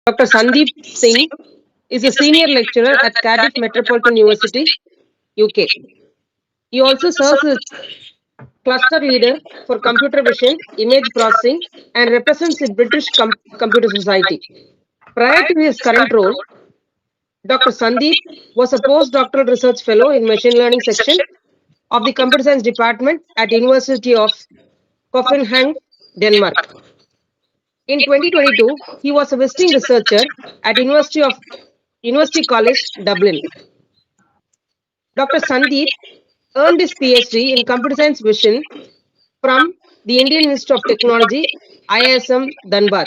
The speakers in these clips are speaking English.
Dr. Sandeep Singh is a senior lecturer at Cardiff Metropolitan University, UK. He also serves as cluster leader for computer vision, image processing, and represents the British Computer Society. Prior to his current role, Dr. Sandeep was a postdoctoral research fellow in machine learning section of the computer science department at University of Copenhagen, Denmark. In 2022, he was a visiting researcher at University College, Dublin. Dr. Sandeep earned his PhD in computer science vision from the Indian Institute of Technology, IISM, Dhanbad,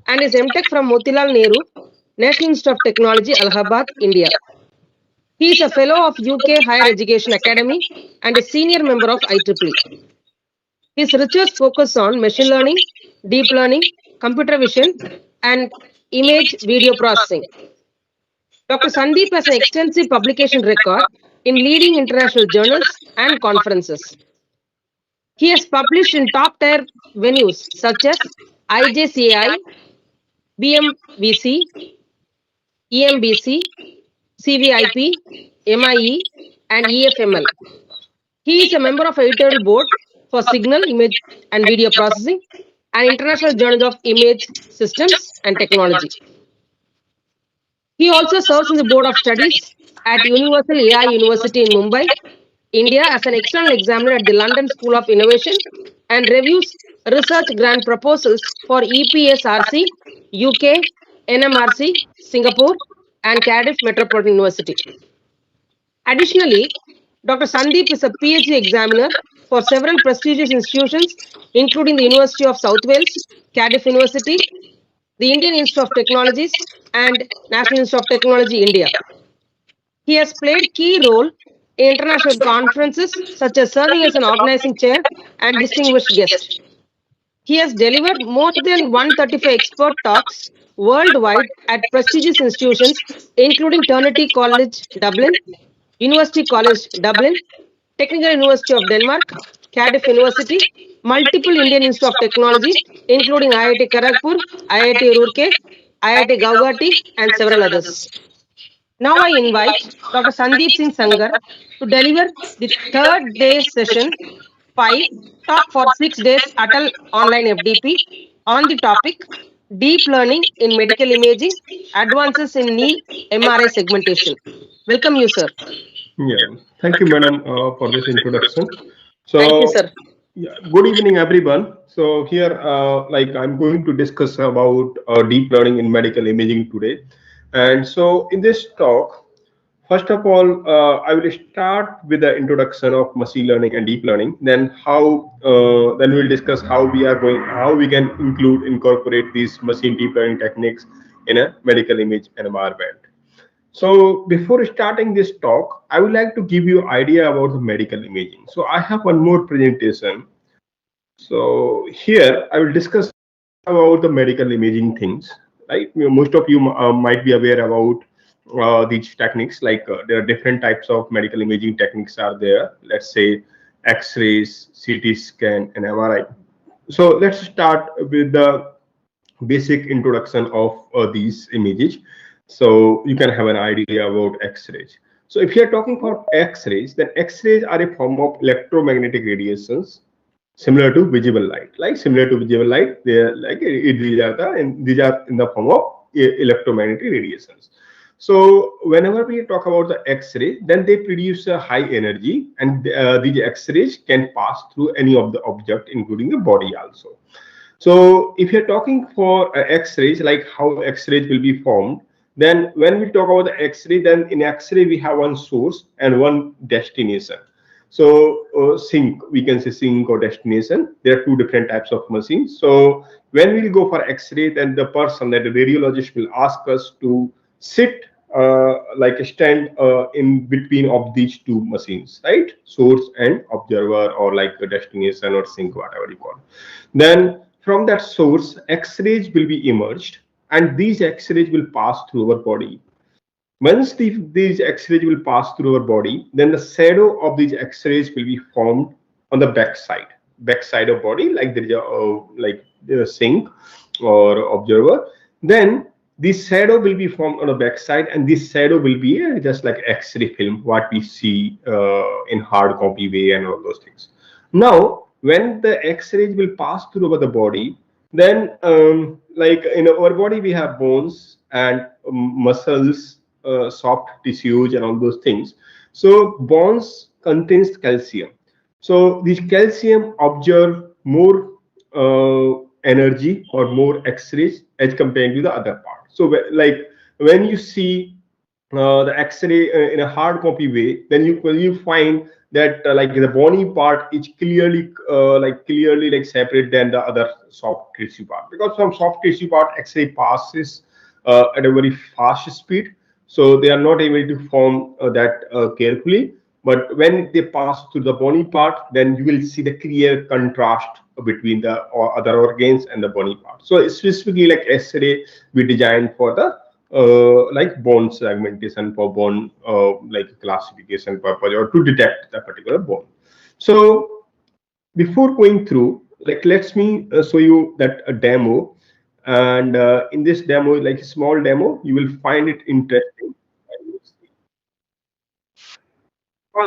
and his MTech from Motilal Nehru, National Institute of Technology, Allahabad, India. He is a fellow of UK Higher Education Academy and a senior member of IEEE. His research focuses on machine learning, deep learning, computer vision, and image video processing. Dr. Sandeep has an extensive publication record in leading international journals and conferences. He has published in top tier venues such as IJCI, BMVC, EMBC, CVIP, MIE, and EFML. He is a member of editorial board for Signal Image and Video Processing and International Journal of Image Systems and Technology. He also serves on the board of studies at Universal AI University in Mumbai, India, as an external examiner at the London School of Innovation and reviews research grant proposals for EPSRC, UK, NMRC, Singapore, and Cardiff Metropolitan University. Additionally, Dr. Sandeep is a PhD examiner for several prestigious institutions, including the University of South Wales, Cardiff University, the Indian Institute of Technologies, and National Institute of Technology, India. He has played key role in international conferences, such as serving as an organizing chair and distinguished guest. He has delivered more than 135 expert talks worldwide at prestigious institutions, including Trinity College, Dublin, University College, Dublin, Technical University of Denmark, Cardiff University, multiple Indian Institute of Technology, including IIT Kharagpur, IIT Roorkee, IIT Guwahati, and several others. Now I invite Dr. Sandeep Singh Sengar to deliver the third day session 5 talk for 6 days ATAL online FDP on the topic Deep Learning in Medical Imaging, Advances in Knee MRI Segmentation. Welcome you, sir. Yeah, thank you, madam, for this introduction. So, thank you, sir. Yeah, good evening, everyone. So here, I'm going to discuss about deep learning in medical imaging today. And so in this talk, first of all, I will start with the introduction of machine learning and deep learning. Then then we'll discuss how we can incorporate these machine deep learning techniques in a medical image environment. So before starting this talk, I would like to give you an idea about the medical imaging. So I have one more presentation. So here I will discuss about the medical imaging things. Right? Most of you might be aware about these techniques. There are different types of medical imaging techniques are there. Let's say X-rays, CT scan, and MRI. So let's start with the basic introduction of these images. So you can have an idea about X-rays. So if you are talking about X-rays, then X-rays are a form of electromagnetic radiations similar to visible light. They are these are in the form of electromagnetic radiations. So whenever we talk about the X-ray, then they produce a high energy, and these X-rays can pass through any of the object, including the body also. So if you're talking for X-rays, like how X-rays will be formed, then when we talk about the X-ray, then in X-ray we have one source and one destination. So sink, we can say sink or destination. There are two different types of machines. So when we'll go for X-ray, then the radiologist will ask us to sit stand in between of these two machines, right? Source and observer, or like a destination or sink, whatever you call. Then from that source, X-rays will be emerged, and these X-rays will pass through our body. Once these X-rays will pass through our body, then the shadow of these X-rays will be formed on the backside of body, like there is a sink or observer. Then this shadow will be formed on the back side, and this shadow will be just like X-ray film, what we see in hard copy way and all those things. Now, when the X-rays will pass through over the body, then like in our body we have bones and muscles, soft tissues, and all those things. So bones contains calcium. So this calcium absorb more energy or more X-rays as compared to the other part. So like when you see the X-ray in a hard copy way, then you find that like the bony part is clearly like separate than the other soft tissue part, because from soft tissue part X-ray passes at a very fast speed, so they are not able to form that carefully. But when they pass through the bony part, then you will see the clear contrast between the other organs and the bony part. So specifically like X-ray we designed for the like bone segmentation, for bone like classification purpose, or to detect the particular bone. So before going through, like let me show you that a demo, and in this demo, like a small demo, you will find it interesting.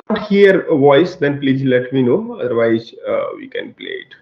Can't hear a voice, then please let me know, otherwise we can play it.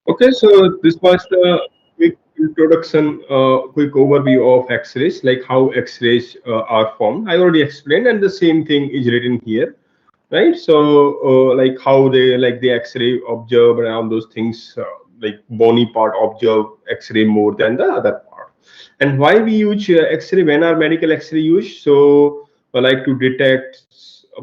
Okay, so this was the quick introduction, quick overview of X-rays, like how X-rays are formed. I already explained, and the same thing is written here, right? So, like how they like the X-ray observe and all those things, like bony part observe X-ray more than the other part. And why we use X-ray, when our medical X-ray use? So, like to detect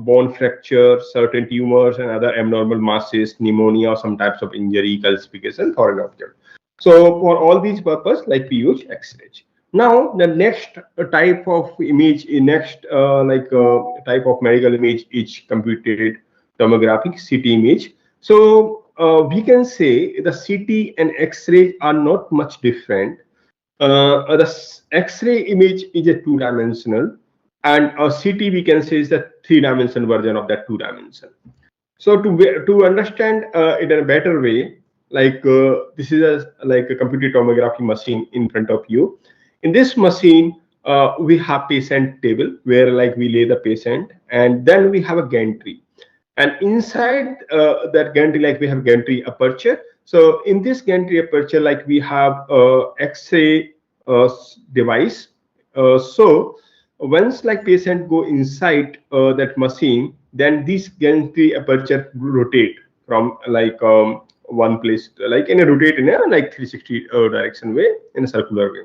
bone fracture, certain tumors, and other abnormal masses, pneumonia, or some types of injury, calcification, foreign object. So for all these purpose, like we use X-rays. Now the next type of image, next type of medical image is computed tomographic CT image. So we can say the CT and X-ray are not much different. The X-ray image is a two-dimensional, and a CT we can say is the three-dimensional version of that two-dimension. So to understand it in a better way, like this is like a computed tomography machine in front of you. In this machine, we have patient table where like we lay the patient, and then we have a gantry, and inside that gantry, like we have gantry aperture. So in this gantry aperture, like we have X-ray device. So once like patient go inside that machine, then this gantry aperture rotate from like one place, like in a rotate in a like 360 direction way, in a circular way.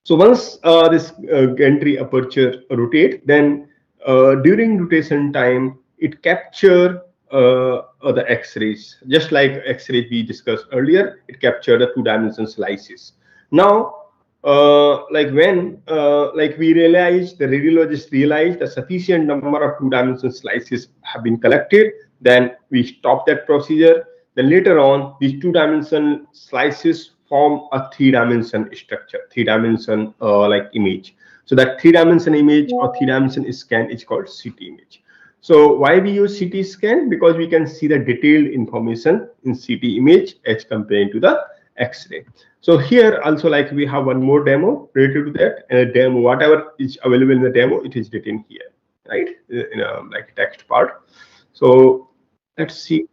So once this gantry aperture rotate, then during rotation time, it capture the X-rays. Just like X-rays we discussed earlier, it capture the two-dimensional slices. Now, like when we realized, the radiologist realized a sufficient number of two-dimensional slices have been collected, then we stop that procedure. Then later on, these two-dimensional slices form a three-dimension structure, three-dimension image. So that three-dimension image or three-dimension scan is called CT image. So why we use CT scan? Because we can see the detailed information in CT image as compared to the X-ray. So here also, like, we have one more demo related to that, and a demo, whatever is available in the demo, it is written here, right, in a like text part. So let's see.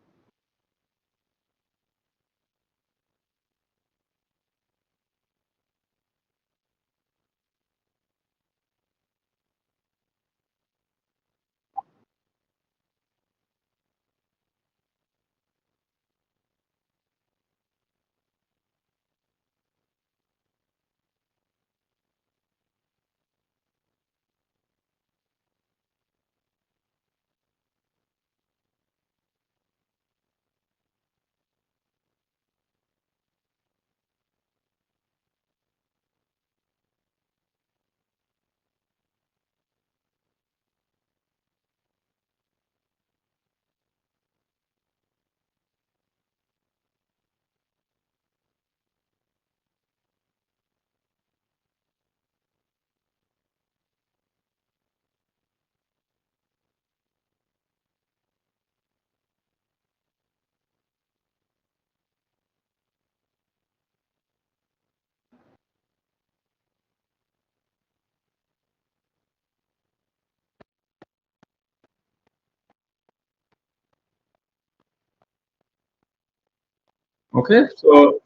Okay, so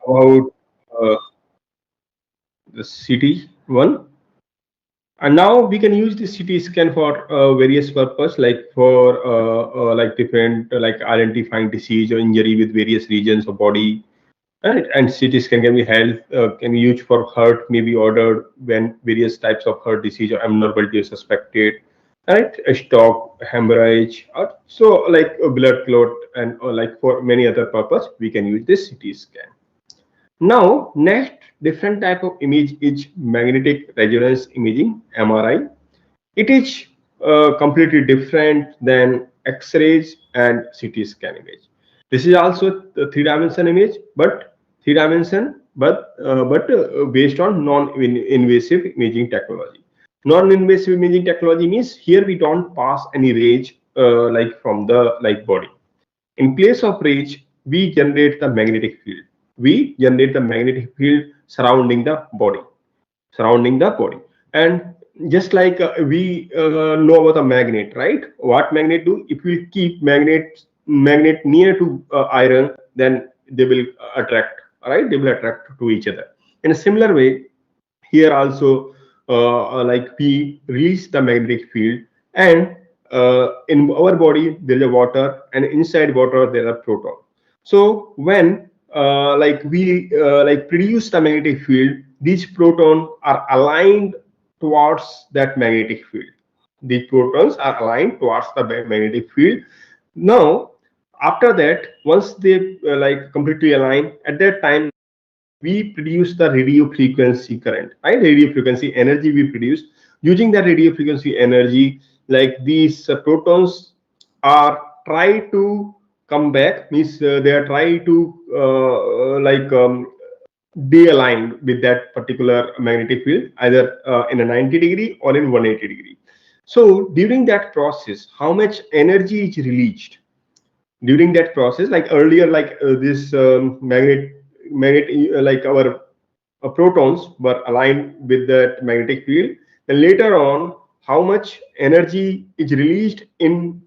about uh, the city one. And now we can use the CT scan for various purpose, like for different identifying disease or injury with various regions of body. Right? And CT scan can be held, can be used for heart, may be ordered when various types of heart disease or abnormality is suspected. Right? A stroke, hemorrhage, or so like a blood clot, and or like for many other purpose, we can use this CT scan. Now, next different type of image is magnetic resonance imaging, MRI. It is completely different than X-rays and CT scan image. This is also the three-dimension image, but three-dimension, but based on non-invasive imaging technology. Non-invasive imaging technology means here we don't pass any rays from the body. In place of rays, we generate the magnetic field. We generate the magnetic field surrounding the body, surrounding the body. And just like we know about a magnet, right? What magnet do? If we keep magnet near to iron, then they will attract, right? They will attract to each other. In a similar way, here also, we release the magnetic field, and in our body there is a water, and inside water there are proton. So when we produce the magnetic field, these protons are aligned towards that magnetic field. These protons are aligned towards the magnetic field. Now, after that, once they completely align, at that time we produce the radio frequency current, right? Radio frequency energy we produce. Using that radio frequency energy, like these protons are try to come back, means they are try to de-aligned with that particular magnetic field, either in a 90-degree or in 180-degree. So during that process, how much energy is released during that process? Like earlier, this magnet our protons were aligned with that magnetic field. Then later on, how much energy is released in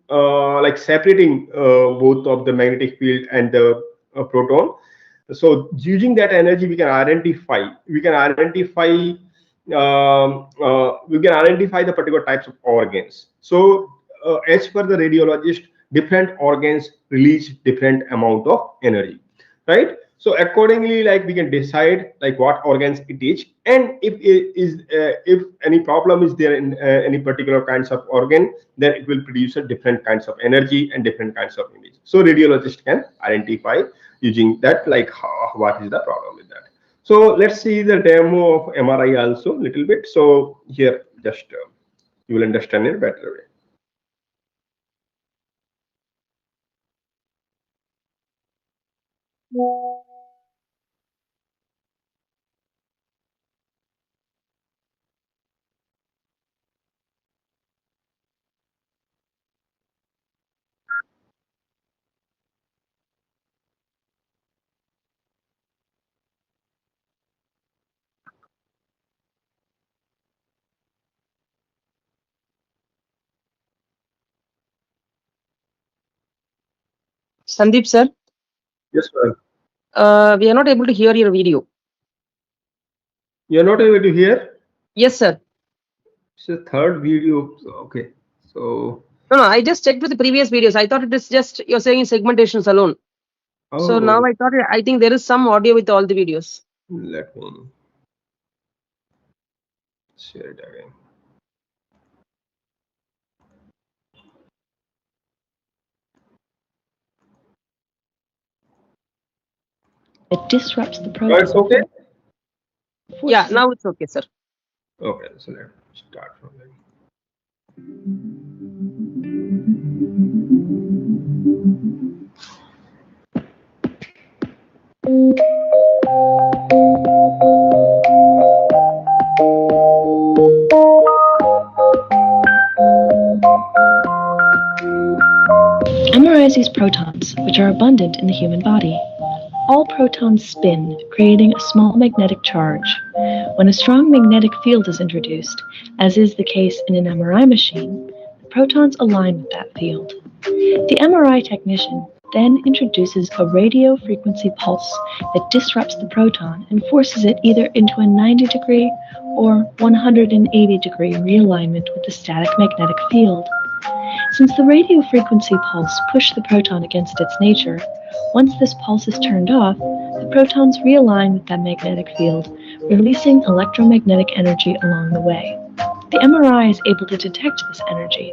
separating both of the magnetic field and the proton. So using that energy, we can identify the particular types of organs. So as per the radiologist, different organs release different amount of energy, right? So accordingly, like, we can decide like what organs it is, and if any problem is there in any particular kinds of organ, then it will produce a different kinds of energy and different kinds of image. So radiologist can identify using that, like what is the problem with that. So let's see the demo of MRI also little bit. So here, just you will understand it better way. Sandeep, sir, Yes, ma'am. we are not able to hear your video. You're not able to hear? Yes, sir. It's the third video. Okay. So, No, I just checked with the previous videos. I thought it is just you're saying segmentations alone. So now oh, I think there is some audio with all the videos. let me share it again. It disrupts the Now proton. it's okay? Yeah, now it's okay, sir. Okay, so let's start from there. MRIs use protons, which are abundant in the human body. All protons spin, creating a small magnetic charge. When a strong magnetic field is introduced, as is the case in an MRI machine, the protons align with that field. The MRI technician then introduces a radio frequency pulse that disrupts the proton and forces it either into a 90-degree or 180-degree realignment with the static magnetic field. Since the radio frequency pulse pushed the proton against its nature, once this pulse is turned off, the protons realign with that magnetic field, releasing electromagnetic energy along the way. The MRI is able to detect this energy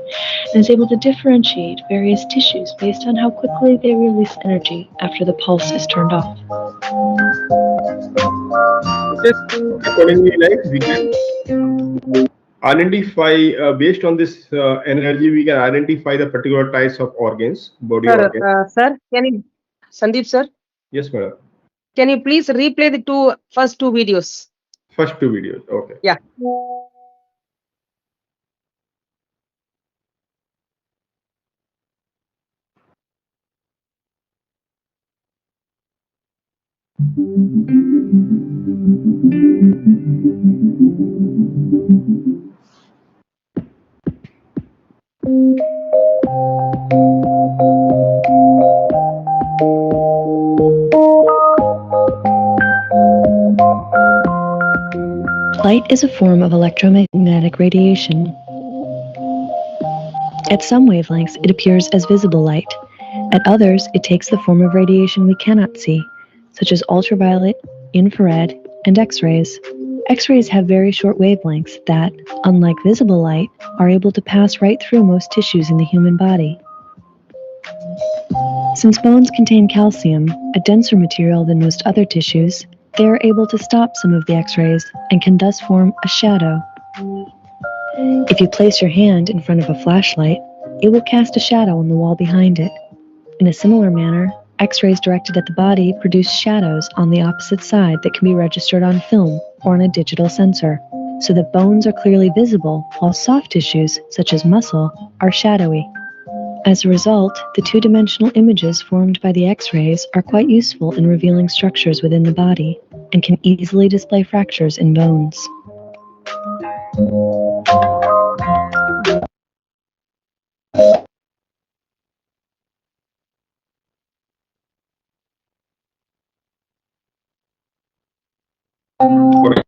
and is able to differentiate various tissues based on how quickly they release energy after the pulse is turned off. Okay, accordingly, like we can identify based on this energy, we can identify the particular types of organs, body Sir, organs. sir, Sandeep, sir, Yes, madam. can you please replay the first two videos? First two videos. Okay. Yeah. Light is a form of electromagnetic radiation. At some wavelengths, it appears as visible light. At others, it takes the form of radiation we cannot see, such as ultraviolet, infrared, and X-rays. X-rays have very short wavelengths that, unlike visible light, are able to pass right through most tissues in the human body. Since bones contain calcium, a denser material than most other tissues, they are able to stop some of the X-rays and can thus form a shadow. If you place your hand in front of a flashlight, it will cast a shadow on the wall behind it. In a similar manner, X-rays directed at the body produce shadows on the opposite side that can be registered on film or on a digital sensor, so that bones are clearly visible while soft tissues, such as muscle, are shadowy. As a result, the two-dimensional images formed by the X-rays are quite useful in revealing structures within the body and can easily display fractures in bones. Okay.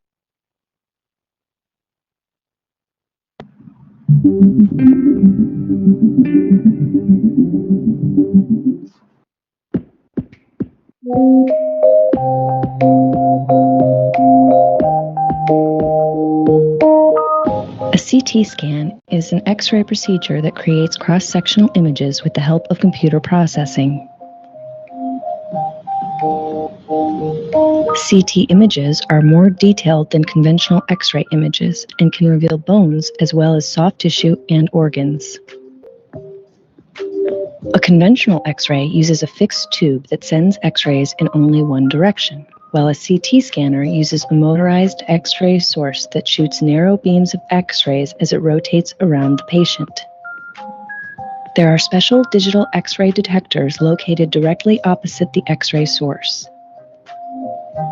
A CT scan is an X-ray procedure that creates cross-sectional images with the help of computer processing. CT images are more detailed than conventional X-ray images and can reveal bones as well as soft tissue and organs. A conventional X-ray uses a fixed tube that sends X-rays in only one direction, while a CT scanner uses a motorized X-ray source that shoots narrow beams of X-rays as it rotates around the patient. There are special digital X-ray detectors located directly opposite the X-ray source.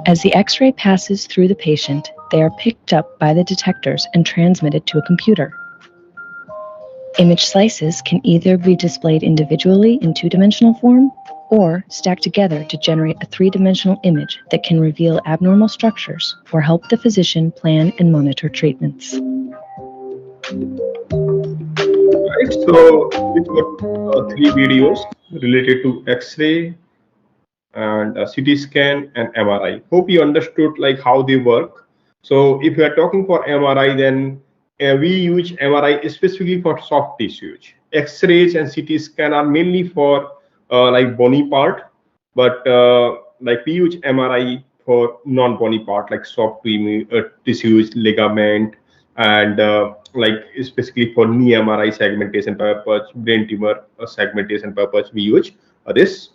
As the X-ray passes through the patient, they are picked up by the detectors and transmitted to a computer. Image slices can either be displayed individually in two-dimensional form or stacked together to generate a three-dimensional image that can reveal abnormal structures or help the physician plan and monitor treatments. Right. So we got three videos related to X-ray and CT scan and MRI. Hope you understood like how they work. So if you are talking for MRI, then we use MRI specifically for soft tissues. X-rays and CT scan are mainly for like bony part, but like we use MRI for non-bony part like soft tissues, ligament, and like specifically for knee MRI segmentation purpose, brain tumor segmentation purpose, we use this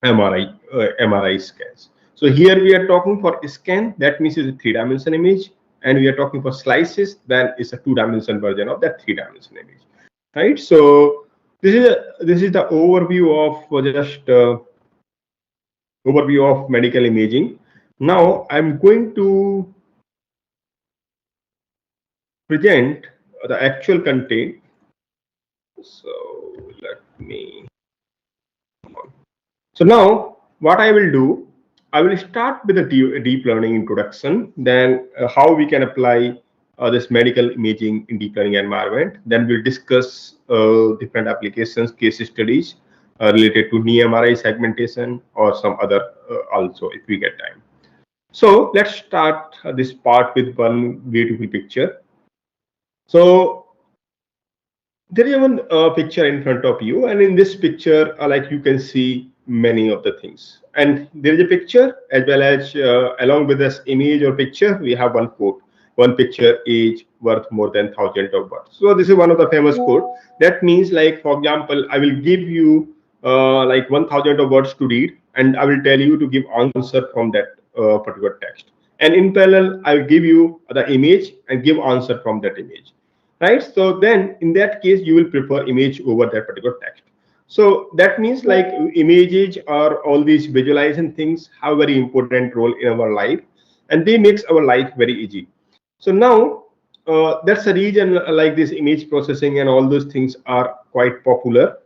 MRI scans. So here we are talking for scan, that means it's a three-dimensional image, and we are talking for slices, then it's a two-dimensional version of that three-dimensional image, right? So this is the overview of just overview of medical imaging. Now I'm going to present the actual content. So let me. So now what I will do, I will start with a deep learning introduction, then how we can apply this medical imaging in deep learning environment. Then we'll discuss different applications, case studies related to NMRI segmentation or some other also if we get time. So let's start this part with one beautiful picture. So there is one picture in front of you, and in this picture like you can see many of the things, and there is a picture as well as along with this image or picture we have one quote: one picture is worth more than thousands of words. So this is one of the famous quote. That means, like, for example, I will give you like 1,000 of words to read, and I will tell you to give answer from that particular text, and in parallel I will give you the image and give answer from that image, right? So then in that case you will prefer image over that particular text. So that means, like, images or all these visualization things have very important role in our life, and they makes our life very easy. So now that's the reason like this image processing and all those things are quite popular.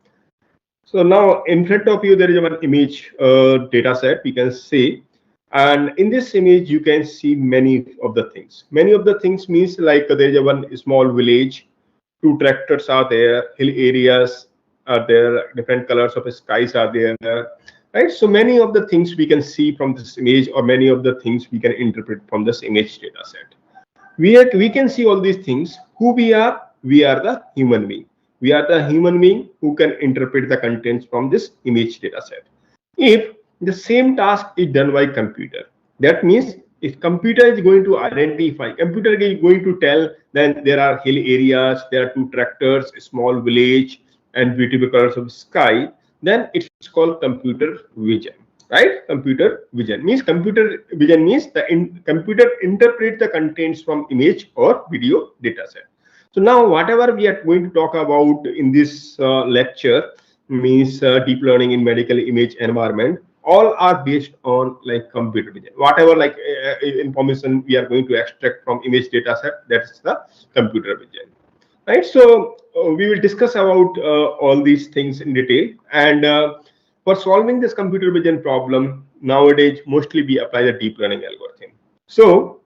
So now in front of you there is one image data set we can see, and in this image you can see many of the things. Many of the things means like there is one small village, two tractors are there, hill areas are there, different colors of skies are there, right? So many of the things we can see from this image, or many of the things we can interpret from this image data set. We can see all these things. Who we are the human being. We are the human being who can interpret the contents from this image data set. If the same task is done by computer, that means if computer is going to identify, computer is going to tell, then there are hill areas, there are two tractors, a small village, and beautiful colors of sky, then it's called computer vision, right? Computer vision means the computer interprets the contents from image or video data set. So now whatever we are going to talk about in this lecture means deep learning in medical image environment, all are based on like computer vision. Whatever like information we are going to extract from image data set, that's the computer vision, right? So we will discuss about all these things in detail, and for solving this computer vision problem nowadays mostly we apply the deep learning algorithm. So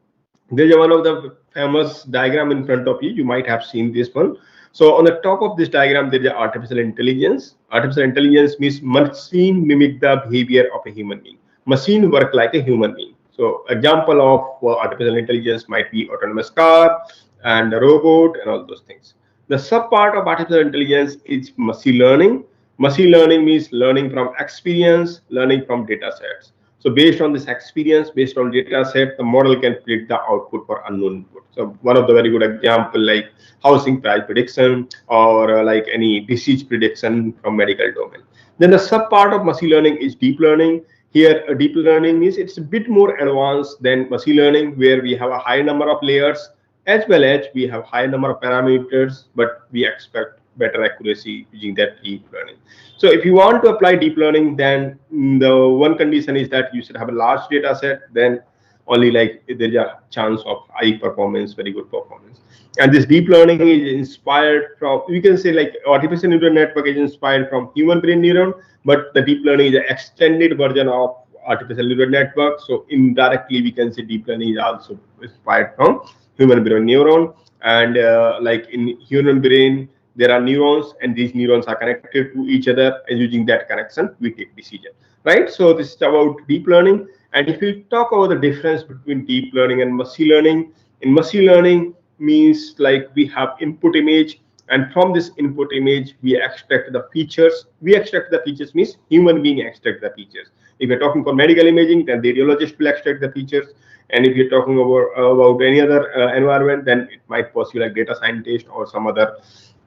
there's one of the famous diagram in front of you. You might have seen this one. So on the top of this diagram, there is artificial intelligence. Artificial intelligence means machine mimic the behavior of a human being. Machine work like a human being. So example of artificial intelligence might be autonomous car and a robot and all those things. The sub part of artificial intelligence is machine learning. Machine learning means learning from experience, learning from data sets. So based on this experience, based on data set, the model can predict the output for unknown input. So one of the very good example like housing price prediction or like any disease prediction from medical domain. Then the sub part of machine learning is deep learning. Here, deep learning is it's a bit more advanced than machine learning, where we have a high number of layers as well as we have high number of parameters, but we expect better accuracy using that deep learning. So if you want to apply deep learning, then the one condition is that you should have a large data set. Then only like there's a chance of high performance, very good performance. And this deep learning is inspired from, you can say like artificial neural network is inspired from human brain neuron, but the deep learning is an extended version of artificial neural network. So indirectly we can say deep learning is also inspired from human brain neuron. And like in human brain there are neurons, and these neurons are connected to each other, and using that connection we take decision, right? So this is about deep learning. And if we talk about the difference between deep learning and machine learning, in machine learning means like we have input image, and from this input image we extract the features. We extract the features means human being extract the features. If you're talking for medical imaging, then the radiologist will extract the features. And if you're talking about any other environment, then it might possibly like data scientist or some other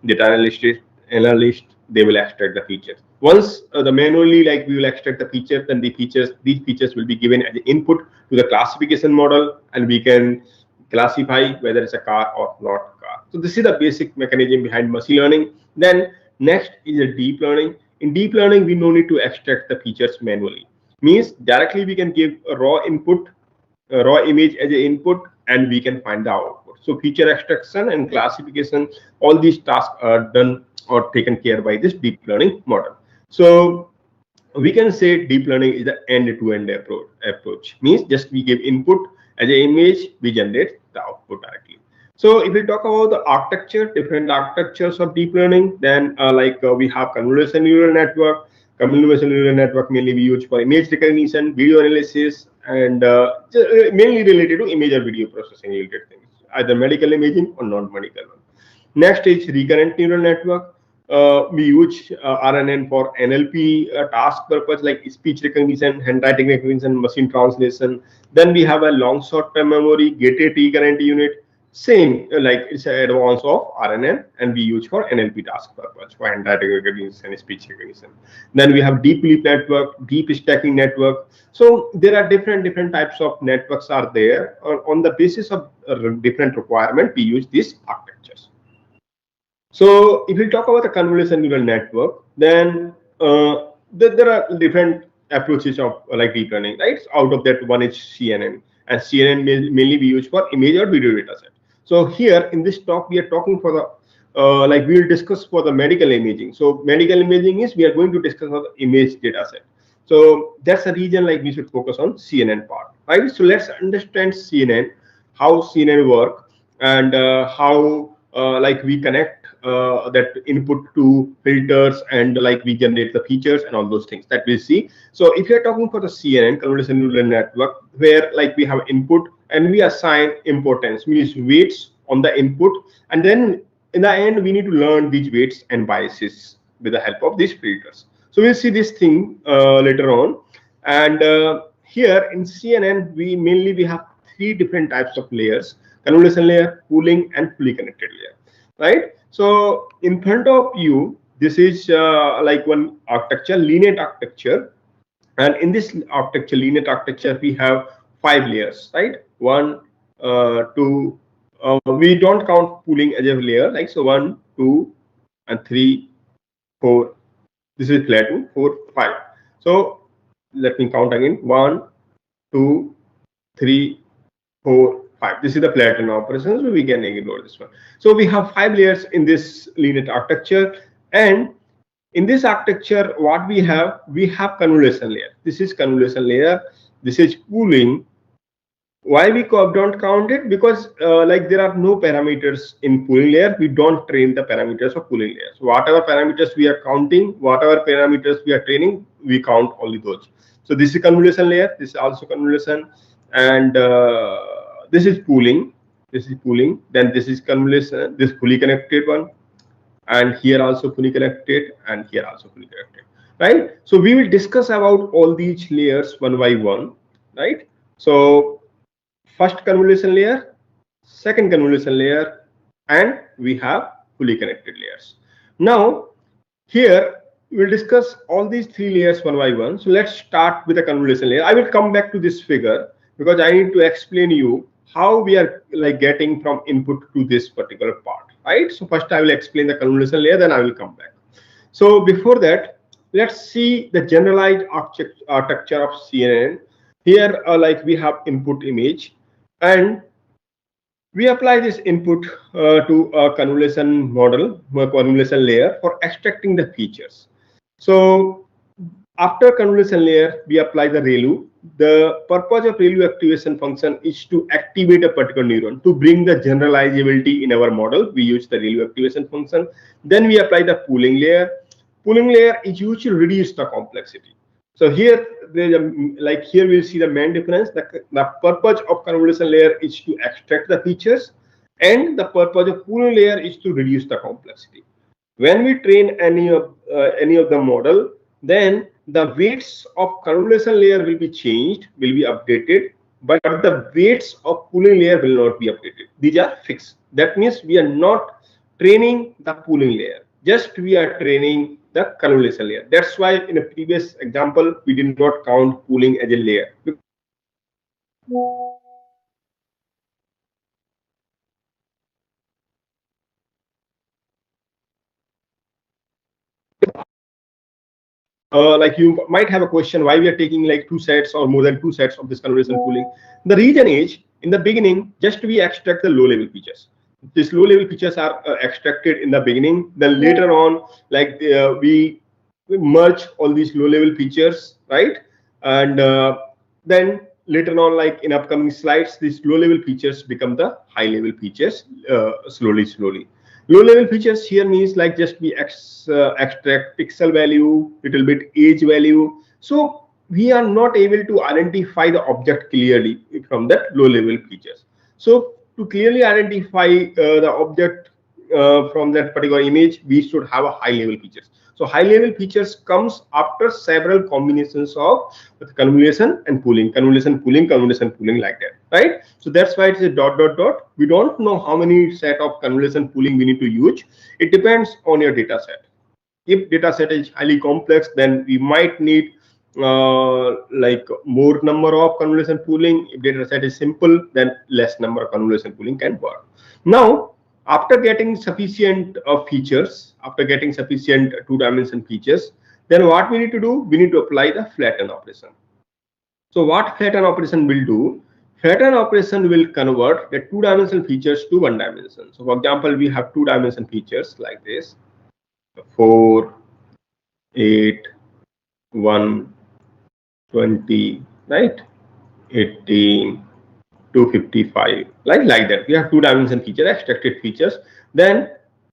data analyst, they will extract the features. Once the manually like we will extract the features, then these features will be given as input to the classification model, and we can classify whether it's a car or not a car. So this is the basic mechanism behind machine learning. Then next is a deep learning. In deep learning, we no need to extract the features manually. Means directly we can give a raw input, a raw image as an input, and we can find the output. So feature extraction and classification, all these tasks are done or taken care by this deep learning model. So we can say deep learning is the end-to-end approach. Means just we give input as an image, we generate the output directly. So if we talk about the architecture, different architectures of deep learning, then we have convolutional neural network. Convolutional neural network mainly we use for image recognition, video analysis, and mainly related to image or video processing related things, either medical imaging or non-medical one. Next is recurrent neural network. We use RNN for NLP task purpose like speech recognition, handwriting recognition, machine translation. Then we have a long short-term memory, gated recurrent unit. Same like it's an advance of RNN, and we use for NLP task purpose for handwriting recognition and speech recognition. Then we have deep leap network, deep stacking network. So there are different types of networks are there. On the basis of different requirement, we use these architectures. So if we talk about the convolutional neural network, then there are different approaches of like deep learning, right? So out of that, one is CNN, and CNN mainly we use for image or video data set. So here in this talk, we are talking for the we will discuss for the medical imaging. So medical imaging is we are going to discuss for the image data set. So that's the region like we should focus on CNN part, right? So let's understand CNN, how CNN work, and how like we connect that input to filters, and like we generate the features and all those things that we see. So if you're talking for the CNN, convolutional neural network, where like we have input and we assign importance, means weights on the input, and then in the end we need to learn these weights and biases with the help of these filters. So we'll see this thing later on. And here in CNN, we have three different types of layers: convolution layer, pooling, and fully connected layer, right? So in front of you, this is like one architecture, linear architecture. And in this architecture, linear architecture, we have 5 layers, right? 1, 2, we don't count pooling as a layer, like so 1, 2, and 3, 4. This is plateau, 4, 5. So let me count again: 1, 2, 3, 4, 5. This is the plateau operation, so we can ignore this one. So we have 5 layers in this linear architecture, and in this architecture, what we have convolution layer. This is convolution layer. This is pooling. Why we don't count it? Because like there are no parameters in pooling layer. We don't train the parameters of pooling layer. So whatever parameters we are counting, whatever parameters we are training, we count only those. So this is convolution layer. This is also convolution, and this is pooling. This is pooling. Then this is convolution. This fully connected one, and here also fully connected, and here also fully connected. right? So we will discuss about all these layers one by one, right? So first convolution layer, second convolution layer, and we have fully connected layers. Now here we'll discuss all these three layers one by one. So let's start with the convolution layer. I will come back to this figure because I need to explain you how we are like getting from input to this particular part, right? So first I will explain the convolution layer, then I will come back. So before that, let's see the generalized architecture of CNN. Here, like we have input image, and we apply this input to a convolution model, a convolution layer for extracting the features. So after convolution layer, we apply the ReLU. The purpose of ReLU activation function is to activate a particular neuron to bring the generalizability in our model. We use the ReLU activation function. Then we apply the pooling layer. Pooling layer is used to reduce the complexity. So here, like here we'll see the main difference. The purpose of convolution layer is to extract the features, and the purpose of pooling layer is to reduce the complexity. When we train any of the model, then the weights of convolution layer will be changed, will be updated, but the weights of pooling layer will not be updated. These are fixed. That means we are not training the pooling layer, just we are training the convolution layer. That's why in a previous example we did not count pooling as a layer. Like you might have a question why we are taking like two sets or more than two sets of this convolution pooling. The reason is in the beginning just we extract the low level features. These low level features are extracted in the beginning, then later on like we merge all these low level features, right? And then later on, like in upcoming slides, these low level features become the high level features slowly. Low level features here means like just we extract pixel value, little bit age value. So we are not able to identify the object clearly from that low level features. So to clearly identify the object from that particular image, we should have a high level features. So high level features comes after several combinations of convolution and pooling, convolution pooling like that, right? So that's why it's a dot dot dot. We don't know how many set of convolution pooling we need to use. It depends on your data set. If data set is highly complex, then we might need like more number of convolution pooling. If data set is simple, then less number of convolution pooling can work. Now after getting sufficient features, after getting sufficient two-dimension features, then what we need to do, we need to apply the flatten operation. So what flatten operation will do, flatten operation will convert the two-dimensional features to one dimension. So for example, we have two-dimension features like this, 4, 8, 1, 20, right, 18, 255, like that. We have two-dimension feature, extracted features. Then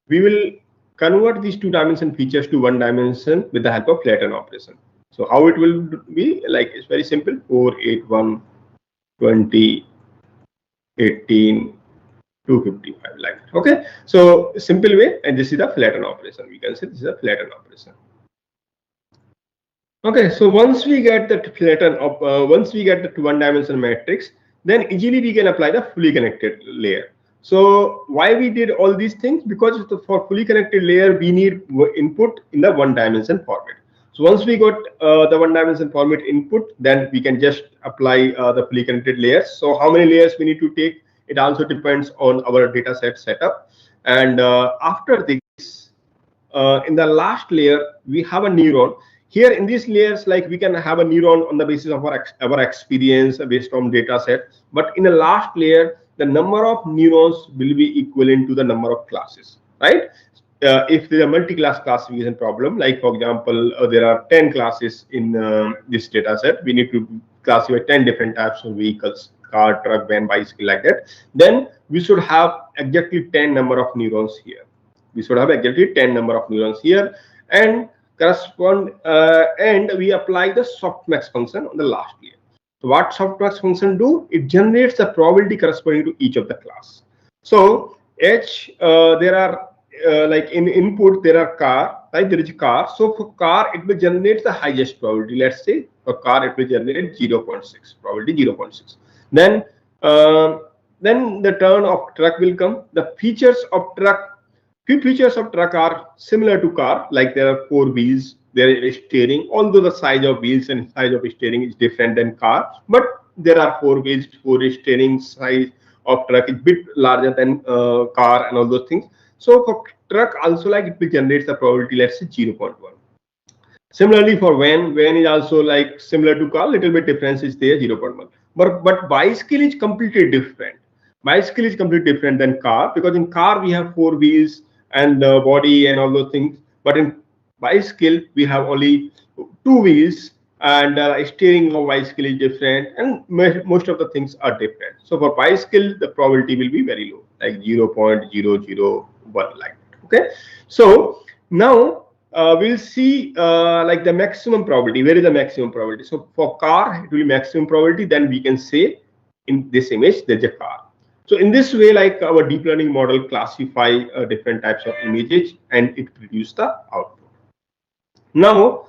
we will convert these two-dimension features to one dimension with the help of flatten operation. So how it will be, like it's very simple: 4, 8, 1, 20, 18, 255, like that. Okay, so simple way, and this is the flatten operation. We can say this is a flatten operation. Okay, so once we get the flatten up, once we get the one-dimensional matrix, then easily we can apply the fully connected layer. So why we did all these things? Because for fully connected layer, we need input in the one-dimension format. So once we got the one-dimension format input, then we can just apply the fully connected layers. So how many layers we need to take? It also depends on our data set setup. And after this, in the last layer, we have a neuron. Here in these layers, like we can have a neuron on the basis of our experience based on data set. But in the last layer, the number of neurons will be equivalent to the number of classes, right? If there are multi-class classification problem, like for example, there are 10 classes in this data set, we need to classify 10 different types of vehicles, car, truck, van, bicycle, like that. Then we should have exactly 10 number of neurons here. We should have exactly 10 number of neurons here, and correspond and we apply the softmax function on the last layer. So what softmax function do? It generates the probability corresponding to each of the class. So there are like in input there are car, right? There is a car. So for car, it will generate the highest probability. Let's say for car, it will generate 0.6 probability, 0.6. Then uh, then the turn of truck will come. The features of truck, few features of truck are similar to car, like there are four wheels, there is steering, although the size of wheels and size of steering is different than car, but there are four wheels, four steering, size of truck is bit larger than car and all those things. So for truck also, like it will generate the probability, let's say 0.1. Similarly for van is also like similar to car, little bit difference is there, 0.1. But bicycle is completely different. Bicycle is completely different than car, because in car we have four wheels and body and all those things. But in bicycle we have only two wheels, and steering of bicycle is different, and most of the things are different. So for bicycle the probability will be very low, like 0.001, like that. Okay, so now we'll see like the maximum probability. Where is the maximum probability? So for car, it will be maximum probability. Then we can say in this image there's a car. So in this way, like our deep learning model classify different types of images and it produce the output. Now,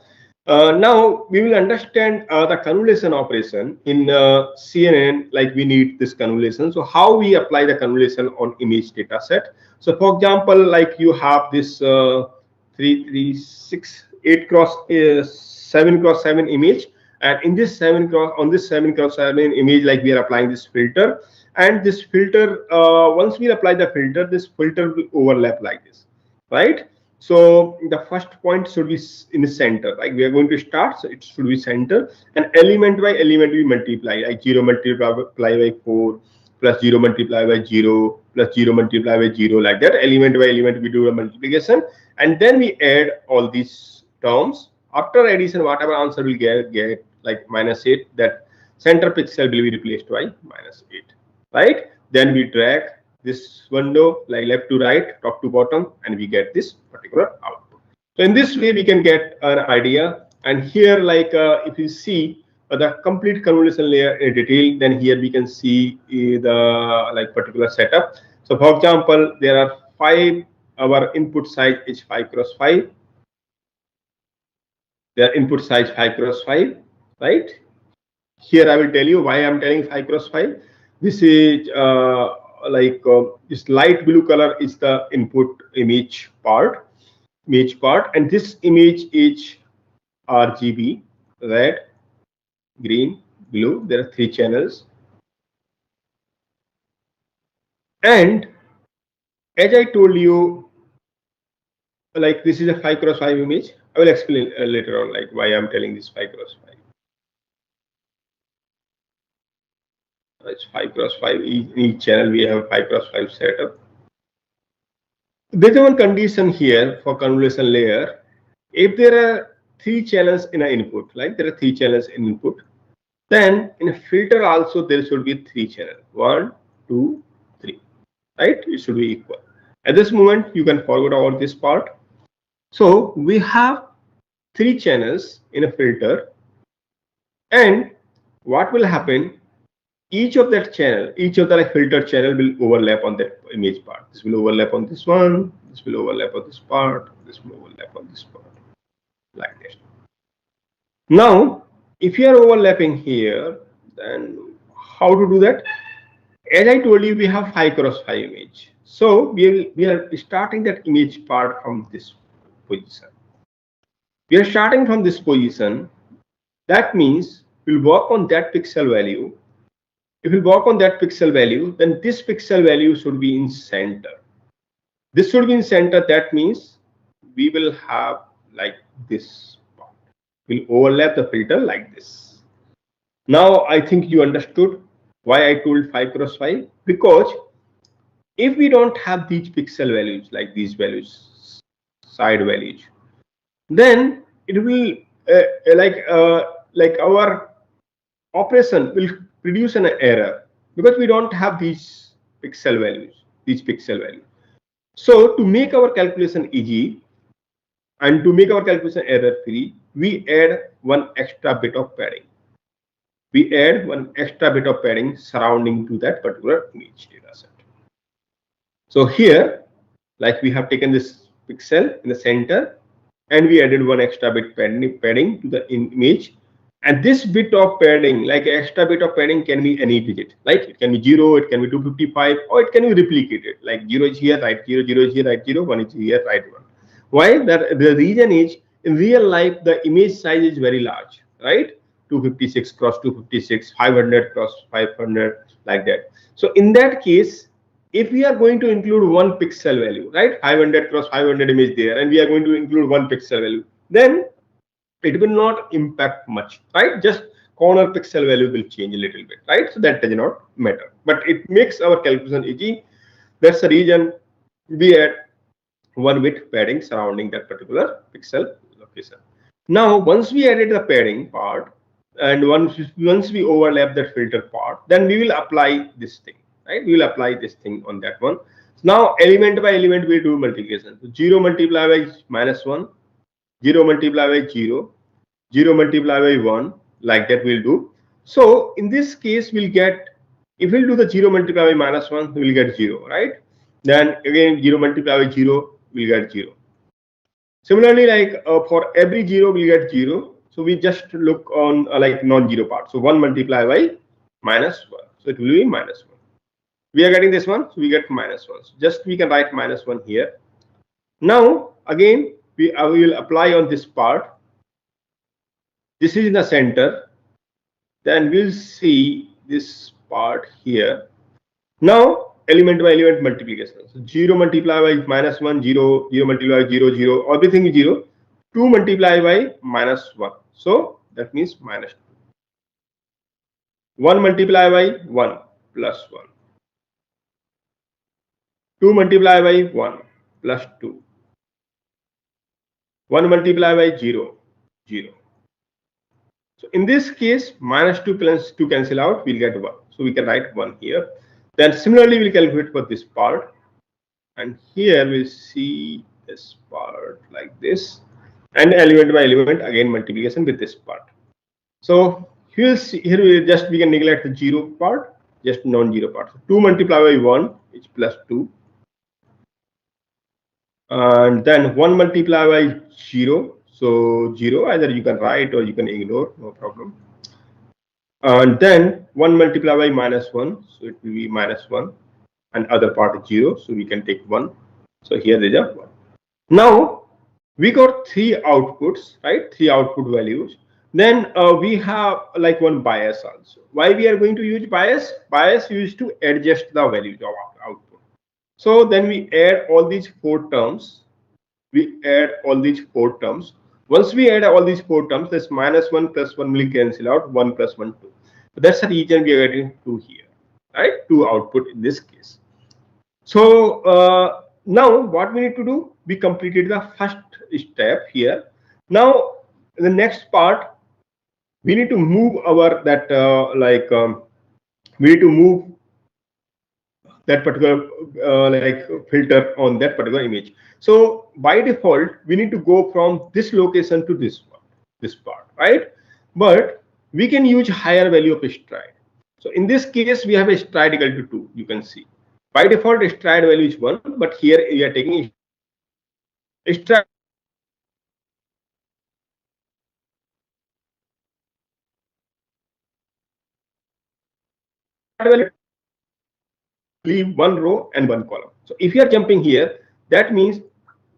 now we will understand the convolution operation in CNN. Like we need this convolution. So how we apply the convolution on image data set? So for example, like you have this 8 cross 7 cross 7 image, and in this 7 cross 7 image, like we are applying this filter, and this filter once we apply the filter, this filter will overlap like this, right? So the first point should be in the center. Like we are going to start, so it should be center, and element by element we multiply, like 0 multiplied by 4 plus 0 multiplied by 0 plus 0 multiplied by 0, like that. Element by element we do a multiplication, and then we add all these terms. After addition, whatever answer we get like -8, that center pixel will be replaced by -8, right? Then we drag this window like left to right, top to bottom, and we get this particular output. So in this way we can get an idea. And here, like if you see the complete convolution layer in detail, then here we can see the like particular setup. So for example, there are 5, our input size is 5 cross 5. Their input size 5 cross 5, right? Here I will tell you why I'm telling 5 cross 5. This is this light blue color is the input image part, and this image is RGB, red, green, blue. There are 3 channels, and as I told you, like this is a 5 cross 5 image. I will explain later on, like why I'm telling this 5 cross 5. It's 5 cross 5. In each channel we have 5 cross 5 setup. There's one condition here for convolution layer. If there are 3 channels in an input, like there are 3 channels in input, then in a filter also there should be 3 channels. 1, 2, 3. Right? It should be equal. At this moment, you can forget about this part. So we have 3 channels in a filter, and what will happen? Each of that channel, each of the like filter channel will overlap on that image part. This will overlap on this one, this will overlap on this part, this will overlap on this part, like this. Now, if you are overlapping here, then how to do that? As I told you, we have 5 cross 5 image. So we are starting that image part from this position. We are starting from this position. That means we'll work on that pixel value. If we work on that pixel value, then this pixel value should be in center. This should be in center. That means we will have like this part. We'll overlap the filter like this. Now I think you understood why I told 5 cross 5. Because if we don't have these pixel values, like these values, side values, then it will like our operation will produce an error, because we don't have these pixel values. So to make our calculation easy and to make our calculation error free, we add one extra bit of padding. Surrounding to that particular image data set. So here Like we have taken this pixel in the center and we added one extra bit padding to the image. And this bit of padding, like extra bit of padding, can be any digit. Like it can be 0, it can be 255, or it can be replicated. Like 0 is here, write 0, 0 is here, write 0, 1 is here, write 1. Why? That the reason is, in real life, the image size is very large, right? 256 cross 256, 500 cross 500, like that. So in that case, if we are going to include one pixel value, right, 500 cross 500 image there, and we are going to include one pixel value, then it will not impact much, right? Just corner pixel value will change a little bit, right? So that does not matter, but it makes our calculation easy. That's the reason we add one bit padding surrounding that particular pixel location. Now, once we added the padding part, and once we overlap that filter part, then we will apply this thing, right? We will apply this thing on that one. Now, element by element, we do multiplication. So 0 multiplied by -1, 0 multiplied by 0, 0 multiplied by 1, like that we'll do. So in this case, we'll get, if we'll do the 0 multiplied by -1, we'll get 0, right? Then again 0 multiplied by 0, we'll get 0. Similarly, like for every 0, we'll get 0. So we just look on like non-zero part. So 1 multiplied by -1. So it will be -1. We are getting this one, so we get -1. So just we can write -1 here. Now again, we will apply on this part. This is in the center. Then we'll see this part here. Now element by element multiplication. So 0 multiplied by -1, 0, 0 multiplied by 0, 0, everything is 0. 2 multiplied by -1. So that means -2. 1 multiplied by 1 plus 1. 2 multiplied by 1 plus 2. 1 multiplied by 0, 0. So in this case, -2 plus 2 cancel out, we'll get 1. So we can write 1 here. Then similarly, we'll calculate for this part. And here we'll see this part like this. And element by element, again multiplication with this part. So here we can neglect the 0 part, just non-zero part. So 2 multiplied by 1 is +2. And then 1 multiplied by 0. So 0, either you can write or you can ignore, no problem. And then 1 multiplied by -1, so it will be -1, and other part is 0, so we can take 1. So here there is a 1. Now we got 3 outputs, right? 3 output values. Then we have like one bias also. Why we are going to use bias? Bias used to adjust the values of our output. So then we add all these 4 terms. We add all these 4 terms. Once we add all these 4 terms, this -1 plus 1 will cancel out, 1 plus 1, 2. So that's the reason we are getting 2 here, right? 2 output in this case. So now what we need to do, we completed the first step here. Now the next part, we need to move our we need to move that particular filter on that particular image. So by default, we need to go from this location to this part, right? But we can use higher value of stride. So in this case, we have a stride equal to 2. You can see by default stride value is 1, but here we are taking stride value, leave 1 row and 1 column. So if you are jumping here, that means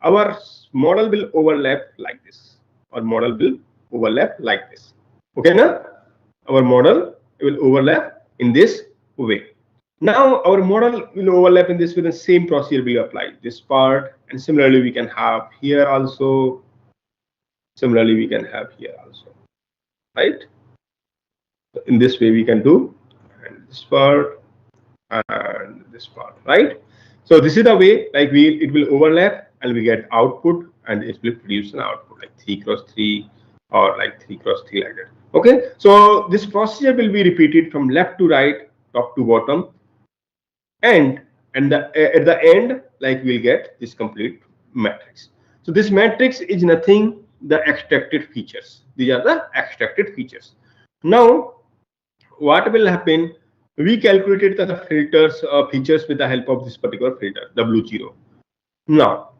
our model will overlap like this. Our model will overlap like this. Okay, now our model will overlap in this way. Now our model will overlap in this with the same procedure we apply this part, and similarly we can have here also. Similarly we can have here also, right? So in this way we can do, and this part and this part, right? So this is the way, like it will overlap and we get output, and it will produce an output like 3 cross 3 or like 3 cross 3, like that. Okay, so this procedure will be repeated from left to right, top to bottom, and at the end, like we'll get this complete matrix. So this matrix is nothing, the extracted features. These are the extracted features. Now what will happen, we calculated the filters features with the help of this particular filter W0. Now,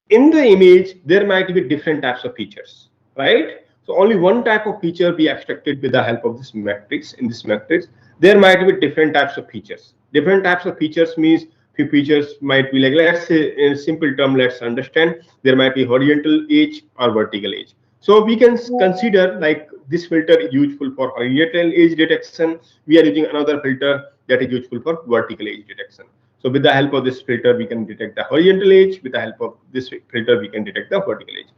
in the image, there might be different types of features, right? So only one type of feature be extracted with the help of this matrix. In this matrix, there might be different types of features. Different types of features means few features might be like, let's say in a simple term, let's understand, there might be horizontal edge or vertical edge. So we can consider like this filter is useful for horizontal edge detection. We are using another filter that is useful for vertical edge detection. So with the help of this filter, we can detect the horizontal edge. With the help of this filter, we can detect the vertical edge.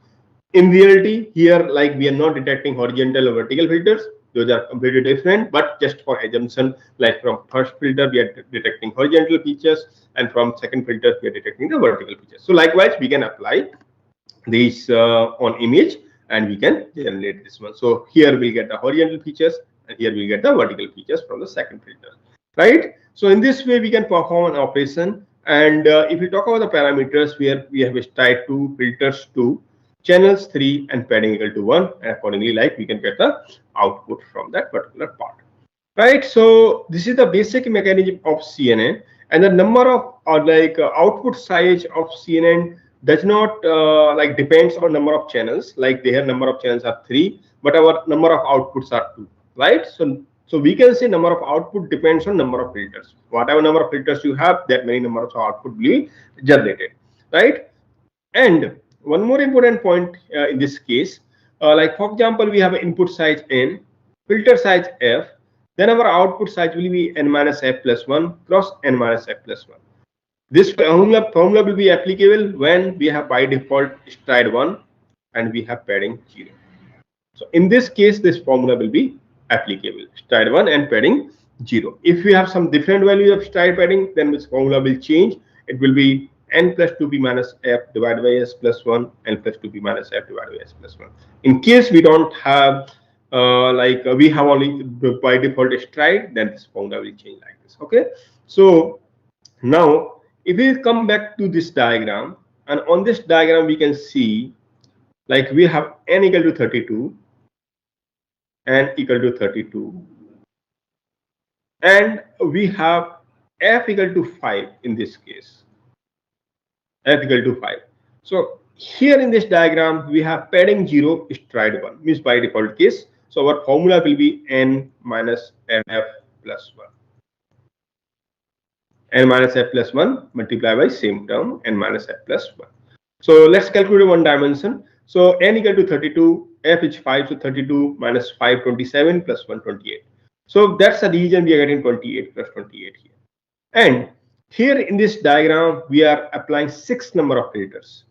In reality, here, like we are not detecting horizontal or vertical filters. Those are completely different, but just for assumption, like from first filter, we are detecting horizontal features, and from second filter, we are detecting the vertical features. So likewise, we can apply these on image, and we can generate this one. So here we'll get the horizontal features, and here we'll get the vertical features from the second filter, right? So in this way we can perform an operation. And if we talk about the parameters, where we have stride 2, filters 2, channels 3, and padding equal to 1, and accordingly like we can get the output from that particular part, right? So this is the basic mechanism of CNN, and the number of output size of CNN does not like depends on number of channels. Like their number of channels are 3, but our number of outputs are 2, right? So we can say number of output depends on number of filters. Whatever number of filters you have, that many number of output will be generated, right? And one more important point in this case, like for example, we have an input size n, filter size f, then our output size will be n minus f plus 1 cross n minus f plus 1. This formula will be applicable when we have by default stride 1 and we have padding 0. So in this case, this formula will be applicable, stride 1 and padding 0. If we have some different value of stride padding, then this formula will change. It will be n plus 2p minus f divided by s plus 1, n plus 2p minus f divided by s plus 1. In case we don't have we have only by default stride, then this formula will change like this. Okay, so now if we come back to this diagram, and on this diagram we can see like we have n equal to 32, n equal to 32, and we have f equal to 5 in this case, f equal to 5. So here in this diagram we have padding 0, stride 1, means by default case. So our formula will be n minus f plus 1, n minus f plus 1 multiplied by same term n minus f plus 1. So let's calculate one dimension. So n equal to 32, f is 5, so 32 minus 5, 27 plus 1, 28. So that's the reason we are getting 28 plus 28 here. And here in this diagram, we are applying 6 number of filters.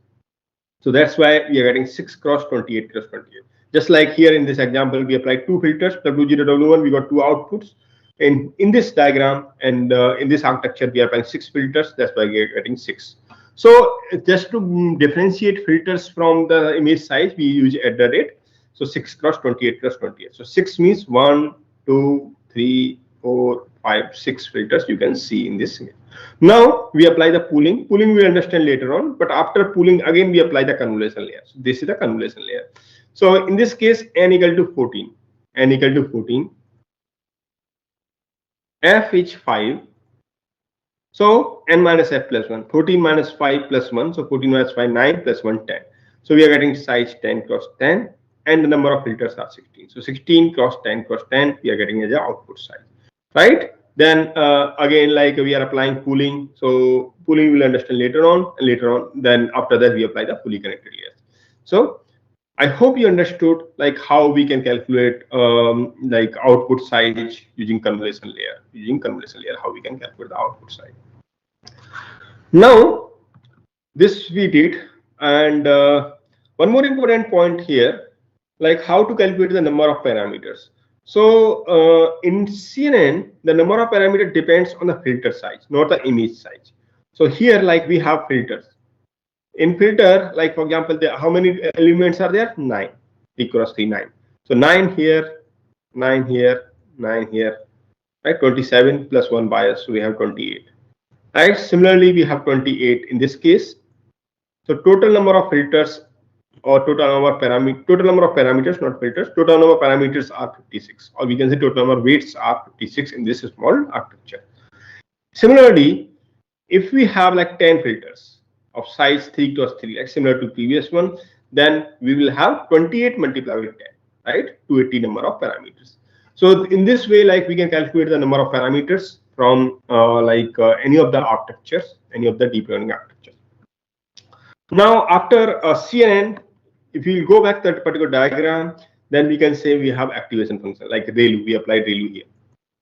So that's why we are getting 6 cross 28 cross 28. Just like here in this example, we applied 2 filters, W0, W1, we got 2 outputs. And in this diagram and in this architecture, we are applying 6 filters. That's why we are getting 6. So just to differentiate filters from the image size, we use @. So 6 cross 28 cross 28. So 6 means 1, 2, 3, 4, 5, 6 filters you can see in this image. Now we apply the pooling. Pooling we understand later on, but after pooling again we apply the convolution layer. So this is the convolution layer. So in this case, n equal to 14, n equal to 14, f is 5. So n minus f plus 1, 14 minus 5 plus 1, so 14 minus 5, 9 plus 1, 10. So we are getting size 10 cross 10, and the number of filters are 16. So 16 cross 10 cross 10, we are getting as the output size, right? Then again, like we are applying pooling. So pooling we'll understand later on, and later on, then after that we apply the fully connected layers. So I hope you understood like how we can calculate like output size using convolution layer. Using convolution layer, how we can calculate the output size. Now this we did, and one more important point here, like how to calculate the number of parameters. So in CNN, the number of parameters depends on the filter size, not the image size. So here, like we have filters. In filter, like for example, how many elements are there? 9. 3 cross 3, 9. So 9 here, 9 here, 9 here, right? 27 plus 1 bias, so we have 28. Right? Similarly, we have 28 in this case. So total number of filters or total number of parameters, not filters, total number of parameters are 56, or we can say total number of weights are 56 in this small architecture. Similarly, if we have like 10 filters, of size 3 cross 3, like similar to previous one, then we will have 28 multiplied with 10, right? 280 number of parameters. So in this way, like we can calculate the number of parameters from any of the architectures, any of the deep learning architectures. Now after CNN, if we go back to that particular diagram, then we can say we have activation function like ReLU. We applied ReLU here.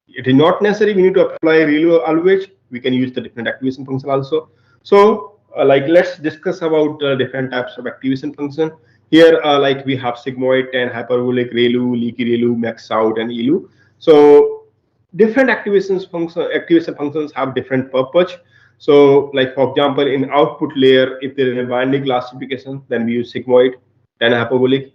It is not necessary we need to apply ReLU always. We can use the different activation function also. So let's discuss about different types of activation function. Here like we have sigmoid, tan, hyperbolic, ReLU, leaky ReLU, max out, and ELU. So different activation functions have different purpose. So like for example, in output layer, if there is a binding classification, then we use sigmoid, tan, hyperbolic.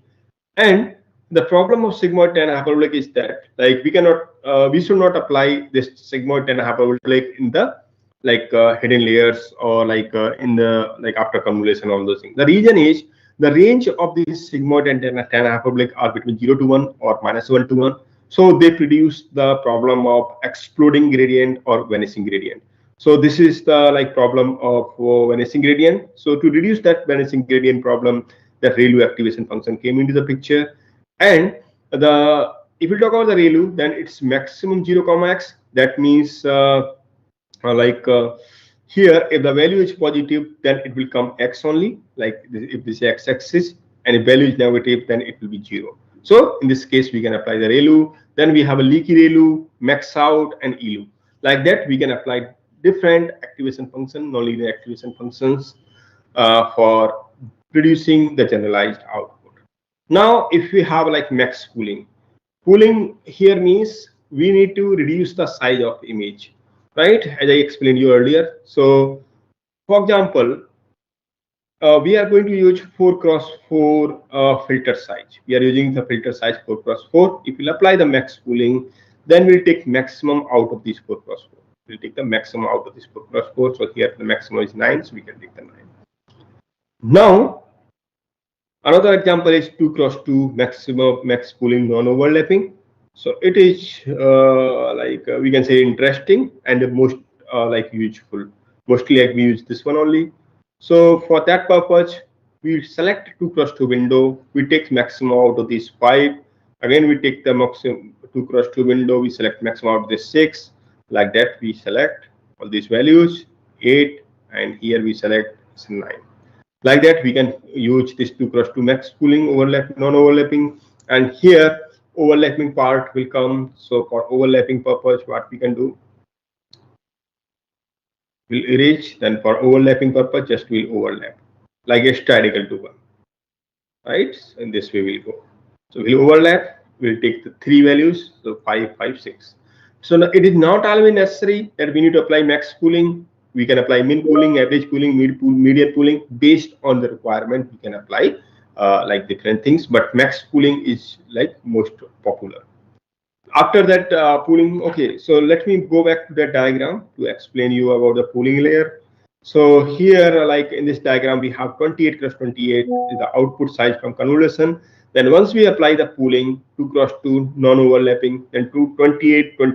And the problem of sigmoid tan hyperbolic is that like we should not apply this sigmoid tan hyperbolic in the hidden layers or in the after convolution, all those things. The reason is the range of these sigmoid and tan hyperbolic are between 0 to 1 or -1 to 1. So they produce the problem of exploding gradient or vanishing gradient. So this is the problem of vanishing gradient. So to reduce that vanishing gradient problem, the ReLU activation function came into the picture. And if you talk about the ReLU, then it's maximum 0, x. That means here, if the value is positive, then it will come x only, like if this is x-axis, and if value is negative, then it will be 0. So in this case, we can apply the ReLU. Then we have a leaky ReLU, max out, and ELU. Like that, we can apply different activation function, nonlinear activation functions for producing the generalized output. Now, if we have like max pooling here means we need to reduce the size of image, right? As I explained you earlier. So, for example, we are going to use 4 cross 4 filter size. We are using the filter size 4 cross 4. If we apply the max pooling, then we'll take maximum out of these 4 cross 4. We'll take the maximum out of this 4 cross 4. So here the maximum is 9, so we can take the 9. Now, another example is 2 cross 2 max pooling non-overlapping. So it is we can say interesting and the most useful. Mostly we use this one only. So for that purpose, we select 2 cross 2 window. We take maximum out of these 5. Again, we take the maximum 2 cross 2 window. We select maximum out of this 6. Like that, we select all these values 8, and here we select 9. Like that, we can use this 2 cross 2 max pooling non-overlapping, and here overlapping part will come. So for overlapping purpose, what we can do, we'll erase. Then for overlapping purpose, just we'll overlap like a statical to 1, right? So in this way we'll go. So we'll overlap. We'll take the 3 values, so 5, 5, 6. So now it is not always necessary that we need to apply max pooling. We can apply min pooling, average pooling, median pooling. Based on the requirement, we can apply different things, but max pooling is most popular. After that pooling, okay, so let me go back to that diagram to explain you about the pooling layer. So here, in this diagram, we have 28 cross 28 is the output size from convolution. Then once we apply the pooling 2 cross 2 non-overlapping, then 28 will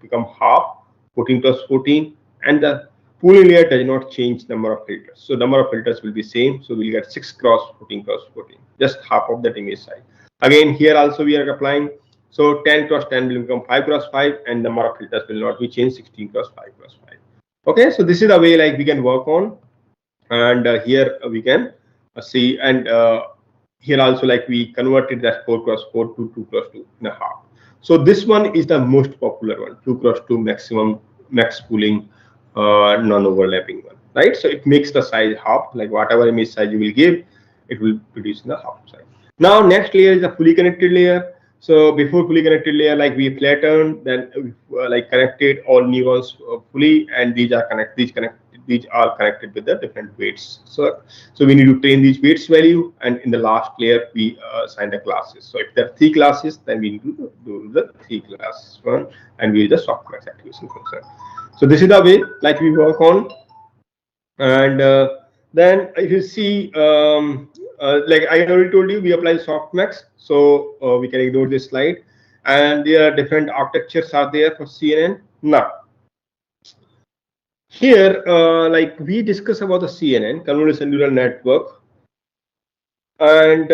become half, 14 cross 14, and the pooling layer does not change number of filters. So number of filters will be same. So we'll get 6 cross 14 cross 14, just half of that image size. Again, here also we are applying. So 10 cross 10 will become 5 cross 5, and number of filters will not be changed, 16 cross 5 cross 5. Okay, so this is the way we can work on, and here we can see, and here also we converted that 4 cross 4 to 2 cross 2 and a half. So this one is the most popular one, 2 cross 2 maximum max pooling non-overlapping one, right? So it makes the size half, whatever image size you will give, it will produce in the half size. Now next layer is the fully connected layer. So before fully connected layer, we flattened, then connected all neurons fully, and these are connected with the different weights. So we need to train these weights value, and in the last layer we assign the classes. So if there are 3 classes, then we need to do the 3 classes one, and we use the softmax activation function. So this is the way we work on, and then if you see, I already told you, we apply softmax, so we can ignore this slide. And there are different architectures are there for CNN. Now, Here, like we discuss about the CNN, convolutional neural network, and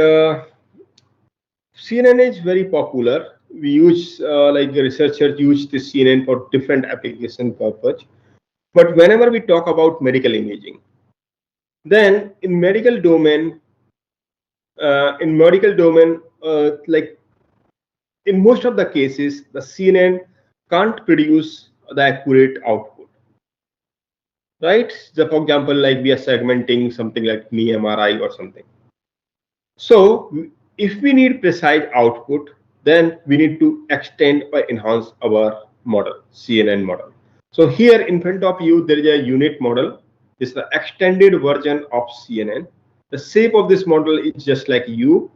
CNN is very popular. We use like researchers use this CNN for different application purpose. But whenever we talk about medical imaging, then in medical domain, like in most of the cases, the CNN can't produce the accurate output, right? So for example, like we are segmenting something like knee MRI or something. So if we need precise output, then we need to extend or enhance our model, CNN model. So here in front of you, there is a unit model. This is the extended version of CNN. The shape of this model is just like U,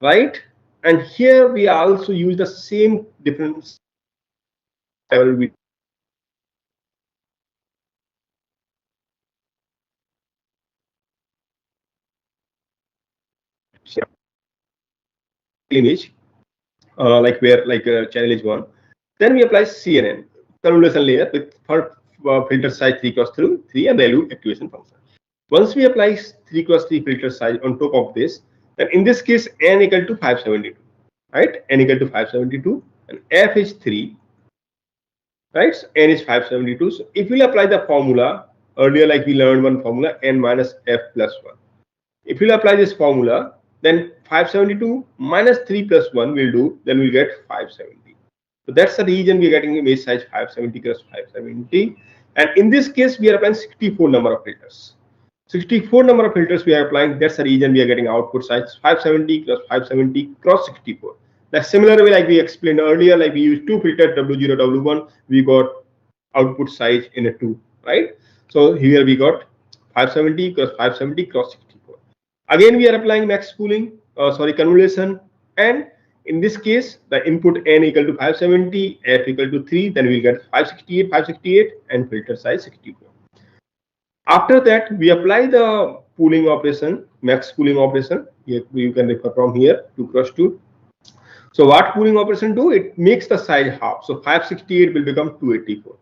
right? And here we also use the same difference level with image, like where like channel is one. Then we apply CNN, convolution layer with for filter size 3 cross 3 and value activation function. Once we apply 3 cross 3 filter size on top of this, then in this case n equal to 572, right? N equal to 572 and f is 3, right? So n is 572. So if we apply the formula earlier, like we learned one formula n minus f plus 1. If we'll apply this formula, then 572 minus 3 plus 1 will do, then we'll get 570. So that's the reason we're getting image size 570 cross 570. And in this case, we are applying 64 number of filters. 64 number of filters we are applying, that's the reason we are getting output size 570 cross 570 cross 64. Like similar way like we explained earlier, like we used two filters W0, W1, we got output size in a 2, right? So here we got 570 cross 570 cross 64. Again, we are applying max pooling, convolution, and in this case, the input n equal to 570, f equal to 3, then we'll get 568, and filter size 64. After that, we apply the pooling operation, max pooling operation. Here you can refer from here 2 cross 2. So what pooling operation do? It makes the size half. So 568 will become 284.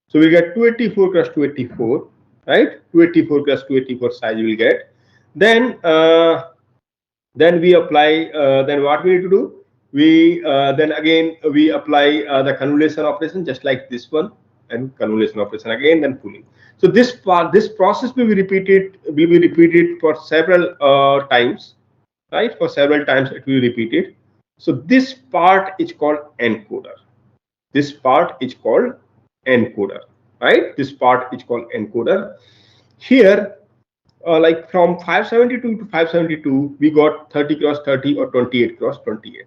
So we get 284 cross 284, right? 284 cross 284 size we will get. Then we apply. Then what we need to do? We then again we apply the convolution operation just like this one, and convolution operation again, then pooling. So this process will be repeated for several times, right? For several times it will be repeated. So this part is called encoder. This part is called encoder, right? This part is called encoder. Here, like from 572 to 572, we got 30 cross 30 or 28 cross 28.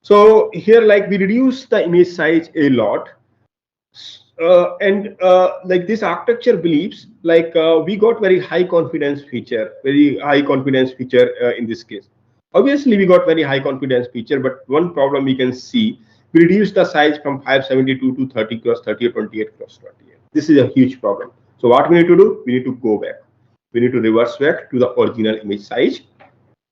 So here, like we reduce the image size a lot. Like this architecture believes like we got very high confidence feature in this case. Obviously we got very high confidence feature, but one problem we can see, we reduce the size from 572 to 30 cross 30 or 28 cross 28. This is a huge problem. So what we need to do, we need to go back, we need to reverse back to the original image size,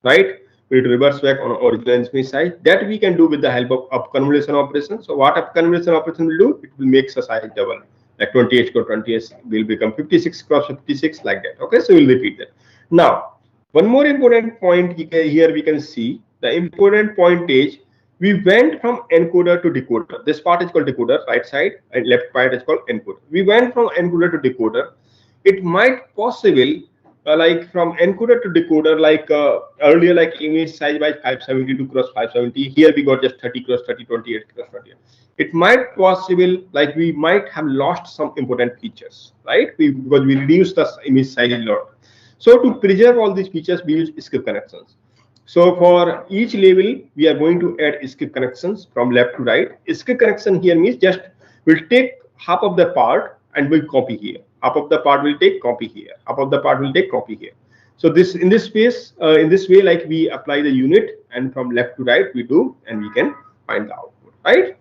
right? We need to reverse back on original image size. That we can do with the help of convolution operation. So what up convolution operation will do? It will make the size double, like 28 cross 28 will become 56 cross 56, like that. Okay, so we'll repeat that. Now, one more important point here we can see. The important point is we went from encoder to decoder. This part is called decoder, right side, and left part is called encoder. We went from encoder to decoder. It might possible like from encoder to decoder, like earlier, like image size by 572 cross 570. Here we got just 30 cross 30, 28 cross 28. It might possible like we might have lost some important features, right? Because we reduced the image size a lot. So to preserve all these features, we use skip connections. So for each level, we are going to add skip connections from left to right. Skip connection here means just we'll take half of the part and we'll copy here. Half of the part will take copy here. Half of the part will take copy here. So this in this way, like we apply the unit and from left to right we do, and we can find the output, right?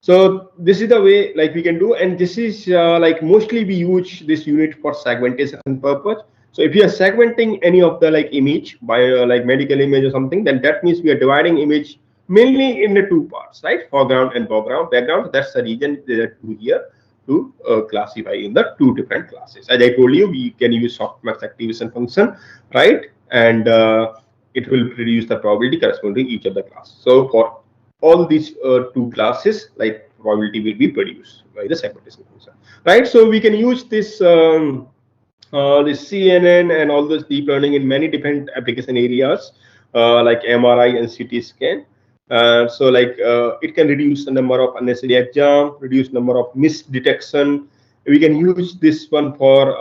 So this is the way like we can do, and this is like mostly we use this unit for segmentation purpose. So if you are segmenting any of the like image by like medical image or something, then that means we are dividing image mainly in the two parts, right? Foreground and background. That's the reason there are two here. to classify in the two different classes. As I told you, we can use softmax activation function, right? And it will produce the probability corresponding to each of the class. So for all these two classes, like probability will be produced by the segmentation function, right? So we can use this this CNN and all this deep learning in many different application areas, like MRI and CT scan. So like it can reduce the number of unnecessary exam, reduce number of misdetection. We can use this one for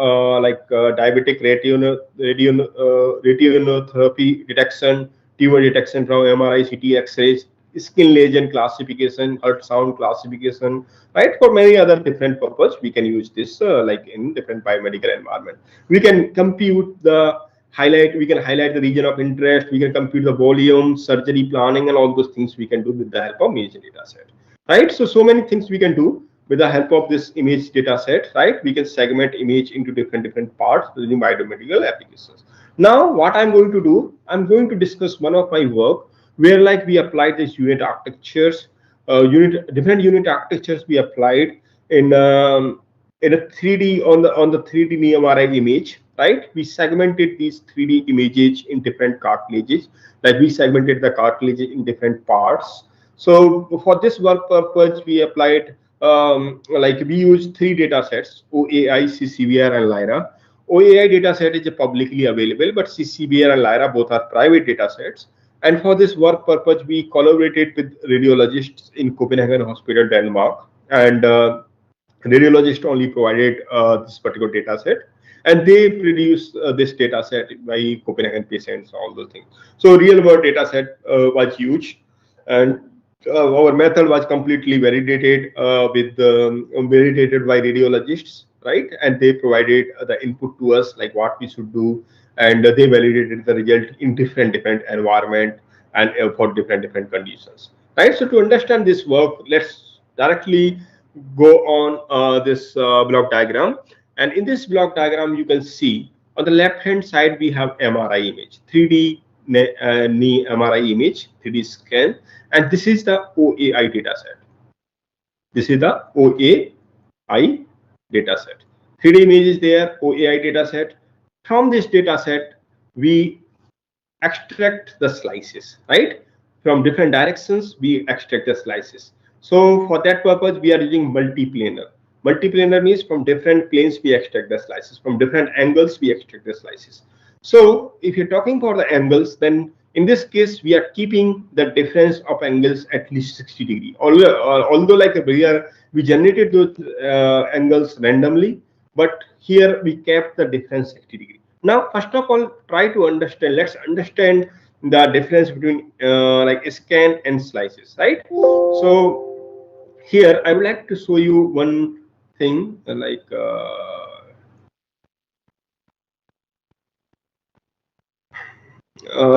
diabetic retinotherapy detection, tumor detection from MRI, CT, X-rays, skin lesion classification, ultrasound classification, right? For many other different purpose, we can use this like in different biomedical environment. We can compute the we can highlight the region of interest, we can compute the volume, surgery planning, and all those things we can do with the help of image data set, right? So many things we can do with the help of this image data set, right? We can segment image into different parts using biomedical applications. Now what I'm going to do, I'm going to discuss one of my work where like we applied these unit architectures, different unit architectures we applied in a 3D on the 3D NMRI image, right? We segmented these 3D images in different cartilages, like we segmented the cartilage in different parts. So for this work purpose, we applied like we used three data sets: OAI, CCBR, and LIRA. OAI data set is publicly available, but CCBR and LIRA both are private data sets. And for this work purpose, we collaborated with radiologists in Copenhagen Hospital, Denmark, and radiologist only provided this particular data set, and they produce this data set by Copenhagen patients, all those things. So real world data set was huge, and our method was completely validated validated by radiologists, right? And they provided the input to us like what we should do, and they validated the result in different environment and for different conditions, right? So to understand this work, let's directly go on this block diagram. And in this block diagram, you can see on the left hand side we have MRI image, 3D knee MRI image, 3D scan, and this is the OAI data set. This is the OAI data set. 3D image is there, OAI data set. From this data set, we extract the slices, right? From different directions, we extract the slices. So for that purpose, we are using multiplanar. Multiplanar means from different planes, we extract the slices. From different angles, we extract the slices. So if you're talking about the angles, then in this case, we are keeping the difference of angles at least 60 degrees. Although like we generated those angles randomly, but here we kept the difference 60 degrees. Now, first of all, try to understand. Let's understand the difference between like scan and slices, right? So here I would like to show you one thing like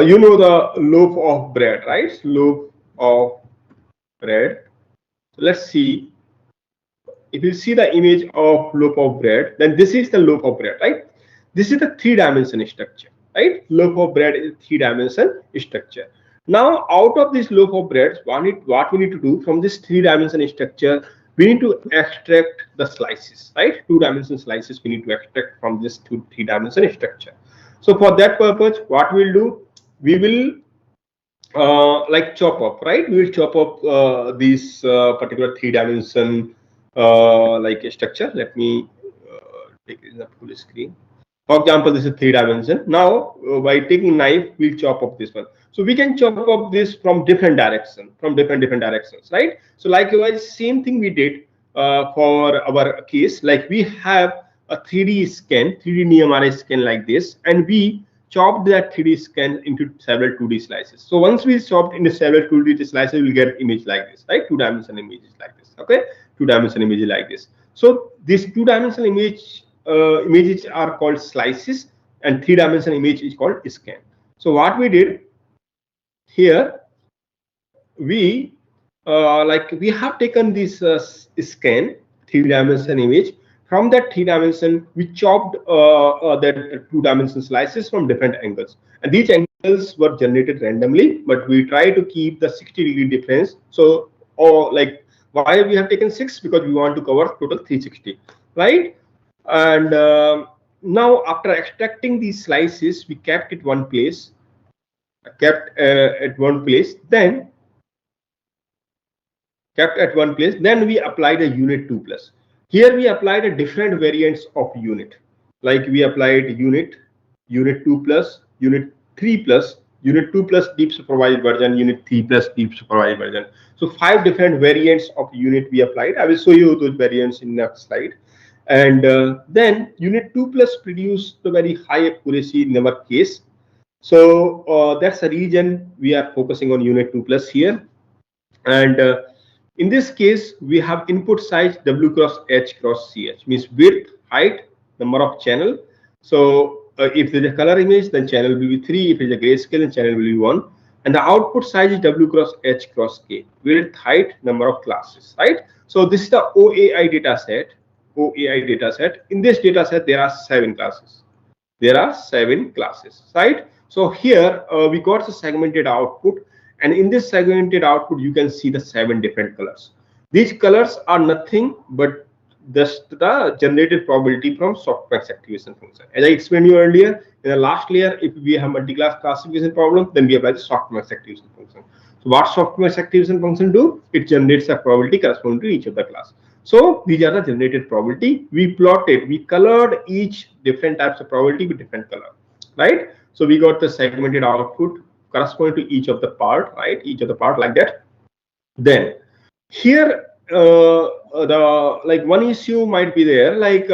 you know the loaf of bread, right? Loaf of bread. So let's see. If you see the image of loaf of bread, then this is the loaf of bread, right? This is the 3-dimensional structure, right? Loaf of bread is 3-dimensional structure. Now, out of this loaf of bread, what we need to do from this 3-dimensional structure, we need to extract the slices, right? 2-dimensional slices we need to extract from this 3-dimensional structure. So for that purpose, what we'll do, we will like chop up, right? We will chop up this particular 3-dimensional like structure. Let me take it in the full screen. For example, this is 3-dimension. Now, by taking knife, we'll chop up this one. So we can chop up this from different directions, from different directions, right? So likewise, same thing we did for our case. Like we have a 3D scan, 3D NMRI scan like this, and we chopped that 3D scan into several 2D slices. So once we chopped into several 2D slices, we'll get image like this, right? 2-dimensional images like this, okay? 2-dimensional images like this. So these 2-dimensional images are called slices, and 3-dimensional image is called scan. So what we did here, we we have taken this scan 3-dimensional image. From that 3-dimension, we chopped that 2-dimensional slices from different angles, and these angles were generated randomly, but we try to keep the 60-degree difference. So, or like Why we have taken 6? Because we want to cover total 360, right? And now after extracting these slices, we kept it one place, at one place, then kept at one place. Then we applied a unit 2 plus. Here we applied a different variants of unit. Like we applied unit 2 plus, unit 3 plus, unit 2 plus deep supervised version, unit 3 plus deep supervised version. So 5 different variants of unit we applied. I will show you those variants in next slide. And then unit 2 plus produced the very high accuracy in our case. So that's the reason we are focusing on unit 2 plus here. And in this case, we have input size W cross H cross CH, means width, height, number of channel. So if there is a color image, then channel will be 3. If it is a grayscale, then channel will be 1. And the output size is W cross H cross K, width, height, number of classes, right? So this is the OAI data set. OAI data set. In this data set, there are 7 classes. There are 7 classes, right? So here we got the segmented output, and in this segmented output you can see the 7 different colors. These colors are nothing but just the generated probability from softmax activation function. As I explained you earlier, in the last layer, if we have multi-class classification problem, then we apply the softmax activation function. So what softmax activation function do? It generates a probability corresponding to each of the class. So these are the generated probability. We plotted, we colored each different types of probability with different color, right? So we got the segmented output corresponding to each of the part, right? Each of the part like that. Then here, the like one issue might be there, like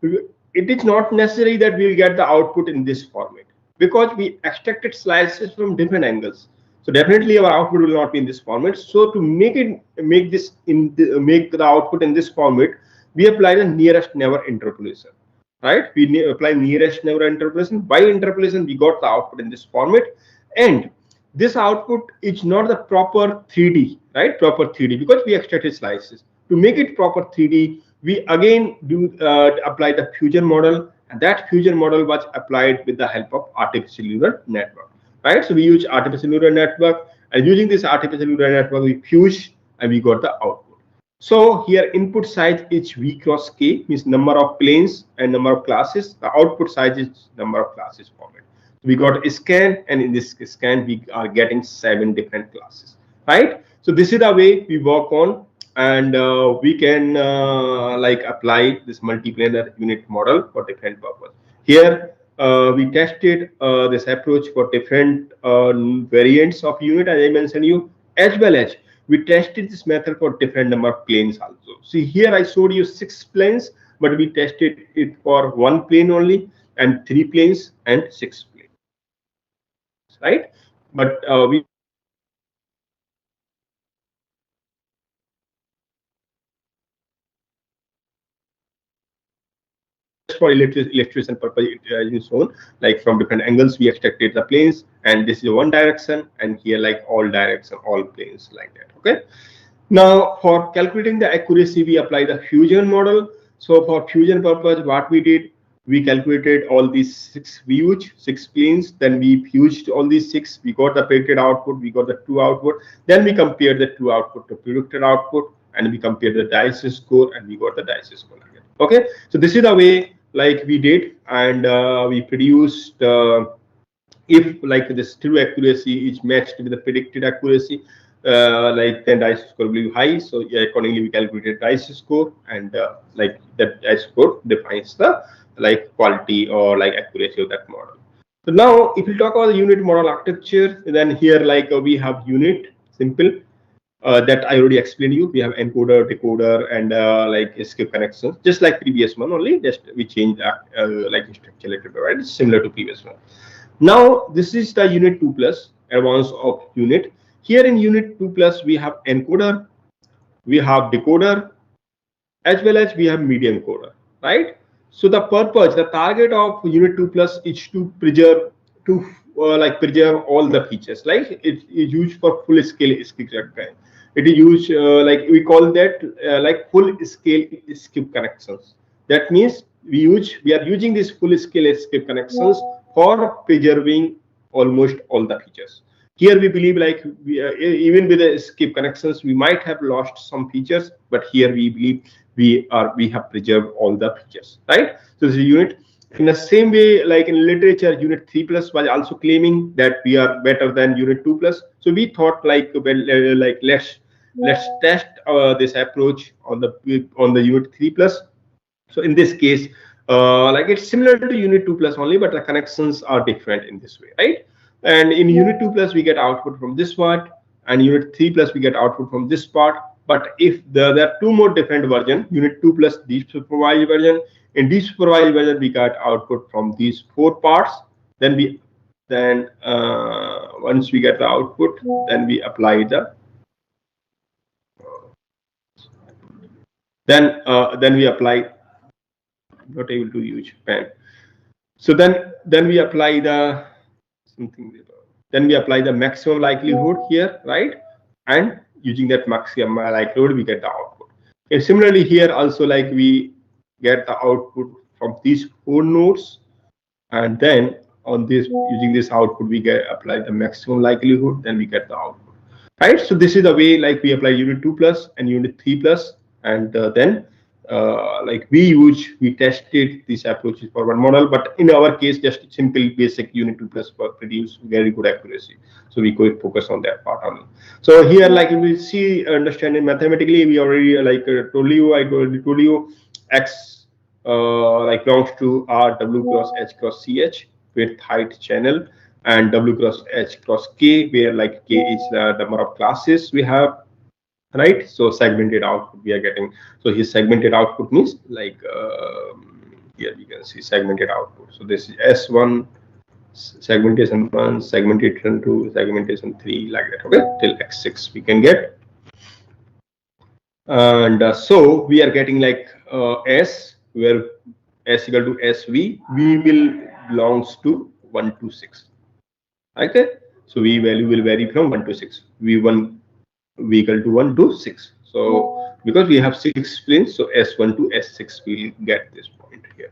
it is not necessary that we will get the output in this format, because we extracted slices from different angles. So definitely our output will not be in this format. So to make the output in this format, we apply the nearest neighbor interpolation, right? We apply nearest neighbor interpolation. By interpolation, we got the output in this format, and this output is not the proper 3D, right? Proper 3D, because we extracted slices. To make it proper 3D, we again do apply the fusion model, and that fusion model was applied with the help of artificial neural network, right? So we use artificial neural network, and using this artificial neural network, we fuse and we got the output. So here input size is V cross K, means number of planes and number of classes. The output size is number of classes format. We got a scan, and in this scan we are getting 7 different classes, right? So this is the way we work on, and we can like apply this multiplanar unit model for different purpose. Here we tested this approach for different variants of unit, as I mentioned you, as well as we tested this method for different number of planes also. See here I showed you 6 planes, but we tested it for 1 plane only, and 3 planes and 6 planes, right? But we for illustration purpose is shown, like from different angles we extracted the planes, and this is one direction, and here like all direction, all planes like that. Okay, now for calculating the accuracy, we apply the fusion model. So for fusion purpose, what we did, we calculated all these 6 views, 6 planes, then we fused all these 6, we got the predicted output, we got the 2 output, then we compared the 2 output to predicted output, and we compared the dice score, and we got the dice score again. Okay, so this is the way like we did, and we produced if like this true accuracy is matched with the predicted accuracy, like then dice score will be high. So yeah, accordingly we calculated dice score, and like that dice score defines the like quality or like accuracy of that model. So now if we talk about the unit model architecture, then here like we have unit simple. That I already explained you. We have encoder, decoder, and like escape connections, just like previous one, only just we changed like structure a little bit, right? It's similar to previous one. Now this is the unit 2 plus advance of unit. Here in unit 2 plus we have encoder, we have decoder, as well as we have medium coder, right? So the purpose, the target of unit 2 plus is to preserve, to like preserve all the features. Like it is used for full scale skip connections. It is used like we call that like full scale skip connections. That means we are using these full scale skip connections for preserving almost all the features. Here we believe like even with the skip connections, we might have lost some features, but here we believe we have preserved all the features, right? So this is unit. In the same way, like in literature, unit 3 plus was also claiming that we are better than unit 2 plus. So we thought like, well, like let's test this approach on the unit 3 plus. So in this case, like it's similar to unit 2 plus only, but the connections are different in this way, right? And in unit 2 plus we get output from this part, and unit 3 plus we get output from this part. But if there are two more different version, unit 2 plus deep supervised version, in deep supervised version we got output from these four parts. Then once we get the output, then we apply the then we apply, not able to use pen. So then we apply the something. Then we apply the maximum likelihood here, right? And using that maximum likelihood, we get the output. And similarly here also, like we get the output from these four nodes, and then on this, using this output, we get apply the maximum likelihood, then we get the output, right? So this is the way like we apply unit 2 plus and unit 3 plus, and then like we tested these approaches for one model, but in our case just simple basic unit 2 plus produce very good accuracy, so we could focus on that part only. So here like we see understanding mathematically, we already like told you, I already told you x like belongs to R W cross H cross CH with height channel, and W cross H cross K, where like K is the number of classes we have, right? So segmented output we are getting. So his segmented output means like here we can see segmented output. So this is S1, segmentation 1, segmentation 2, segmentation 3, like that, okay, till X6 we can get. And so we are getting like S, where S equal to SV, V will belongs to 1 to 6. Okay, so V value will vary from 1 to 6. V1 V equal to 1 to 6. So because we have 6 planes, so S1 to S6 will get this point here.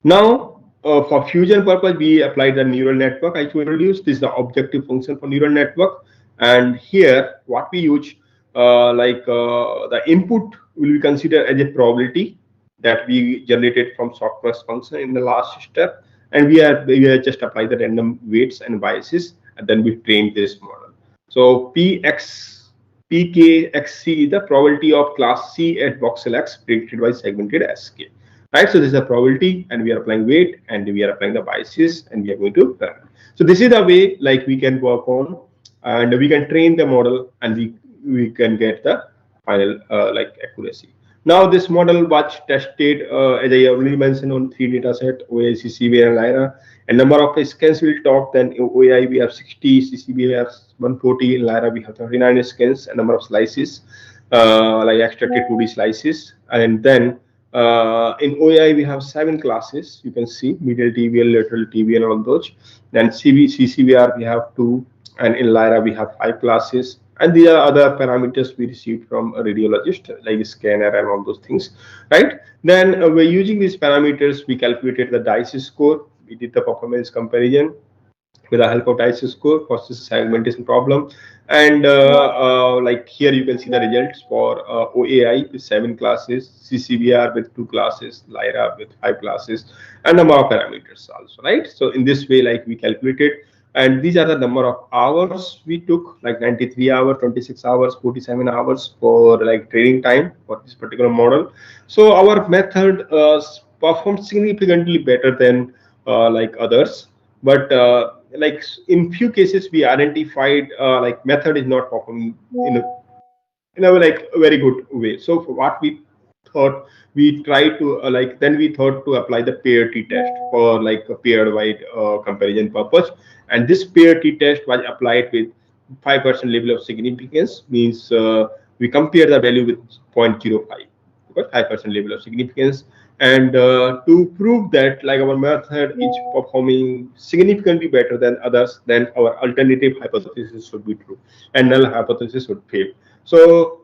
Now for fusion purpose, we apply the neural network I introduced. This is the objective function for neural network, and here what we use the input will be considered as a probability that we generated from software function in the last step, and we are just apply the random weights and biases, and then we train this model. So PKXC is the probability of class C at voxel X predicted by segmented SK. Right, so this is a probability, and we are applying weight, and we are applying the biases, and we are going to run. So this is the way like we can work on, and we can train the model, and we can get the final like accuracy. Now this model was tested as I already mentioned on 3 data set, OAI, CCBA, and Lyra. And number of scans will talk. Then in OAI we have 60, CCBA we have 140, in Lyra we have 39 scans, and number of slices like extracted 2D slices. And then in OAI we have 7 classes. You can see medial TVL, lateral TVL, all those. Then CCBR we have 2, and in Lyra we have 5 classes. And these are other parameters we received from a radiologist, like scanner and all those things, right? Then we're using these parameters. We calculated the DICE score. We did the performance comparison with the help of DICE score for this segmentation problem. And like here you can see the results for OAI with 7 classes, CCBR with 2 classes, Lyra with 5 classes, and number of parameters also, right? So in this way, like we calculated, and these are the number of hours we took, like 93 hours, 26 hours, 47 hours for like training time for this particular model. So our method performed significantly better than like others, but like in few cases we identified like method is not performing in a like very good way. So for what we thought, we tried to then we thought to apply the pair t-test for like a pair wide comparison purpose, and this pair t-test was applied with 5% level of significance, means we compare the value with 0.05 because 5% level of significance. And to prove that like our method is performing significantly better than others, then our alternative hypothesis should be true and null hypothesis would fail. So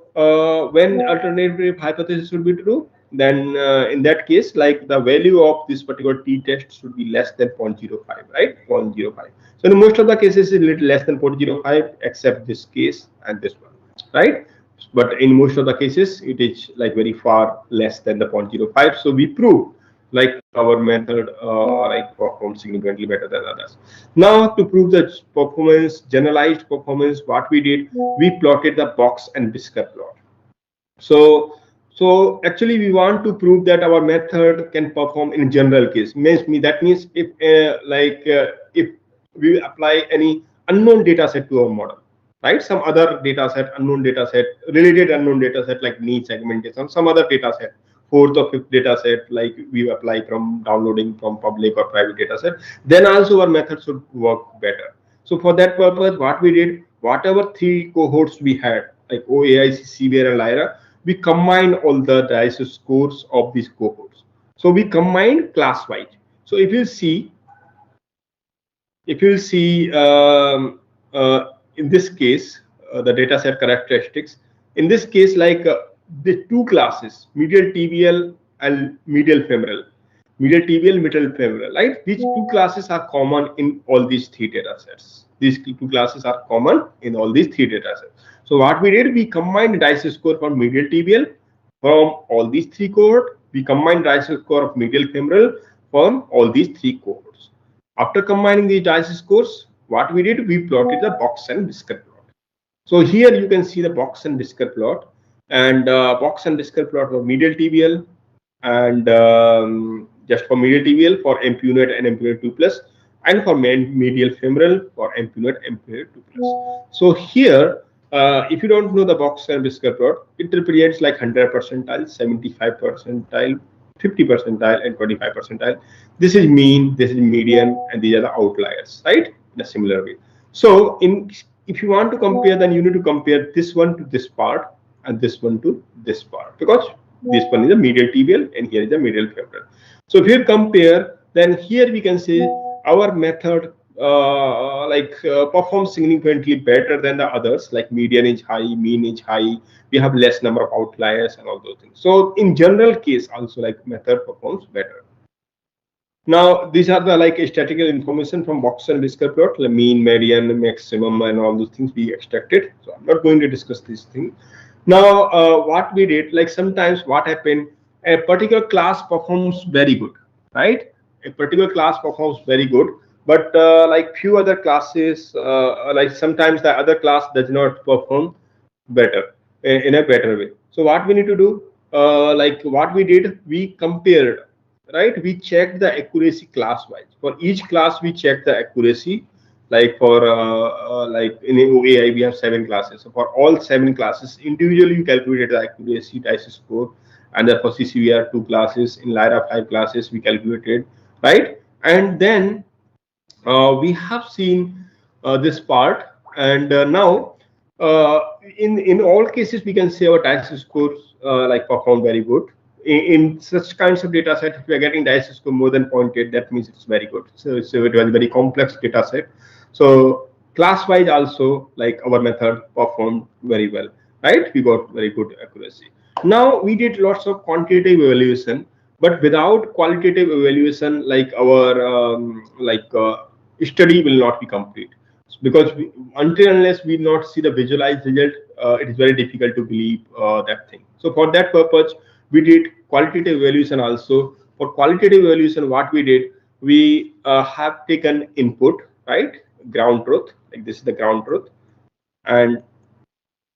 when alternative hypothesis would be true, then in that case, like the value of this particular t-test should be less than 0.05, right? 0.05. So in most of the cases, it's a little less than 0.05, except this case and this one, right? But in most of the cases, it is like very far less than the 0.05. So we prove like our method like performs significantly better than others. Now to prove the performance, generalized performance, what we did, we plotted the box and whisker plot. So actually we want to prove that our method can perform in general case. That means if we apply any unknown data set to our model, right? Some other data set, unknown data set, related unknown data set like need segmentation, some other data set, fourth or fifth data set like we apply from downloading from public or private data set, then also our method should work better. So for that purpose, what we did, whatever three cohorts we had, like OAIC, CBR, and Lyra, we combine all the dice scores of these cohorts. So we combine class wise. So if you see in this case the data set characteristics, in this case like the two classes, medial tibial and medial femoral, middle femoral, right? These two classes are common in all these three data sets. These two classes are common in all these three data sets. So what we did, we combined dice score for medial tibial from all these three cohorts. We combined dice score of medial femoral from all these three cohorts. After combining these dice scores, what we did, we plotted the box and whisker plot. So here you can see the box and whisker plot, and box and whisker plot for medial tibial, and just for medial tibial for MPUNet and MPUNet 2 plus, and for medial femoral for MPUNet 2 plus. So here, if you don't know the box and whisker plot, it represents like 100 percentile, 75 percentile, 50 percentile, and 25 percentile. This is mean, this is median, and these are the outliers, right? In a similar way. So if you want to compare, then you need to compare this one to this part and this one to this part, because this one is a medial tibial and here is a medial femoral. So if you compare, then here we can say our method performs significantly better than the others, like median is high, mean is high, we have less number of outliers and all those things. So in general case also, like method performs better. Now these are the like statistical information from box and whisker plot, the mean, median, maximum, and all those things we extracted. So I'm not going to discuss this thing. Now what we did, like sometimes what happened, a particular class performs very good, right? A particular class performs very good, but like few other classes, like sometimes the other class does not perform better in a better way. So what we need to do, like what we did, we compared, right? We checked the accuracy class wise. For each class we checked the accuracy, like for like in AI we have 7 classes. So for all 7 classes individually we calculated the accuracy dice score, and then for CCVR 2 classes, in Lyra 5 classes we calculated, right? And then we have seen this part, and now in all cases we can say our dice scores like perform very good. In such kinds of data set, if we are getting dice score more than 0.8, that means it's very good. So it was a very complex data set. So class wise also, like our method performed very well, right? We got very good accuracy. Now we did lots of quantitative evaluation, but without qualitative evaluation, like our study will not be complete, because until unless we not see the visualized result, it is very difficult to believe that thing. So for that purpose, we did qualitative evaluation also. For qualitative evaluation, what we did, we have taken input, right? Ground truth, like this is the ground truth, and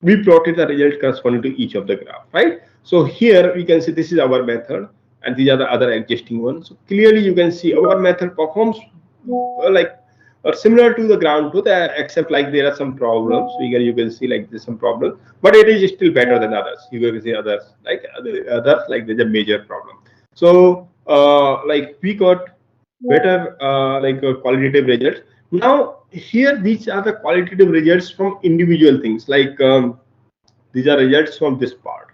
we plotted the result corresponding to each of the graph, right? So here we can see this is our method, and these are the other existing ones. So clearly you can see our method performs similar to the ground truth, except like there are some problems. So here you can see like there's some problem, but it is still better than others. You can see others like there's a major problem. So like we got better qualitative results. Now here these are the qualitative results from individual things, like these are results from this part.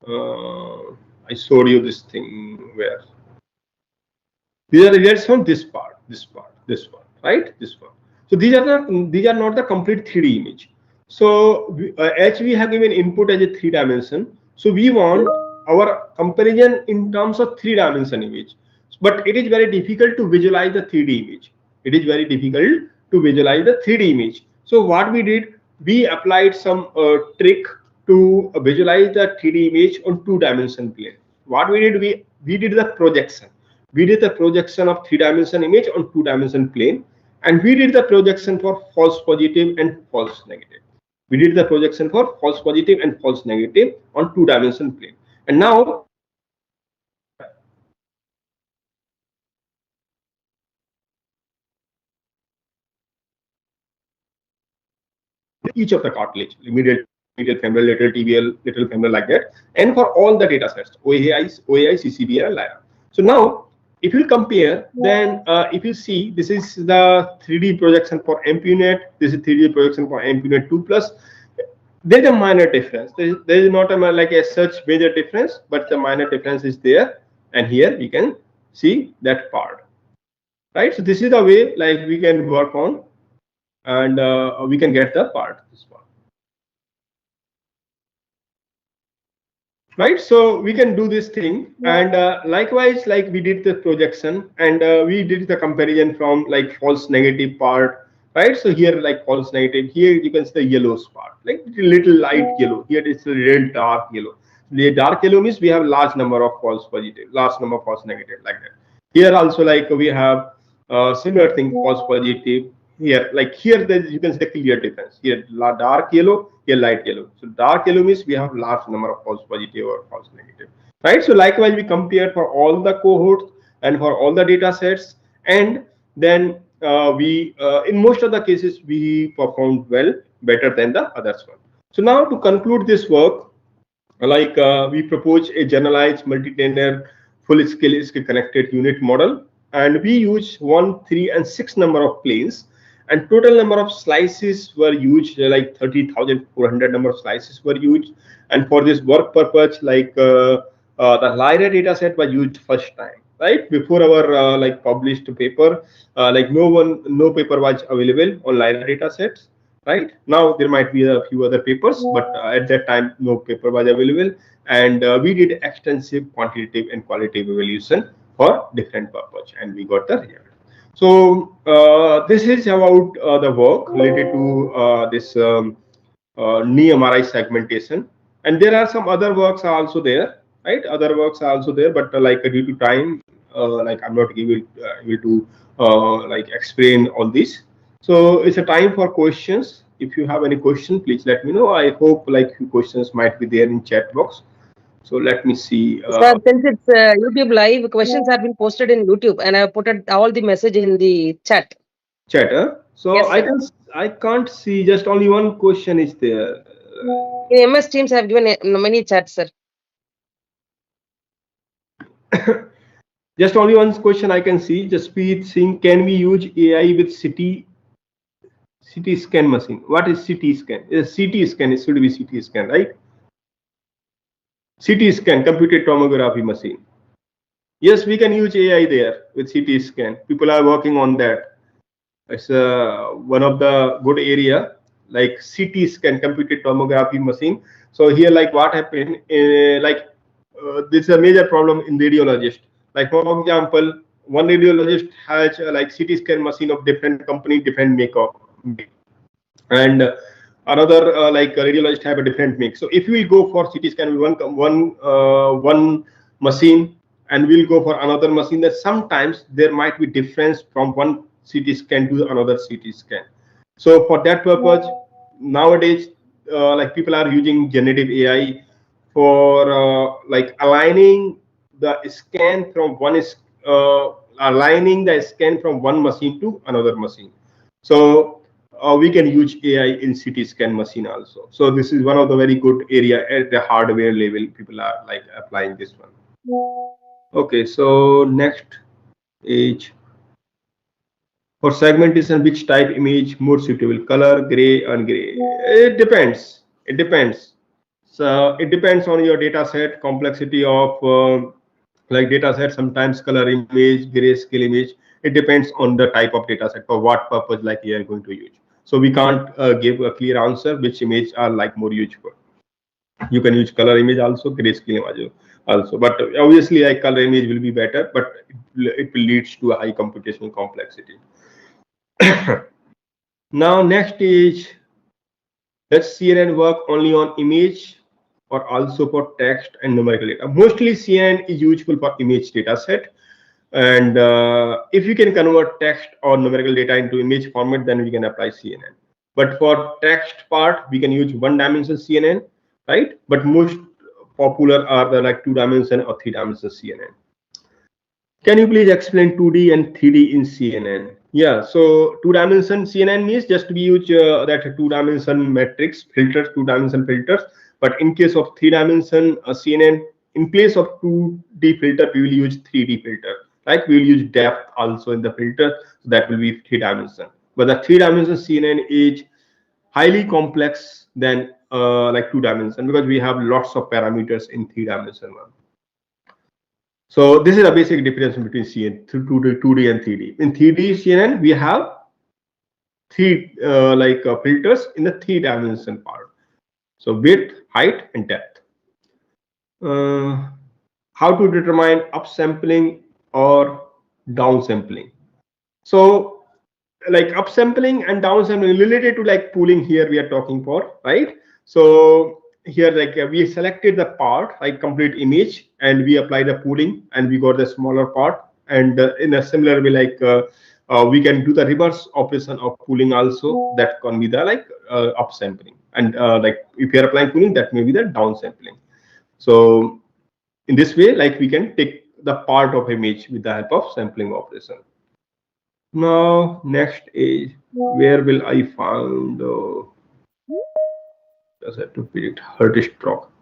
I showed you this thing where these are results from this part, right? This one. So these are not the complete 3D image. So as we have given input as a 3 dimension, so we want our comparison in terms of 3-dimension image, but it is very difficult to visualize the 3D image. It is very difficult to visualize the 3D image. So what we did, we applied some trick to visualize the 3D image on 2-dimension plane. What we did, we did the projection. We did the projection of 3-dimension image on 2-dimension plane, and we did the projection for false positive and false negative. We did the projection for false positive and false negative on 2-dimension plane. And now each of the cartilage, medial femoral, lateral tibial, lateral femoral, like that, and for all the data sets, OAI, CCBR, and LIRA. So now, if you compare, then if you see, this is the 3D projection for MPUNet, this is 3D projection for MPUNet 2+. There is a minor difference. There is not like a such major difference, but the minor difference is there, and here we can see that part, right? So this is the way like we can work on, and we can get the part, this part, right? So we can do this thing, and likewise, like we did the projection, and we did the comparison from like false negative part, right? So here like false negative, here you can see the yellow part, like little light yellow. Here it's a real dark yellow. The dark yellow means we have large number of false positive, large number of false negative, like that. Here also like we have similar thing, false positive. Here, like here, you can see the clear difference. Here, dark yellow, here light yellow. So dark yellow means we have large number of false positive or false negative, right? So likewise, we compare for all the cohorts and for all the data sets, and then in most of the cases we performed well, better than the others one. So now to conclude this work, like we propose a generalized multi-tenor full-scale connected unit model, and we use 1, 3, and 6 number of planes, and total number of slices were used, like 30,400 number of slices were used. And for this work purpose, like the LIRA data set was used first time, right? Before our like published paper, like no paper was available on LIRA data sets. Right now, there might be a few other papers, but at that time, no paper was available, and we did extensive quantitative and qualitative evaluation for different purpose, and we got the result. So this is about the work related to this NIMRI segmentation, and there are some other works are also there, right? Other works are also there, but like due to time, like I'm not able to like explain all this. So it's a time for questions. If you have any question, please let me know. I hope like few questions might be there in chat box. So let me see. Sir, since it's YouTube live, questions have been posted in YouTube, and I have put all the message in the chat. Chat, huh? So yes, I can't see. Just only one question is there. In MS Teams, I have given many chats, sir. Just only one question I can see. Just Singh, can we use AI with CT scan machine? What is CT scan? CT scan, it should be CT scan, right? CT scan, computed tomography machine. Yes, we can use AI there with CT scan. People are working on that. It's one of the good area, like CT scan, computed tomography machine. So here, like what happened, this is a major problem in radiologist. Like for example, one radiologist has like CT scan machine of different company, different makeup, and another like a radiologist have a different make. So if we go for CT scan with one machine, and we'll go for another machine, that sometimes there might be difference from one CT scan to another CT scan. So for that purpose, nowadays like people are using generative AI for like aligning the scan from aligning the scan from one machine to another machine. So we can use AI in CT scan machine also. So this is one of the very good area at the hardware level. People are like applying this one. Okay, so next is for segmentation, which type image more suitable? Color, gray, and gray. It depends. It depends. So it depends on your data set, complexity of like data set. Sometimes color image, grayscale image. It depends on the type of data set for what purpose like you are going to use. So we can't give a clear answer which image are like more useful. You can use color image also, grayscale image. also. But obviously, like color image will be better, but it will lead to a high computational complexity. Now, next is, does CNN work only on image or also for text and numerical data? Mostly CNN is useful for image data set. And if you can convert text or numerical data into image format, then we can apply CNN. But for text part, we can use one-dimensional CNN, right? But most popular are the like two-dimensional or three-dimensional CNN. Can you please explain 2D and 3D in CNN? Yeah, so two-dimension CNN means just we use that two-dimension matrix filters, two-dimension filters. But in case of three-dimension CNN, in place of 2D filter, we will use 3D filter. Like we will use depth also in the filter, so that will be three-dimension. But the three-dimension CNN is highly complex than like two-dimension, because we have lots of parameters in three-dimension one. So this is a basic difference between CNN, 2D and 3D. In 3D CNN, we have three filters in the three-dimension part. So width, height, and depth. How to determine upsampling or downsampling? So like upsampling and downsampling related to like pooling here we are talking for, right? So here like we selected the part like complete image and we apply the pooling and we got the smaller part, and in a similar way like we can do the reverse operation of pooling also, that can be the like upsampling, and like if you are applying pooling, that may be the downsampling. So in this way like we can take the part of image with the help of sampling operation. Now next is, where will I find just have to predict heart stroke.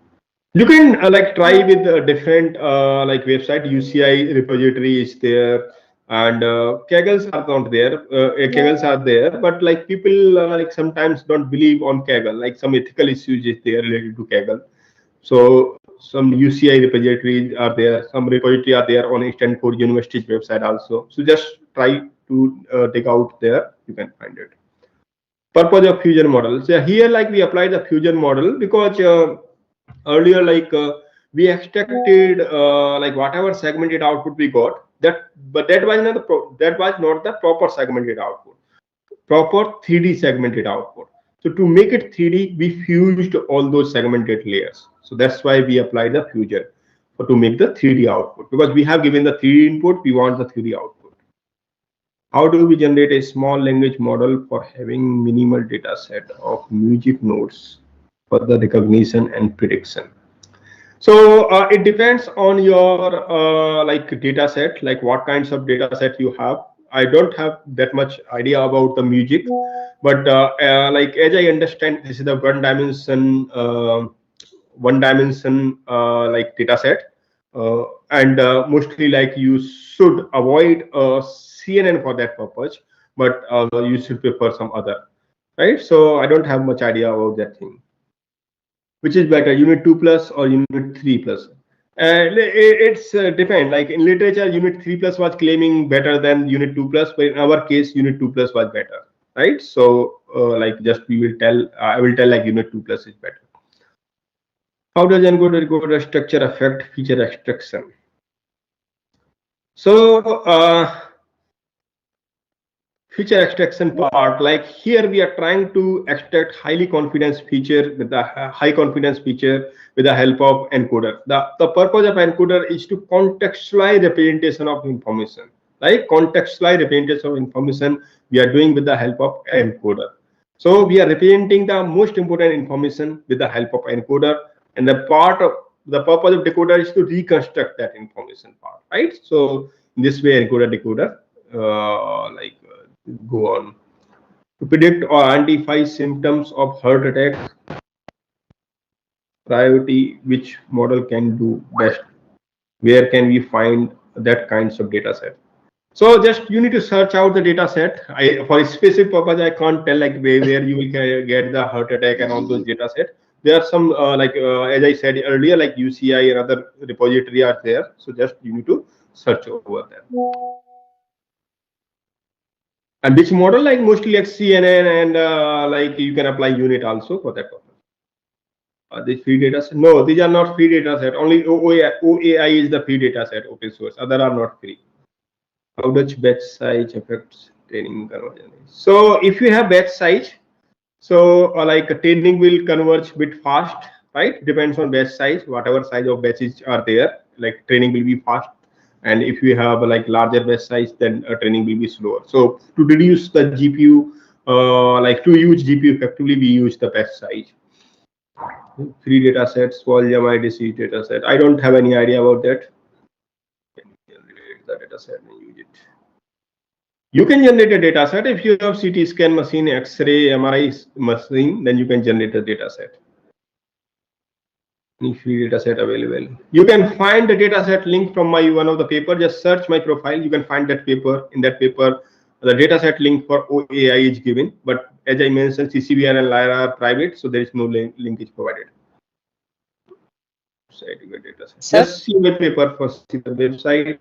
You can like try with different like website. UCI repository is there, and Kaggle are not there. Kaggles are there, but like people like sometimes don't believe on Kaggle. Like some ethical issues is there related to Kaggle. So some UCI repositories are there. Some repository are there on Stanford University's website also. So just try to take out there. You can find it. Purpose of fusion model. So here like we applied the fusion model because earlier like we extracted like whatever segmented output we got, that but that was not the proper segmented output, proper 3D segmented output. So to make it 3D, we fused all those segmented layers. So that's why we applied the fusion to make the 3D output, because we have given the 3D input, we want the 3D output. How do we generate a small language model for having minimal data set of music notes for the recognition and prediction? So it depends on your like data set, like what kinds of data set you have. I don't have that much idea about the music, but like as I understand, this is the one dimension like data set, and mostly like you should avoid CNN for that purpose, but you should prefer some other, right? So I don't have much idea about that thing. Which is better, unit 2 plus or unit 3 plus? It's depend. Like in literature, unit 3 plus was claiming better than unit 2 plus, but in our case, unit 2 plus was better, right? So like just we will tell, I will tell like unit 2 plus is better. How does encoder decoder structure affect feature extraction? So feature extraction part, like here we are trying to extract highly confidence feature with the high confidence feature with the help of encoder. The purpose of encoder is to contextualize representation of information, like contextualize representation of information we are doing with the help of encoder. So we are representing the most important information with the help of encoder, and the part of the purpose of decoder is to reconstruct that information part, right? So in this way encoder decoder go on. To predict or identify symptoms of heart attack, priority, which model can do best? Where can we find that kinds of data set? So just you need to search out the data set. For a specific purpose, I can't tell like where you will get the heart attack and all those data set. There are some as I said earlier, like UCI and other repository are there. So just you need to search over there. And which model, like mostly like CNN, and like you can apply unit also for that purpose. These free data set? No, these are not free data set. Only OAI is the free data set, open source. Other are not free. How does batch size affects training conversion? So if you have batch size, so like training will converge bit fast, right? Depends on batch size. Whatever size of batches are there, like training will be fast. And if you have like larger batch size, then training will be slower. So to reduce the GPU, like to use GPU effectively, we use the batch size. Free data sets, volume IDC data set. I don't have any idea about that. Generate the data set and use it. You can generate a data set if you have CT scan machine, X-ray, MRI machine, then you can generate a data set. Any free data set available. You can find the data set link from my one of the paper. Just search my profile. You can find that paper. In that paper, the data set link for OAI is given. But as I mentioned, CCBR and LIRA are private, so there is no link is provided. Data set. Just see my paper for see the website.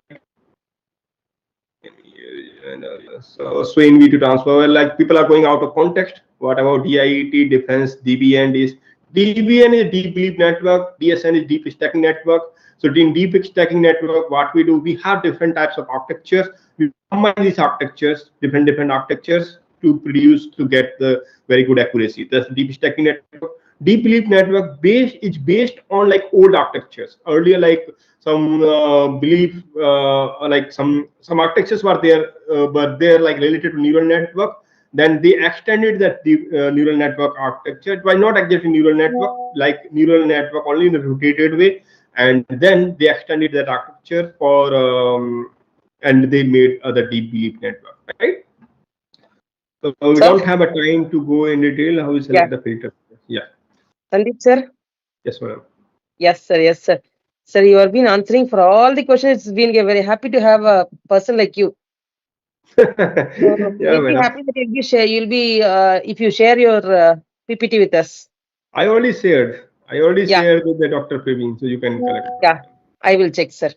So in V to transfer, well, like people are going out of context. What about DIET, defense, DBN is DBN is deep belief network, DSN is deep stacking network. So in deep stacking network, what we do, we have different types of architectures. We combine these architectures, different architectures to produce to get the very good accuracy. That's deep stacking network. Deep belief network is based on like old architectures. Earlier, like some belief, like some architectures were there, but they're like related to neural network. Then they extended that neural network architecture. It was not exactly neural network, like neural network only in a rotated way. And then they extended that architecture for, and they made the deep belief network, right? So we don't have a time to go in detail how we select the filter. Yeah. Sandeep sir? Yes, madam. Yes, sir. Yes, sir. Sir, you have been answering for all the questions. It's been very happy to have a person like you. Yeah, we'll be happy that you'll be if you share your PPT with us. I already shared. With the Dr. Praveen, so you can collect. Yeah, I will check, sir.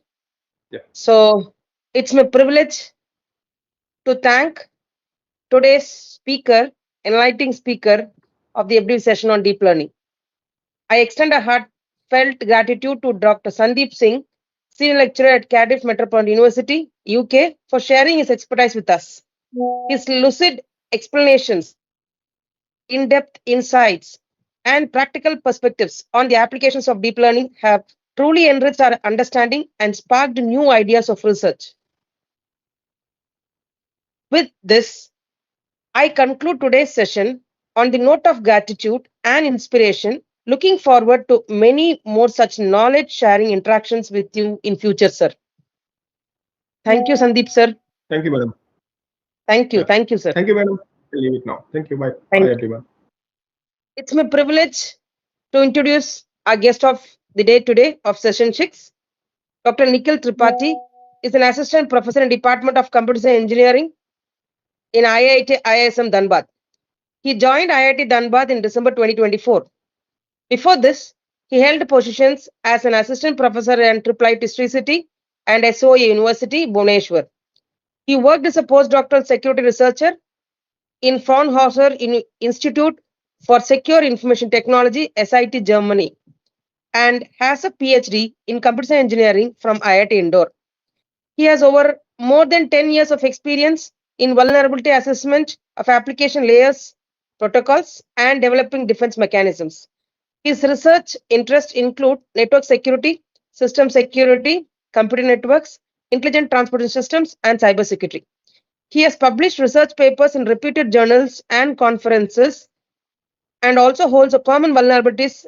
Yeah. So it's my privilege to thank today's speaker, enlightening speaker of the FDP session on deep learning. I extend a heartfelt gratitude to Dr. Sandeep Singh, Senior Lecturer at Cardiff Metropolitan University, UK, for sharing his expertise with us. His lucid explanations, in-depth insights, and practical perspectives on the applications of deep learning have truly enriched our understanding and sparked new ideas of research. With this, I conclude today's session on the note of gratitude and inspiration, looking forward to many more such knowledge sharing interactions with you in future, sir. Thank you, Sandeep, sir. Thank you, madam. Thank you. Yeah. Thank you, sir. Thank you, madam. I'll leave it now. Thank you. Bye. Bye, everyone. It's my privilege to introduce our guest of the day today of session 6. Dr. Nikhil Tripathi is an assistant professor in Department of Computer Science Engineering in IIT ISM Dhanbad. He joined IIT Dhanbad in December 2024. Before this, he held positions as an assistant professor at IIIT Sri City and SOA University, Bhubaneswar. He worked as a postdoctoral security researcher in Fraunhofer Institute for Secure Information Technology, SIT, Germany, and has a PhD in computer science engineering from IIT Indore. He has over more than 10 years of experience in vulnerability assessment of application layers, protocols, and developing defense mechanisms. His research interests include network security, system security, computer networks, intelligent transportation systems, and cybersecurity. He has published research papers in reputed journals and conferences, and also holds a common vulnerabilities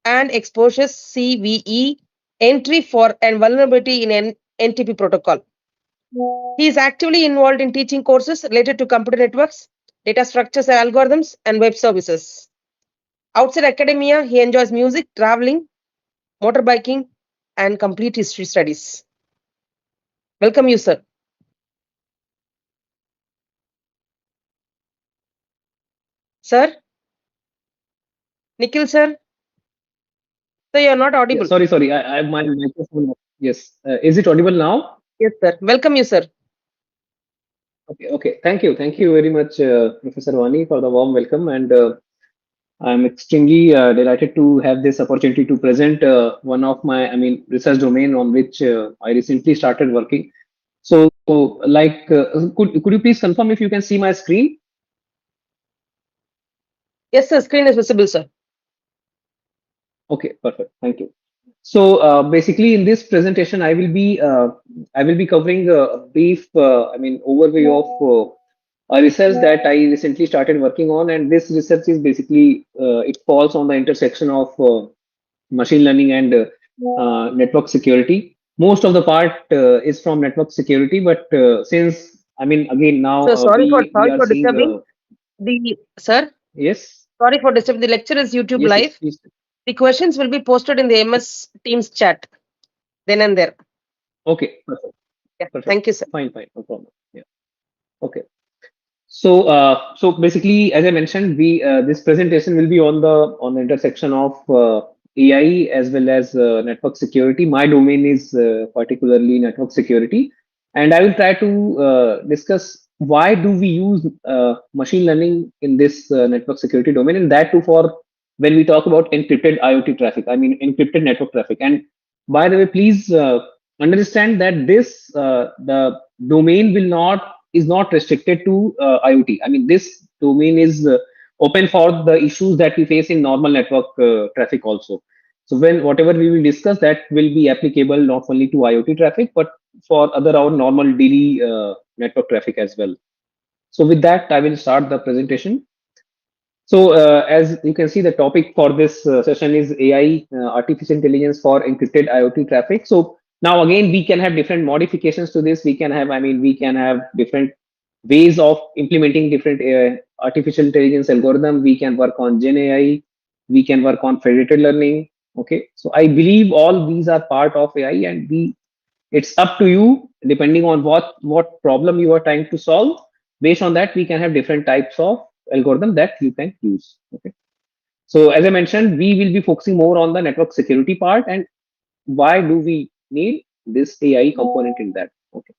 and exposures CVE entry for and vulnerability in NTP protocol. He is actively involved in teaching courses related to computer networks, data structures and algorithms, and web services. Outside academia, he enjoys music, traveling, motorbiking, and complete history studies. Welcome you, sir. Sir? Nikhil, sir? So you are not audible. Yeah, sorry. I have my microphone. Yes. Is it audible now? Yes, sir. Welcome you, sir. Okay. Thank you very much, Professor Vani, for the warm welcome. And I'm extremely delighted to have this opportunity to present one of my, research domain on which I recently started working. So, could you please confirm if you can see my screen? Yes, sir. Screen is visible, sir. Okay, perfect. Thank you. So basically, in this presentation, I will be covering a brief, overview of a research that I recently started working on, and this research is basically it falls on the intersection of machine learning and network security. Most of the part is from network security, but since again now So we sorry are for seeing disturbing the sir. yes, Sorry for disturbing. The lecture is YouTube yes, yes, live. please. The questions will be posted in the MS Teams chat then and there. Okay, perfect, Yeah. perfect, Thank you, sir. fine, no problem. Yeah, okay. So, so basically, as I mentioned, we this presentation will be on the intersection of AI as well as network security. My domain is particularly network security, and I will try to discuss why do we use machine learning in this network security domain, and that too for when we talk about encrypted IoT traffic. I mean, encrypted network traffic. And by the way, please understand that this the domain will not is not restricted to IoT. I mean, this domain is open for the issues that we face in normal network traffic also. So when whatever we will discuss, that will be applicable not only to IoT traffic, but for other our normal daily network traffic as well. So with that, I will start the presentation. So as you can see, the topic for this session is AI, artificial intelligence for encrypted IoT traffic. So now again, we can have different modifications to this. We can have, we can have different ways of implementing different artificial intelligence algorithm. We can work on Gen AI. We can work on federated learning. Okay, so I believe all these are part of AI, and we it's up to you depending on what problem you are trying to solve. Based on that, we can have different types of algorithm that you can use. Okay, so as I mentioned, we will be focusing more on the network security part and why do we need this AI component in that. Okay,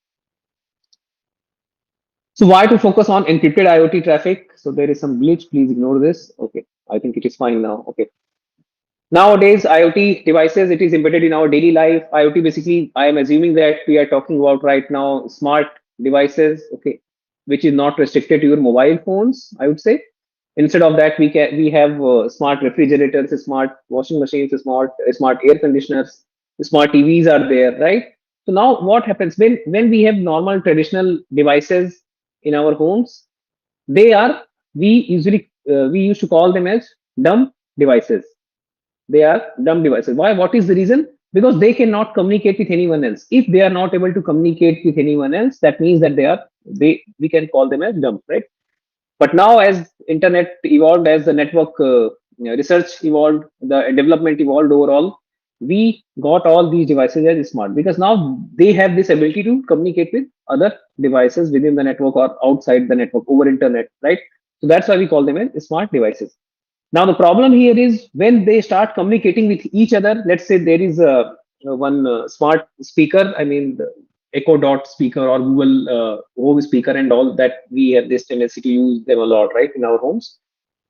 so why to focus on encrypted IoT traffic? So there is some glitch, please ignore this. Okay, I think it is fine now. Okay, nowadays, IoT devices, it is embedded in our daily life. IoT, basically, I am assuming that we are talking about right now smart devices, okay, which is not restricted to your mobile phones, I would say. Instead of that, we have smart refrigerators, smart washing machines, smart air conditioners, smart TVs are there, right? So now, what happens when we have normal traditional devices in our homes? They are we used to call them as dumb devices. They are dumb devices. Why? What is the reason? Because they cannot communicate with anyone else. If they are not able to communicate with anyone else, that means that they we can call them as dumb, right? But now, as internet evolved, as the network research evolved, the development evolved overall, we got all these devices as smart because now they have this ability to communicate with other devices within the network or outside the network over internet, right? So that's why we call them as smart devices. Now, the problem here is when they start communicating with each other. Let's say there is one smart speaker, the Echo Dot speaker or Google Home speaker, and all that we have this tendency to use them a lot, right, in our homes.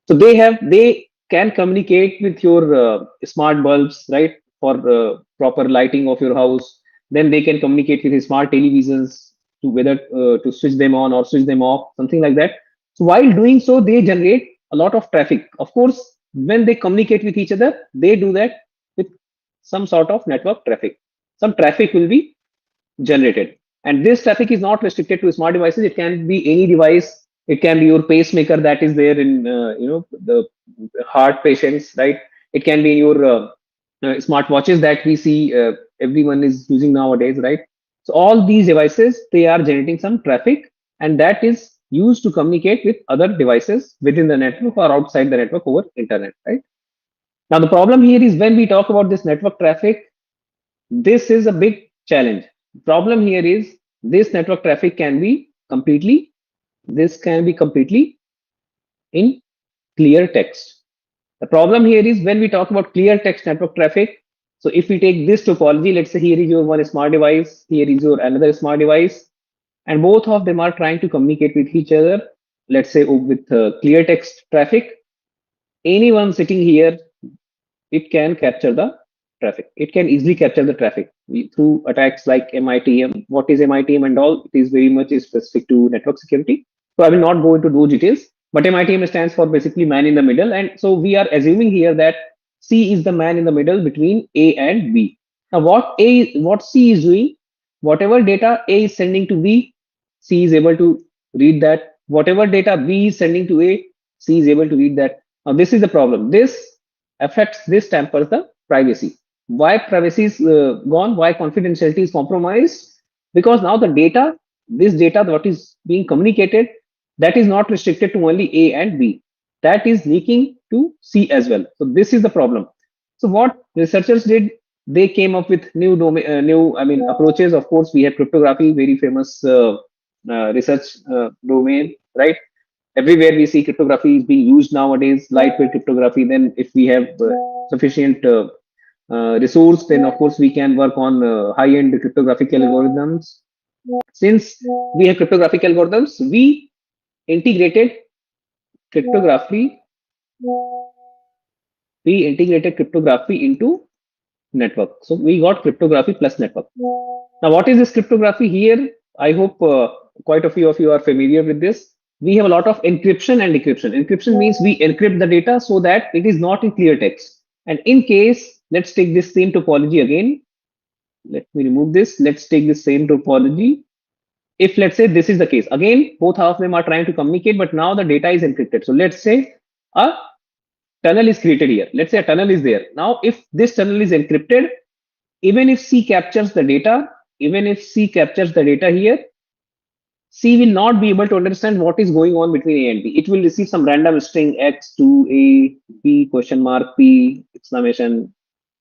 So they can communicate with your smart bulbs, right, for proper lighting of your house. Then they can communicate with smart televisions to whether to switch them on or switch them off, something like that. So while doing so, they generate a lot of traffic. Of course, when they communicate with each other, they do that with some sort of network traffic. Some traffic will be generated. And this traffic is not restricted to smart devices. It can be any device. It can be your pacemaker that is there in the heart patients, right? It can be your smart watches that we see everyone is using nowadays, right? So all these devices, they are generating some traffic, and that is used to communicate with other devices within the network or outside the network over internet, right? Now the problem here is when we talk about this network traffic, this is a big challenge. Problem here is this network traffic can be completely, this can be completely in clear text. The problem here is when we talk about clear text network traffic. So if we take this topology, let's say here is your one smart device, here is your another smart device, and both of them are trying to communicate with each other. Let's say with clear text traffic. anyone sitting here, it can capture the traffic. It can easily capture the traffic through attacks like MITM. What is MITM and all? It is very much specific to network security. So I will not go into those details. But MITM stands for basically man in the middle. And so we are assuming here that C is the man in the middle between A and B. Now what C is doing, whatever data A is sending to B, C is able to read that. Whatever data B is sending to A, C is able to read that. Now this is the problem. This tampers the privacy. Why privacy is gone? Why confidentiality is compromised? Because now this data what is being communicated, that is not restricted to only A and B. That is leaking to C as well. So this is the problem. So what researchers did, they came up with new approaches. Of course, we have cryptography, very famous research domain, right? Everywhere we see cryptography is being used nowadays, lightweight cryptography. Then if we have sufficient resource, then of course we can work on high-end cryptographic algorithms. Since we have cryptographic algorithms, we integrated cryptography into network. So we got cryptography plus network. Now what is this cryptography here? I hope quite a few of you are familiar with this. We have a lot of encryption and decryption. Encryption means we encrypt the data so that it is not in clear text. And in case, let's take this same topology again. Let me remove this. Let's take the same topology. If let's say this is the case, again, both of them are trying to communicate, but now the data is encrypted. So let's say a tunnel is created here. Let's say a tunnel is there. Now, if this tunnel is encrypted, even if C captures the data, here, C will not be able to understand what is going on between A and B. It will receive some random string X to A, B, question mark, P, exclamation,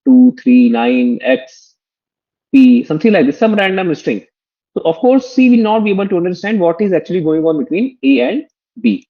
2, 3, 9, X, P, something like this, some random string. So of course, C will not be able to understand what is actually going on between A and B.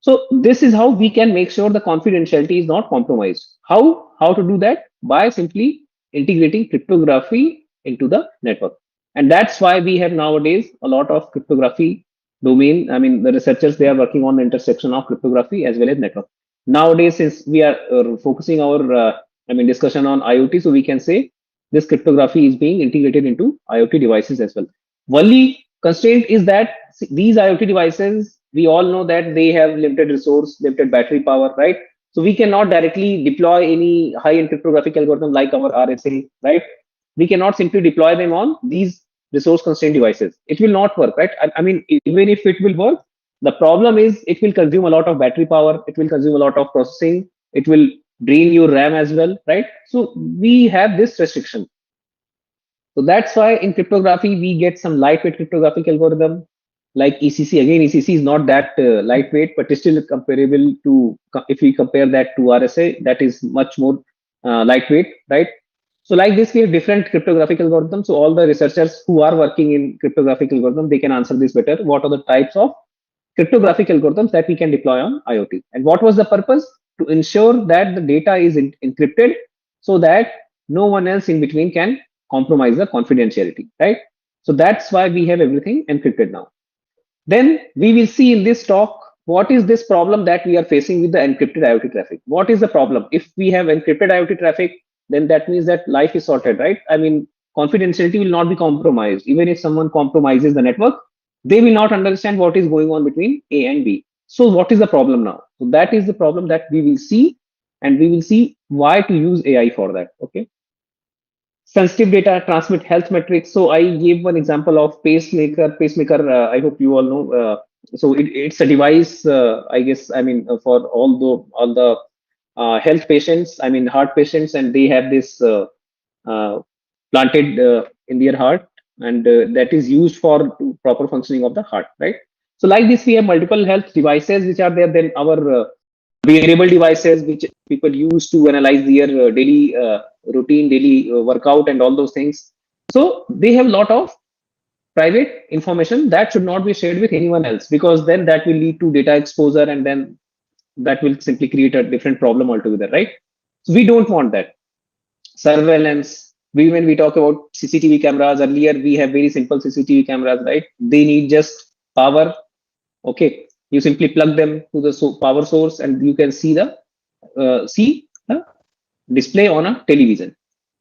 So this is how we can make sure the confidentiality is not compromised. How to do that? By simply integrating cryptography into the network. And that's why we have nowadays a lot of cryptography domain. I mean, the researchers, they are working on the intersection of cryptography as well as network. Nowadays, since we are focusing our discussion on IoT, so we can say this cryptography is being integrated into IoT devices as well. Only constraint is that these IoT devices, we all know that they have limited resource, limited battery power, right? So we cannot directly deploy any high-end cryptographic algorithm like our RSA, right? We cannot simply deploy them on these resource constrained devices. It will not work, right? I mean, even if it will work, the problem is it will consume a lot of battery power, it will consume a lot of processing, it will drain your RAM as well, right? So we have this restriction. So that's why in cryptography, we get some lightweight cryptographic algorithm like ECC. Again, ECC is not that lightweight, but it's still comparable to, if we compare that to RSA, that is much more lightweight, right? So like this, we have different cryptographic algorithms. So all the researchers who are working in cryptographic algorithm, they can answer this better. What are the types of cryptographic algorithms that we can deploy on IoT? And what was the purpose? To ensure that the data is encrypted so that no one else in between can compromise the confidentiality, right? So that's why we have everything encrypted now. Then we will see in this talk, what is this problem that we are facing with the encrypted IoT traffic? What is the problem? If we have encrypted IoT traffic, then that means that life is sorted, right? I mean, confidentiality will not be compromised. Even if someone compromises the network, they will not understand what is going on between A and B. So what is the problem now? So that is the problem that we will see, and we will see why to use AI for that, okay? Sensitive data transmit health metrics. So I gave one example of pacemaker. I hope you all know. So it's a device. I guess. I mean, for all the health patients. I mean, heart patients, and they have this planted in their heart, and that is used for proper functioning of the heart, right? So like this, we have multiple health devices which are there. Then our wearable devices which people use to analyze their daily routine, daily workout, and all those things. So they have a lot of private information that should not be shared with anyone else, because then that will lead to data exposure, and then that will simply create a different problem altogether, right? So we don't want that. Surveillance. When we talk about CCTV cameras, earlier we have very simple CCTV cameras, right? They need just power. Okay, you simply plug them to the power source and you can see the see a display on a television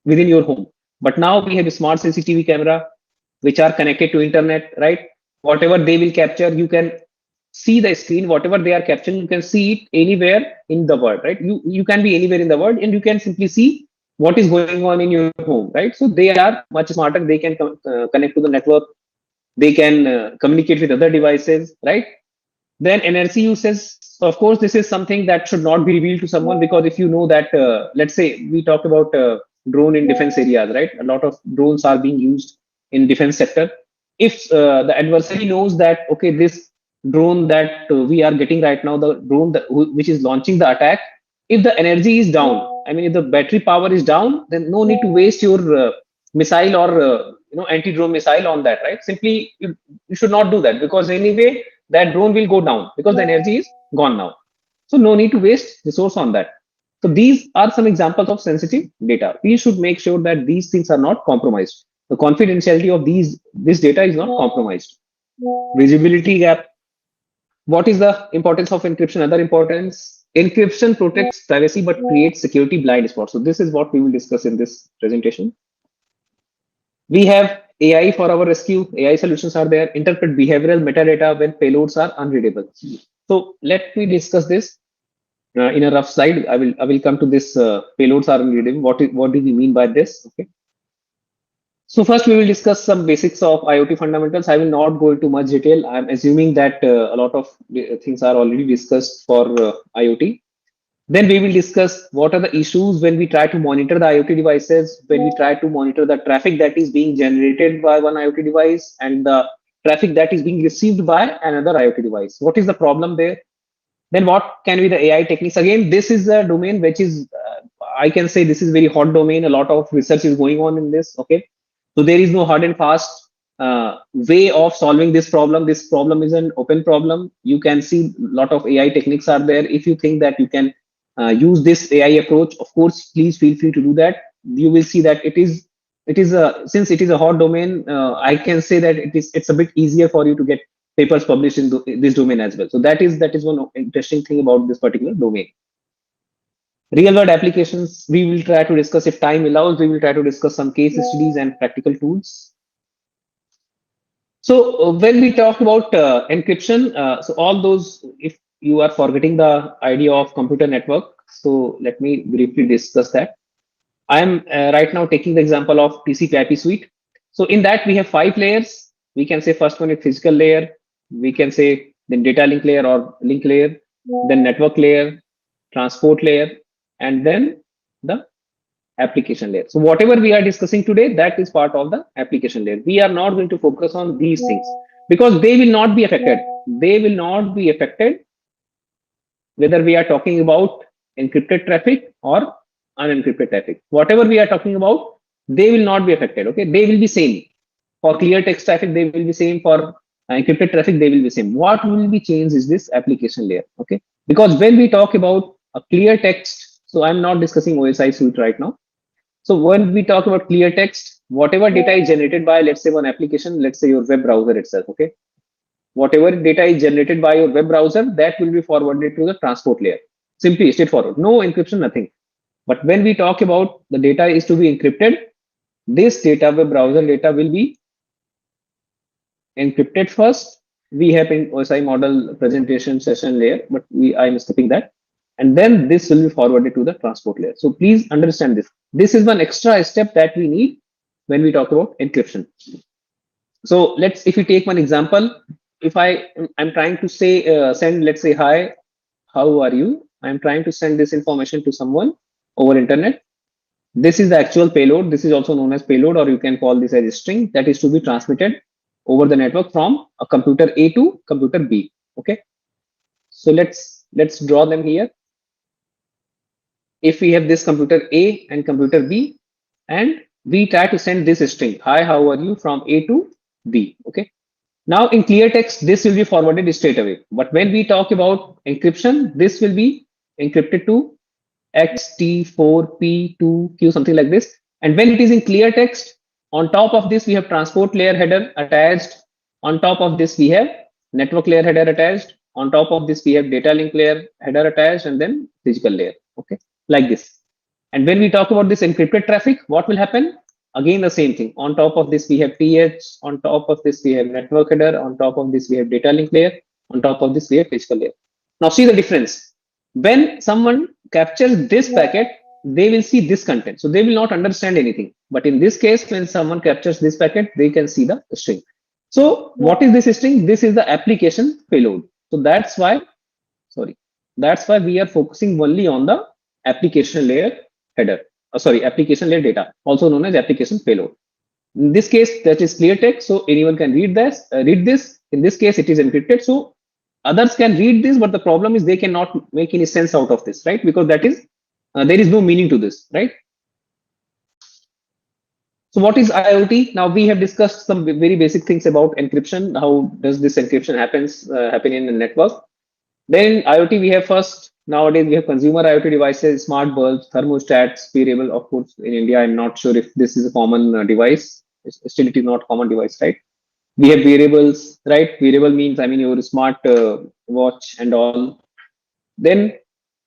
within your home. But now we have a smart CCTV camera which are connected to internet, right? Whatever they will capture, you can see the screen. Whatever they are capturing, you can see it anywhere in the world, right? You can be anywhere in the world, and you can simply see what is going on in your home, right? So they are much smarter. They can connect to the network. They can communicate with other devices, right? Then energy usage, of course, this is something that should not be revealed to someone, because if you know that, let's say we talked about drone in defense areas, right? A lot of drones are being used in defense sector. If the adversary knows that, okay, this drone that we are getting right now, the drone which is launching the attack, if the energy is down, I mean, if the battery power is down, then no need to waste your missile or anti-drone missile on that, right? Simply you should not do that, because anyway that drone will go down because the energy is gone now. So no need to waste resource on that. So these are some examples of sensitive data. We should make sure that these things are not compromised. The confidentiality of this data is not compromised. Visibility gap. What is the importance of encryption? Other importance: encryption protects privacy but creates security blind spots. So this is what we will discuss in this presentation. We have AI for our rescue. AI solutions are there. Interpret behavioral metadata when payloads are unreadable. So let me discuss this in a rough slide. I will come to this payloads are unreadable. What do we mean by this? Okay. So first we will discuss some basics of IoT fundamentals. I will not go into much detail. I'm assuming that a lot of things are already discussed for IoT. Then we will discuss what are the issues when we try to monitor the IoT devices, when we try to monitor the traffic that is being generated by one IoT device and the traffic that is being received by another IoT device. What is the problem there? Then what can be the AI techniques? Again, this is a domain which is, I can say this is very hot domain. A lot of research is going on in this. Okay. So there is no hard and fast way of solving this problem. This problem is an open problem. You can see a lot of AI techniques are there. If you think that you can use this AI approach, of course, please feel free to do that. You will see that it is a, since it is a hot domain, I can say that it's a bit easier for you to get papers published in this domain as well. So that is one interesting thing about this particular domain. Real world applications, we will try to discuss, if time allows, we will try to discuss some case studies and practical tools. So when we talk about encryption, so all those, if you are forgetting the idea of computer network, so let me briefly discuss that. I am right now taking the example of TCP/IP suite. So in that we have 5 layers. We can say first one is physical layer. We can say then data link layer or link layer, then network layer, transport layer, and then the application layer. So whatever we are discussing today, that is part of the application layer. We are not going to focus on these things because they will not be affected. They will not be affected whether we are talking about encrypted traffic or unencrypted traffic. Whatever we are talking about, they will not be affected. Okay, they will be same. For clear text traffic, they will be same. For encrypted traffic, they will be same. What will be changed is this application layer. Okay, because when we talk about a clear text, so I'm not discussing OSI suite right now. So when we talk about clear text, whatever data is generated by, let's say, one application, let's say your web browser itself, okay? Whatever data is generated by your web browser, that will be forwarded to the transport layer. Simply straightforward, no encryption, nothing. But when we talk about the data is to be encrypted, this data, web browser data, will be encrypted first. We have in OSI model presentation session layer, but I'm skipping that. And then this will be forwarded to the transport layer. So please understand this. This is one extra step that we need when we talk about encryption. So if you take one example, if I'm trying to say, send, let's say, hi, how are you? I'm trying to send this information to someone over internet. This is the actual payload. This is also known as payload, or you can call this as a string that is to be transmitted over the network from a computer A to computer B. Okay. So let's draw them here. If we have this computer A and computer B, and we try to send this string, hi, how are you, from A to B. Okay. Now in clear text, this will be forwarded straight away. But when we talk about encryption, this will be encrypted to XT4P2Q, something like this. And when it is in clear text, on top of this, we have transport layer header attached. On top of this, we have network layer header attached. On top of this, we have data link layer header attached, and then physical layer. okay, like this. And when we talk about this encrypted traffic, what will happen? Again, the same thing. On top of this, we have TH. On top of this, we have network header. On top of this, we have data link layer. On top of this, we have physical layer. Now, see the difference. When someone captures this packet, they will see this content. So they will not understand anything. But in this case, when someone captures this packet, they can see the string. So what is this string? This is the application payload. So that's why we are focusing only on the application layer header. Application layer data, also known as application payload. In this case, that is clear text, so anyone can read this. In this case, it is encrypted, so others can read this. But the problem is they cannot make any sense out of this, right? Because that is there is no meaning to this, right? So what is IoT? Now we have discussed some very basic things about encryption. How does this encryption happen in a network? Then IoT, we have first, nowadays we have consumer IoT devices, smart bulbs, thermostats, wearable. Of course, in India, I'm not sure if this is a common device. Still, it is not common device, right? We have wearables, right? Wearable means, I mean, your smart watch and all. Then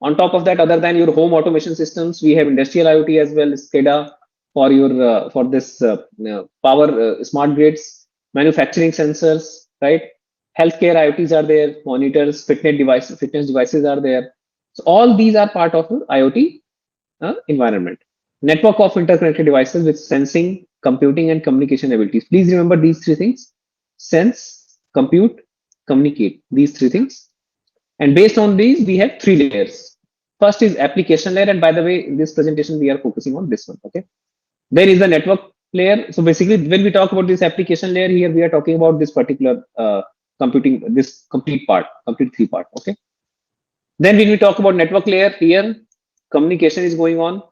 on top of that, other than your home automation systems, we have industrial IoT as well, SCADA for your for this power smart grids, manufacturing sensors, right? Healthcare IoTs are there, monitors, fitness devices are there. So all these are part of the IoT environment. Network of interconnected devices with sensing, computing, and communication abilities. Please remember these three things: sense, compute, communicate. These three things. And based on these, we have three layers. First is application layer, and by the way, in this presentation, we are focusing on this one. Okay. Then is the network layer. So basically, when we talk about this application layer here, we are talking about this particular computing, this complete three part. Okay. Then when we talk about network layer here, communication is going on.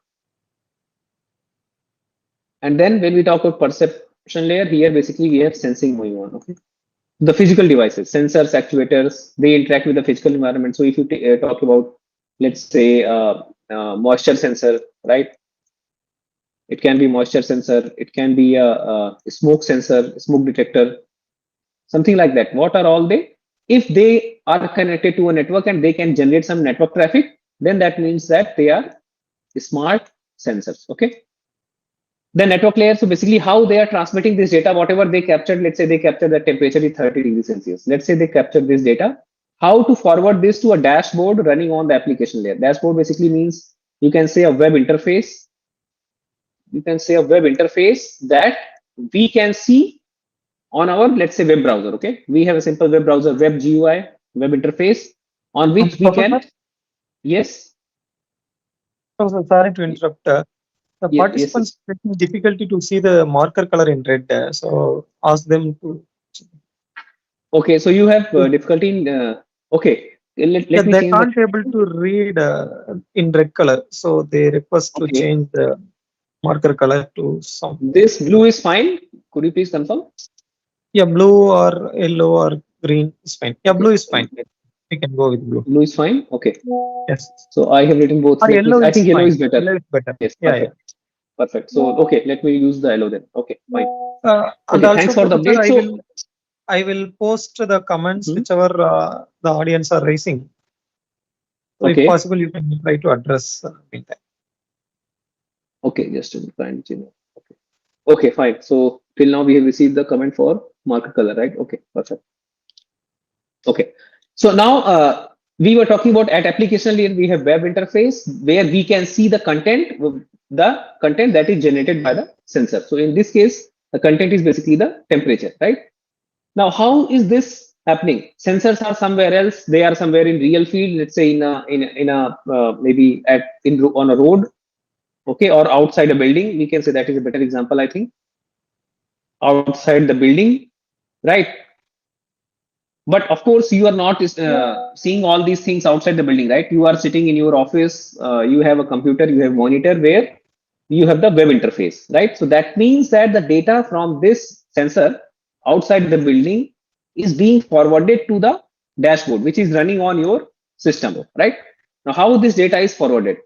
And then when we talk about perception layer here, basically we have sensing going on. Okay. The physical devices, sensors, actuators, they interact with the physical environment. So if you talk about, let's say, moisture sensor, right? It can be moisture sensor. It can be a smoke sensor, smoke detector, something like that. What are all they? If they are connected to a network and they can generate some network traffic, then that means that they are smart sensors. Okay. The network layer, so basically how they are transmitting this data, whatever they captured, let's say they captured the temperature is 30 degrees Celsius. Let's say they captured this data, how to forward this to a dashboard running on the application layer. Dashboard basically means you can say a web interface. You can say a web interface that we can see on our, let's say, web browser. Okay. We have a simple web browser, web GUI, web interface on which we can, yes. So sorry to interrupt. The participants facing difficulty to see the marker color in red. So ask them to. Okay, so you have difficulty in. Okay, let me they can't able to read in red color, so they request to change the marker color to some. This blue is fine. Could you please confirm? Yeah, blue or yellow or green is fine. Yeah, blue is fine. We can go with blue. Blue is fine. Okay. Yes. So I have written both. Yellow I think yellow is better. Yellow is better. Yes. Yeah, perfect. Perfect. So okay, let me use the yellow then. Okay, fine. And okay, thanks for the update. I will post the comments whichever the audience are raising. So if possible, you can try to address that. Okay, just to try and change. Okay. Okay, fine. So till now we have received the comment for marker color, right? Okay, perfect. Okay. So now we were talking about at application layer, we have web interface where we can see the content that is generated by the sensor. So in this case, the content is basically the temperature, right? Now, how is this happening? Sensors are somewhere else. They are somewhere in real field. Let's say in a maybe on a road, okay, or outside a building. We can say that is a better example, I think. Outside the building, right? But of course, you are not seeing all these things outside the building, right? You are sitting in your office. You have a computer. You have monitor where you have the web interface, right? So that means that the data from this sensor outside the building is being forwarded to the dashboard, which is running on your system, right? Now, how this data is forwarded?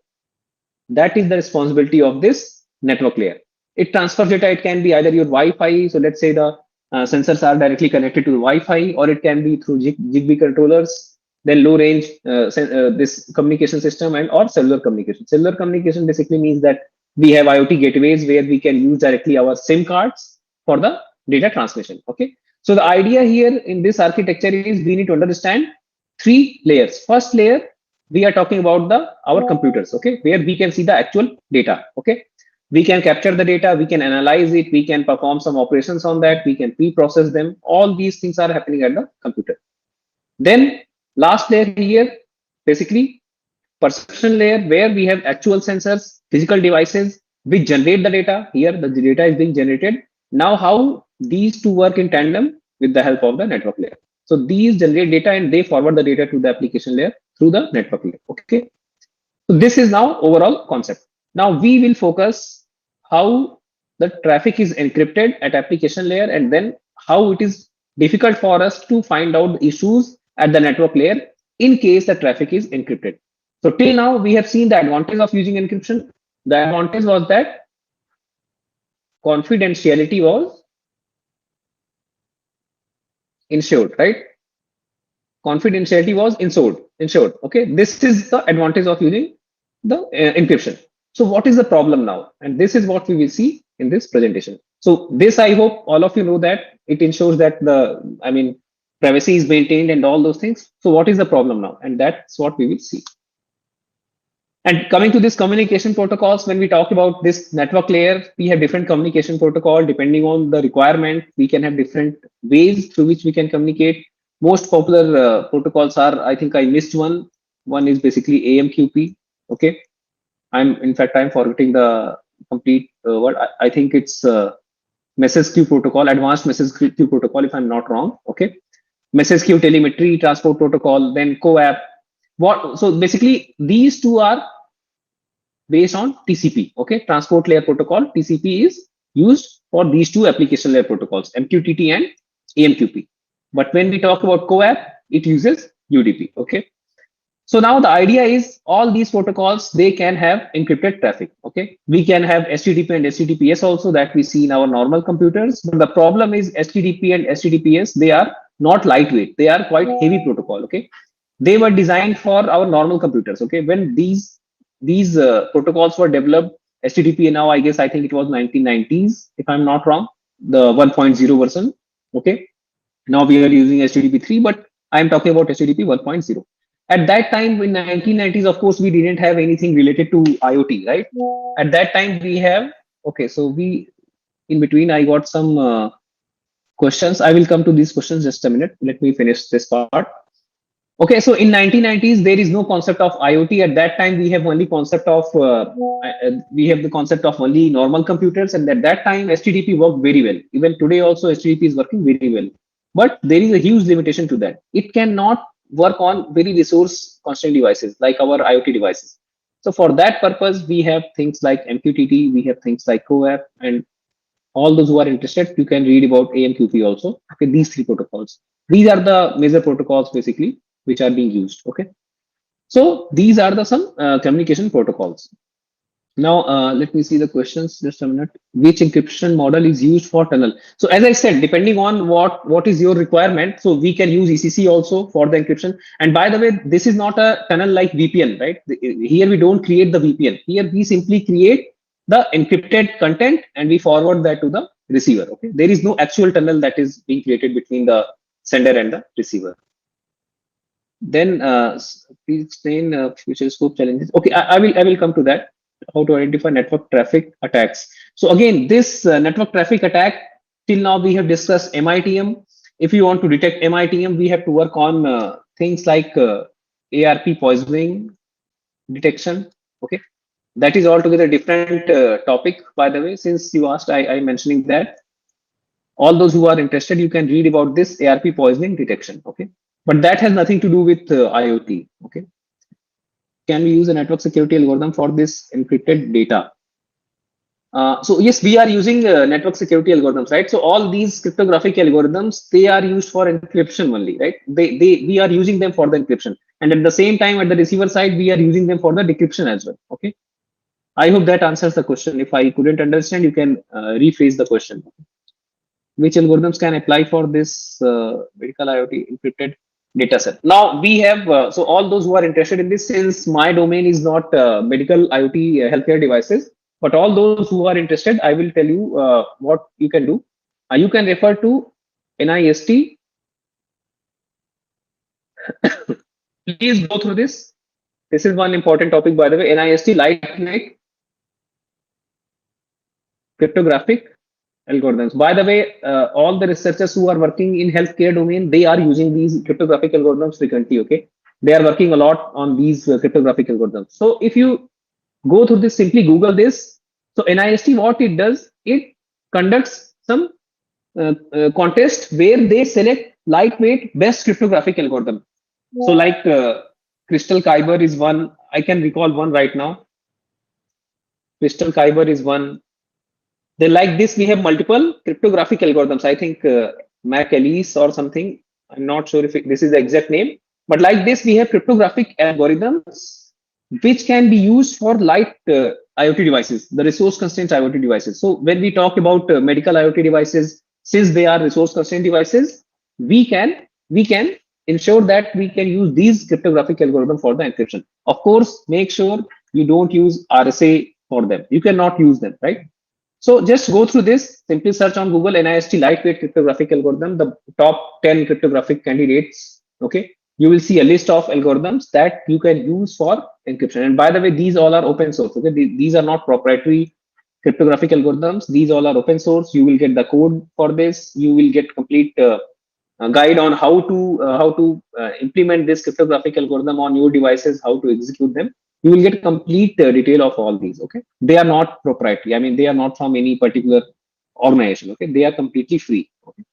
That is the responsibility of this network layer. It transfers data. It can be either your Wi-Fi. So let's say the sensors are directly connected to the Wi-Fi, or it can be through Zigbee controllers, then low range this communication system, and or cellular communication. Cellular communication basically means that we have IoT gateways where we can use directly our SIM cards for the data transmission. Okay, so the idea here in this architecture is we need to understand three layers. First layer, we are talking about the our computers, okay, where we can see the actual data. Okay, we can capture the data, we can analyze it, we can perform some operations on that, we can pre-process them. All these things are happening at the computer. Then last layer here, basically perception layer, where we have actual sensors, physical devices which generate the data. Here the data is being generated. Now how these two work in tandem with the help of the network layer. So these generate data and they forward the data to the application layer through the network layer. Okay, so this is now overall concept. Now we will focus how the traffic is encrypted at application layer, and then how it is difficult for us to find out the issues at the network layer in case the traffic is encrypted. So till now we have seen the advantage of using encryption. The advantage was that confidentiality was ensured, right? Confidentiality was ensured. Okay, this is the advantage of using the encryption. So what is the problem now? And this is what we will see in this presentation. So this, I hope all of you know, that it ensures that the privacy is maintained and all those things. So what is the problem now? And that's what we will see. And coming to this communication protocols, when we talk about this network layer, we have different communication protocol. Depending on the requirement, we can have different ways through which we can communicate. Most popular protocols are, I think I missed one. One is basically AMQP. Okay, I'm forgetting the complete word. I think it's message queue protocol, advanced message queue protocol, if I'm not wrong. Okay, message queue telemetry transport protocol, then CoAP. So basically these two are based on TCP. Okay, transport layer protocol. TCP is used for these two application layer protocols, MQTT and AMQP. But when we talk about CoAP, it uses UDP. Okay, so now the idea is all these protocols, they can have encrypted traffic. Okay, we can have HTTP and HTTPS also that we see in our normal computers. But the problem is HTTP and HTTPS, they are not lightweight. They are quite heavy protocol. Okay, they were designed for our normal computers. Okay, when these protocols were developed, HTTP now, I think it was 1990s, if I'm not wrong, the 1.0 version. Okay, now we are using HTTP 3, but I'm talking about HTTP 1.0. At that time in 1990s, of course, we didn't have anything related to IoT, right? At that time we have, okay, so we, in between I got some questions. I will come to these questions just a minute. Let me finish this part. Okay, so in 1990s, there is no concept of IoT. At that time, we have only concept of the concept of only normal computers, and at that time, HTTP worked very well. Even today, also HTTP is working very well. But there is a huge limitation to that. It cannot work on very resource constrained devices like our IoT devices. So for that purpose, we have things like MQTT, we have things like CoAP, and all those who are interested, you can read about AMQP also. Okay, these three protocols. These are the major protocols basically which are being used. Okay, so these are the some communication protocols. Now let me see the questions just a minute. Which encryption model is used for tunnel? So as I said, depending on what is your requirement, so we can use ECC also for the encryption. And by the way, this is not a tunnel like VPN, right? Here we don't create the VPN. Here we simply create the encrypted content and we forward that to the receiver. Okay, there is no actual tunnel that is being created between the sender and the receiver. Then please explain future scope challenges. Okay, I will come to that. How to identify network traffic attacks. So again, this network traffic attack, till now we have discussed MITM. If you want to detect MITM, we have to work on things like ARP poisoning detection. Okay, that is altogether different topic, by the way. Since you asked, I'm mentioning that. All those who are interested, you can read about this ARP poisoning detection. Okay, but that has nothing to do with IoT. Okay, can we use a network security algorithm for this encrypted data? So yes, we are using network security algorithms, right? So all these cryptographic algorithms, they are used for encryption only, right? We are using them for the encryption, and at the same time, at the receiver side, we are using them for the decryption as well. Okay, I hope that answers the question. If I couldn't understand, you can rephrase the question. Which algorithms can apply for this medical IoT encrypted? data set. Now we have, so all those who are interested in this, since my domain is not medical IoT healthcare devices, but all those who are interested, I will tell you what you can do. You can refer to NIST. Please go through this. This is one important topic, by the way. NIST Lightning cryptographic algorithms. By the way, all the researchers who are working in healthcare domain, they are using these cryptographic algorithms frequently. Okay, they are working a lot on these cryptographic algorithms. So if you go through this, simply Google this. So NIST, what it does, it conducts some contest where they select lightweight best cryptographic algorithm. So like Crystal Kyber is one. I can recall one right now. Crystal Kyber is one. Then like this, we have multiple cryptographic algorithms. I think Mac Elise or something. I'm not sure if this is the exact name. But like this, we have cryptographic algorithms which can be used for light IoT devices, the resource constraint IoT devices. So when we talk about medical IoT devices, since they are resource constraint devices, we can ensure that we can use these cryptographic algorithm for the encryption. Of course, make sure you don't use RSA for them. You cannot use them, right? So just go through this. Simply search on Google NIST lightweight cryptographic algorithm, the top 10 cryptographic candidates. Okay, you will see a list of algorithms that you can use for encryption. And by the way, these all are open source. Okay, these are not proprietary cryptographic algorithms. These all are open source. You will get the code for this. You will get complete guide on how to implement this cryptographic algorithm on your devices, how to execute them. You will get complete detail of all these. Okay, they are not proprietary. I mean, they are not from any particular organization. Okay, they are completely free. Okay.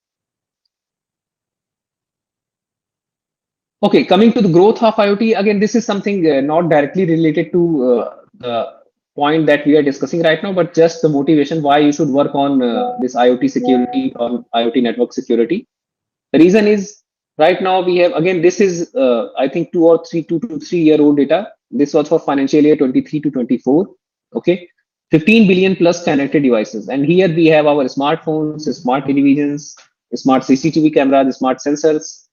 Okay, coming to the growth of IoT, again, this is something not directly related to the point that we are discussing right now, but just the motivation why you should work on this IoT security or IoT network security. The reason is right now we have, again, this is I think 2 to 3 year old data. This was for financial year 23 to 24. Okay, 15 billion plus connected devices, and here we have our smartphones, smart televisions, smart CCTV cameras, smart sensors,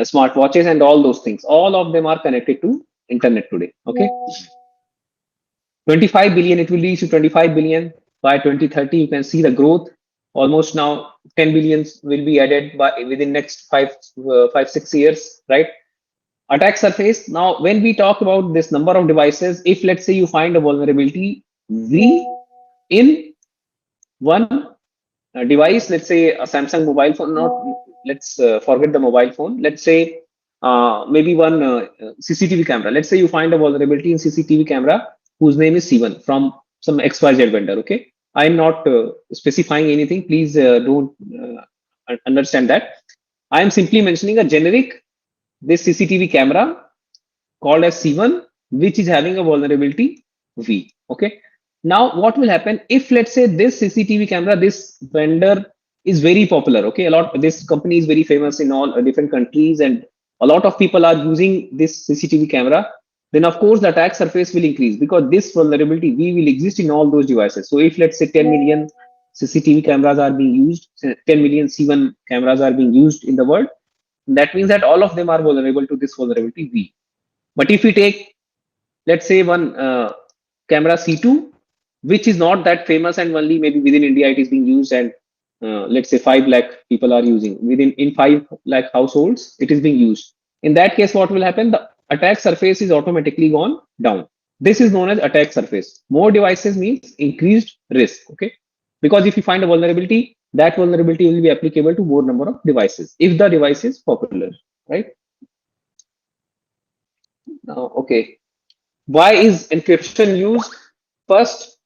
smart watches, and all those things. All of them are connected to internet today. Okay, 25 billion, it will reach to 25 billion by 2030. You can see the growth. Almost now 10 billions will be added by within next 5-6 years, right? Attack surface. Now, when we talk about this number of devices, if let's say you find a vulnerability in one device, let's say a Samsung mobile phone, not let's forget the mobile phone. Let's say maybe one CCTV camera. Let's say you find a vulnerability in CCTV camera whose name is C1 from some XYZ vendor. Okay, I'm not specifying anything. Please don't understand that. I am simply mentioning a generic this CCTV camera called as C1, which is having a vulnerability V. Okay. Now, what will happen if let's say this CCTV camera, this vendor is very popular. Okay, this company is very famous in all different countries, and a lot of people are using this CCTV camera. Then of course the attack surface will increase because this vulnerability V will exist in all those devices. So if let's say 10 million CCTV cameras are being used, 10 million C1 cameras are being used in the world, that means that all of them are vulnerable to this vulnerability V. But if we take, let's say, one camera C2, which is not that famous and only maybe within India it is being used, and let's say 5 lakh people are using in 5 lakh households, it is being used. In that case, what will happen? The attack surface is automatically gone down. This is known as attack surface. More devices means increased risk. Okay, because if you find a vulnerability, that vulnerability will be applicable to more number of devices if the device is popular, right? Now, okay, why is encryption used? First,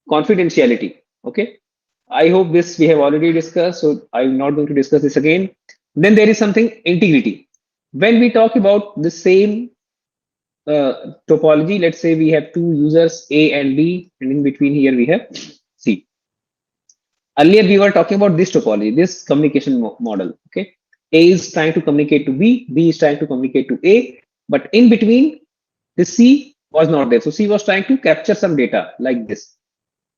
confidentiality. Okay, I hope this we have already discussed, so I'm not going to discuss this again. Then there is something integrity. When we talk about the same topology, let's say we have two users A and B, and in between here we have C. Earlier we were talking about this topology, this communication model. Okay, A is trying to communicate to B, B is trying to communicate to A, but in between the C was not there. So C was trying to capture some data like this.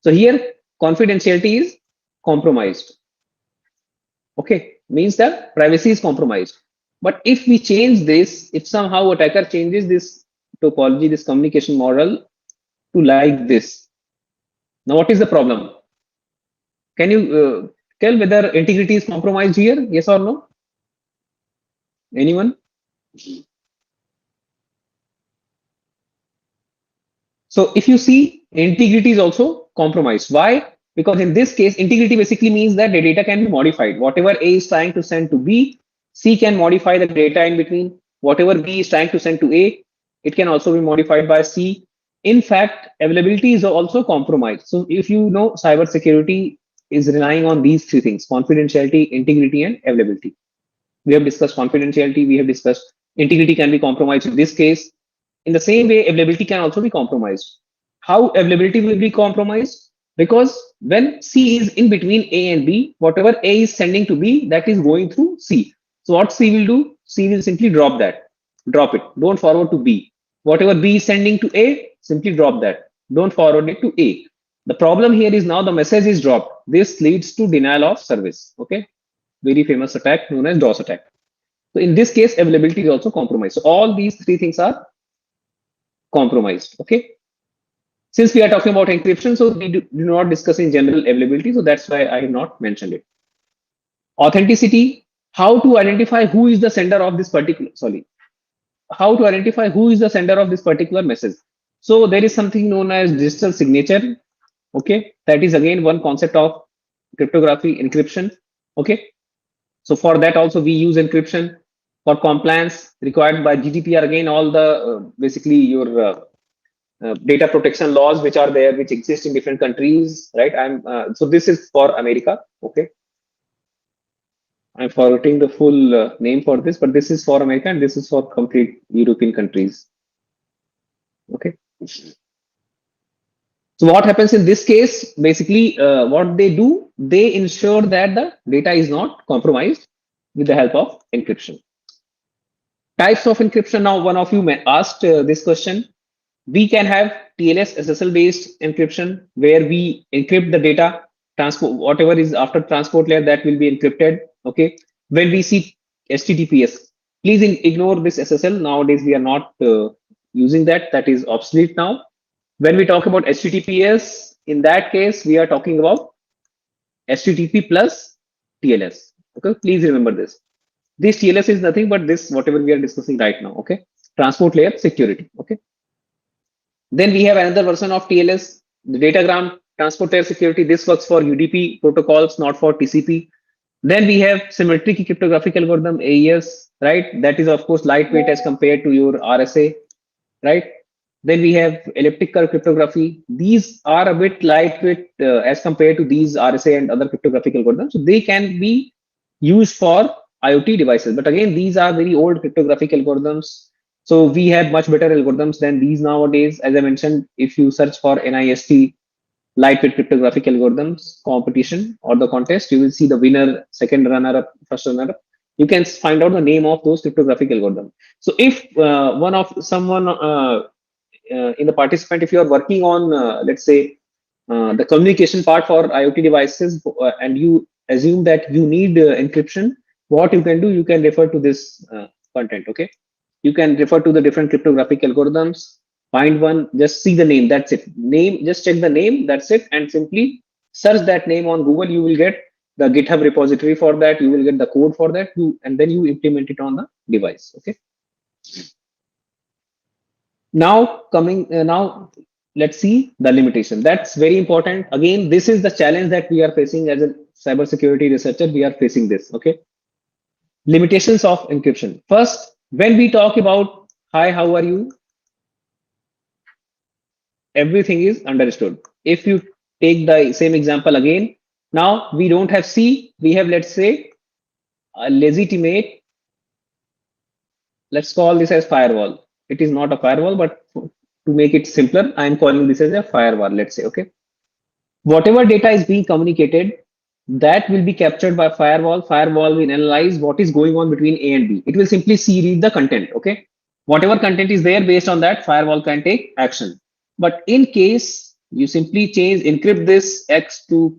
So here confidentiality is compromised. Okay, means that privacy is compromised. But if we change this, if somehow attacker changes this topology, this communication model to like this, now what is the problem? Can you tell whether integrity is compromised here? Yes or no? Anyone? So if you see, integrity is also compromised. Why? Because in this case, integrity basically means that the data can be modified. Whatever A is trying to send to B, C can modify the data in between. Whatever B is trying to send to A, it can also be modified by C. In fact, availability is also compromised. So if you know, cybersecurity is relying on these three things: confidentiality, integrity, and availability. We have discussed confidentiality, we have discussed integrity can be compromised in this case. In the same way, availability can also be compromised. How availability will be compromised? Because when C is in between A and B, whatever A is sending to B, that is going through C. So what C will do? C will simply drop it. Don't forward to B. Whatever B is sending to A, simply drop that. Don't forward it to A. The problem here is now the message is dropped. This leads to denial of service. Okay, very famous attack known as DOS attack. So in this case, availability is also compromised. So all these three things are compromised. Okay. Since we are talking about encryption, so we do not discuss in general availability. So that's why I have not mentioned it. Authenticity, how to identify who is the sender of this particular, how to identify who is the sender of this particular message. So there is something known as digital signature. Okay. That is again one concept of cryptography, encryption. Okay. So for that also we use encryption. For compliance required by GDPR, again all the basically your data protection laws which are there, which exist in different countries, right? So this is for America. Okay, I'm forgetting the full name for this, but this is for America and this is for complete European countries. Okay. So what happens in this case? Basically, what they do, they ensure that the data is not compromised with the help of encryption. Types of encryption. Now, one of you asked this question. We can have TLS SSL based encryption where we encrypt the data, transport whatever is after transport layer, that will be encrypted. Okay. When we see HTTPS, please ignore this SSL. Nowadays, we are not using that. That is obsolete now. When we talk about HTTPS, in that case, we are talking about HTTP plus TLS. Okay. Please remember this. This TLS is nothing but this, whatever we are discussing right now. Okay. Transport layer security. Okay. Then we have another version of TLS, the datagram transport layer security. This works for UDP protocols, not for TCP. Then we have symmetric cryptographic algorithm, AES, right? That is of course lightweight as compared to your RSA, right? Then we have elliptic curve cryptography. These are a bit lightweight as compared to these RSA and other cryptographic algorithms. So they can be used for IoT devices. But again, these are very old cryptographic algorithms. So we have much better algorithms than these nowadays. As I mentioned, if you search for NIST lightweight cryptographic algorithms competition or the contest, you will see the winner, second runner up, first runner up. You can find out the name of those cryptographic algorithms. So if someone in the participant, if you are working on, let's say, the communication part for IoT devices, and you assume that you need encryption, what you can do, you can refer to this content. Okay, you can refer to the different cryptographic algorithms, find one, just see the name, that's it. Name, just check the name, that's it, and simply search that name on Google. You will get the GitHub repository for that, you will get the code for that, and then you implement it on the device. Okay. Now now let's see the limitation. That's very important. Again, this is the challenge that we are facing as a cybersecurity researcher. We are facing this. Okay. Limitations of encryption. First, when we talk about hi, how are you, everything is understood. If you take the same example again, now we don't have C, we have, let's say, a legitimate, let's call this as firewall. It is not a firewall, but to make it simpler, I am calling this as a firewall, let's say. Okay. Whatever data is being communicated, that will be captured by firewall. Firewall will analyze what is going on between A and B. It will simply read the content. Okay. Whatever content is there, based on that, firewall can take action. But in case you simply encrypt this X to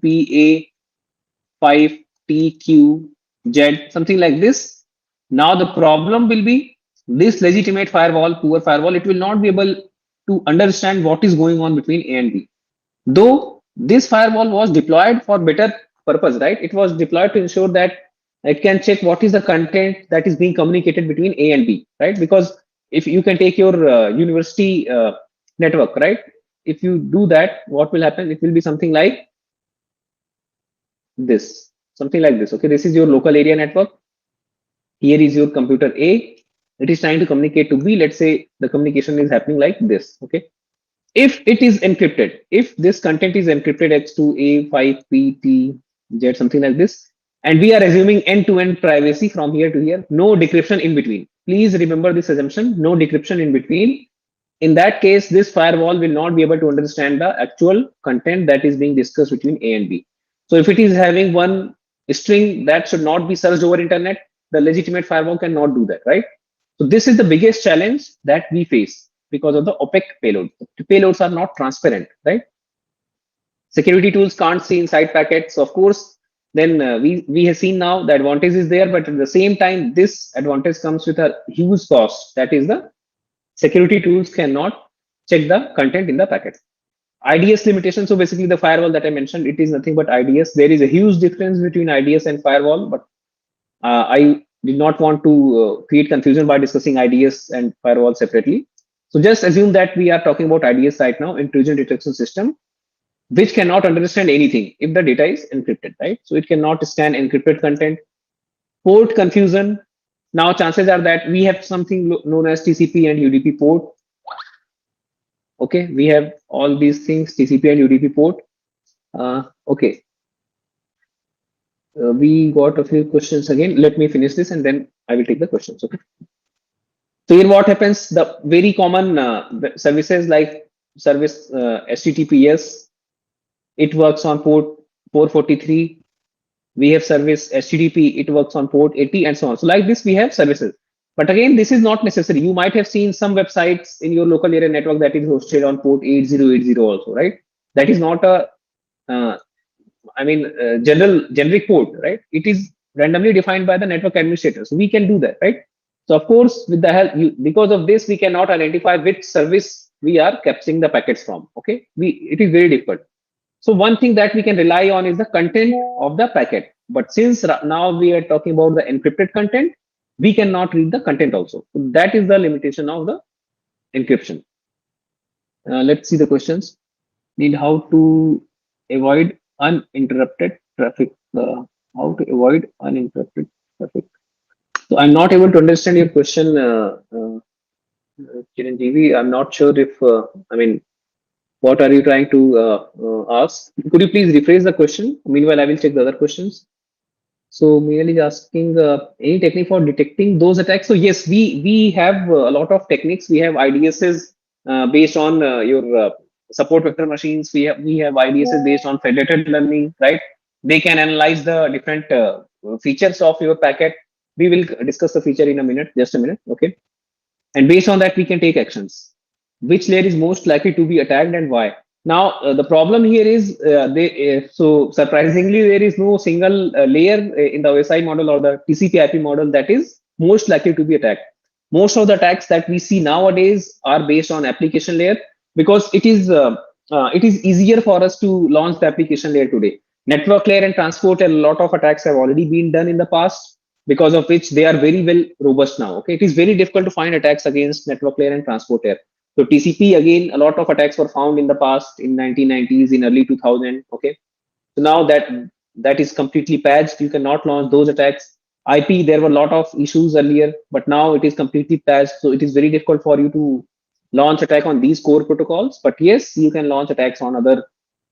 PA5TQ, Z, something like this. Now the problem will be this legitimate firewall, poor firewall, it will not be able to understand what is going on between A and B. Though this firewall was deployed for better purpose, right? It was deployed to ensure that it can check what is the content that is being communicated between A and B, right? Because if you can take your university network, right? If you do that, what will happen? It will be something like this, something like this. Okay, this is your local area network. Here is your computer A. It is trying to communicate to B. Let's say the communication is happening like this. Okay, if it is encrypted, if this content is encrypted X2, A5, P, T, Z, something like this, and we are assuming end-to-end privacy from here to here, no decryption in between. Please remember this assumption, no decryption in between. In that case, this firewall will not be able to understand the actual content that is being discussed between A and B. So if it is having one string that should not be searched over internet, the legitimate firewall cannot do that, right? So this is the biggest challenge that we face because of the opaque payload. The payloads are not transparent, right? Security tools can't see inside packets. Of course, then we have seen now the advantage is there, but at the same time, this advantage comes with a huge cost. That is the security tools cannot check the content in the packet. IDS limitation. So basically the firewall that I mentioned, it is nothing but IDS. There is a huge difference between IDS and firewall, but I did not want to create confusion by discussing IDS and firewall separately. So just assume that we are talking about IDS right now, intrusion detection system, which cannot understand anything if the data is encrypted, right? So it cannot scan encrypted content. Port confusion. Now chances are that we have something known as TCP and UDP port. Okay, we have all these things, TCP and UDP port. Okay. We got a few questions again. Let me finish this and then I will take the questions. Okay. So here what happens, the very common services like service HTTPS, it works on port 443. We have service HTTP, it works on port 80 and so on. So like this, we have services. But again, this is not necessary. You might have seen some websites in your local area network that is hosted on port 8080 also, right? That is not a, generic port, right? It is randomly defined by the network administrator. So we can do that, right? So of course, with the help, because of this, we cannot identify which service we are capturing the packets from. Okay, it is very difficult. So one thing that we can rely on is the content of the packet. But since now we are talking about the encrypted content, we cannot read the content also. So that is the limitation of the encryption. Let's see the questions. Need how to avoid uninterrupted traffic. How to avoid uninterrupted traffic. So I'm not able to understand your question, Chiranjeevi. I'm not sure if, what are you trying to ask? Could you please rephrase the question? Meanwhile, I will check the other questions. So Miguel is asking any technique for detecting those attacks. So yes, we have a lot of techniques. We have IDSs based on your support vector machines. We have IDSs based on federated learning, right? They can analyze the different features of your packet. We will discuss the feature in a minute, just a minute, okay? And based on that, we can take actions. Which layer is most likely to be attacked and why? Now, the problem here is, so surprisingly, there is no single layer in the OSI model or the TCP IP model that is most likely to be attacked. Most of the attacks that we see nowadays are based on application layer because it is easier for us to launch the application layer today. Network layer and transport, a lot of attacks have already been done in the past, because of which they are very well robust now. Okay, it is very difficult to find attacks against network layer and transport layer. So TCP, again, a lot of attacks were found in the past, in 1990s, in early 2000. Okay, so now that is completely patched. You cannot launch those attacks. IP, there were a lot of issues earlier, but now it is completely patched. So it is very difficult for you to launch attack on these core protocols. But yes, you can launch attacks on other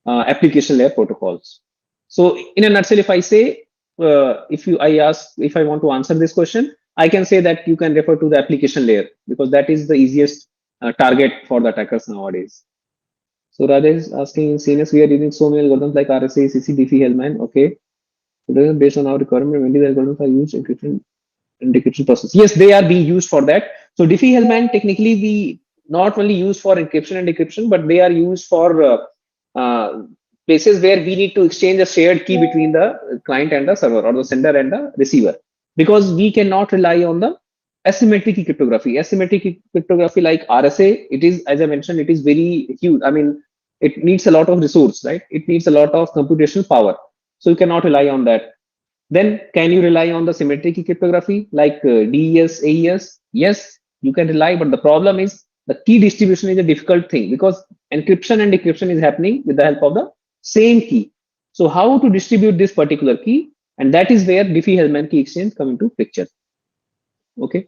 application layer protocols. So in a nutshell, if I say, if I want to answer this question, I can say that you can refer to the application layer because that is the easiest target for the attackers nowadays. So Rajesh is asking, CNS, we are using so many algorithms like RSA, CC, Diffie, Hellman. Okay. So based on our requirement, when these algorithms are used encryption and decryption process. Yes, they are being used for that. So Diffie, Hellman, technically, we not only use for encryption and decryption, but they are used for places where we need to exchange a shared key between the client and the server, or the sender and the receiver, because we cannot rely on the asymmetric key cryptography. Asymmetric key cryptography like RSA, it is, as I mentioned, it is very huge. I mean, it needs a lot of resource, right? It needs a lot of computational power. So you cannot rely on that. Then can you rely on the symmetric key cryptography like DES, AES? Yes, you can rely, but the problem is the key distribution is a difficult thing, because encryption and decryption is happening with the help of the same key. So how to distribute this particular key? And that is where Diffie-Hellman key exchange come into picture. Okay.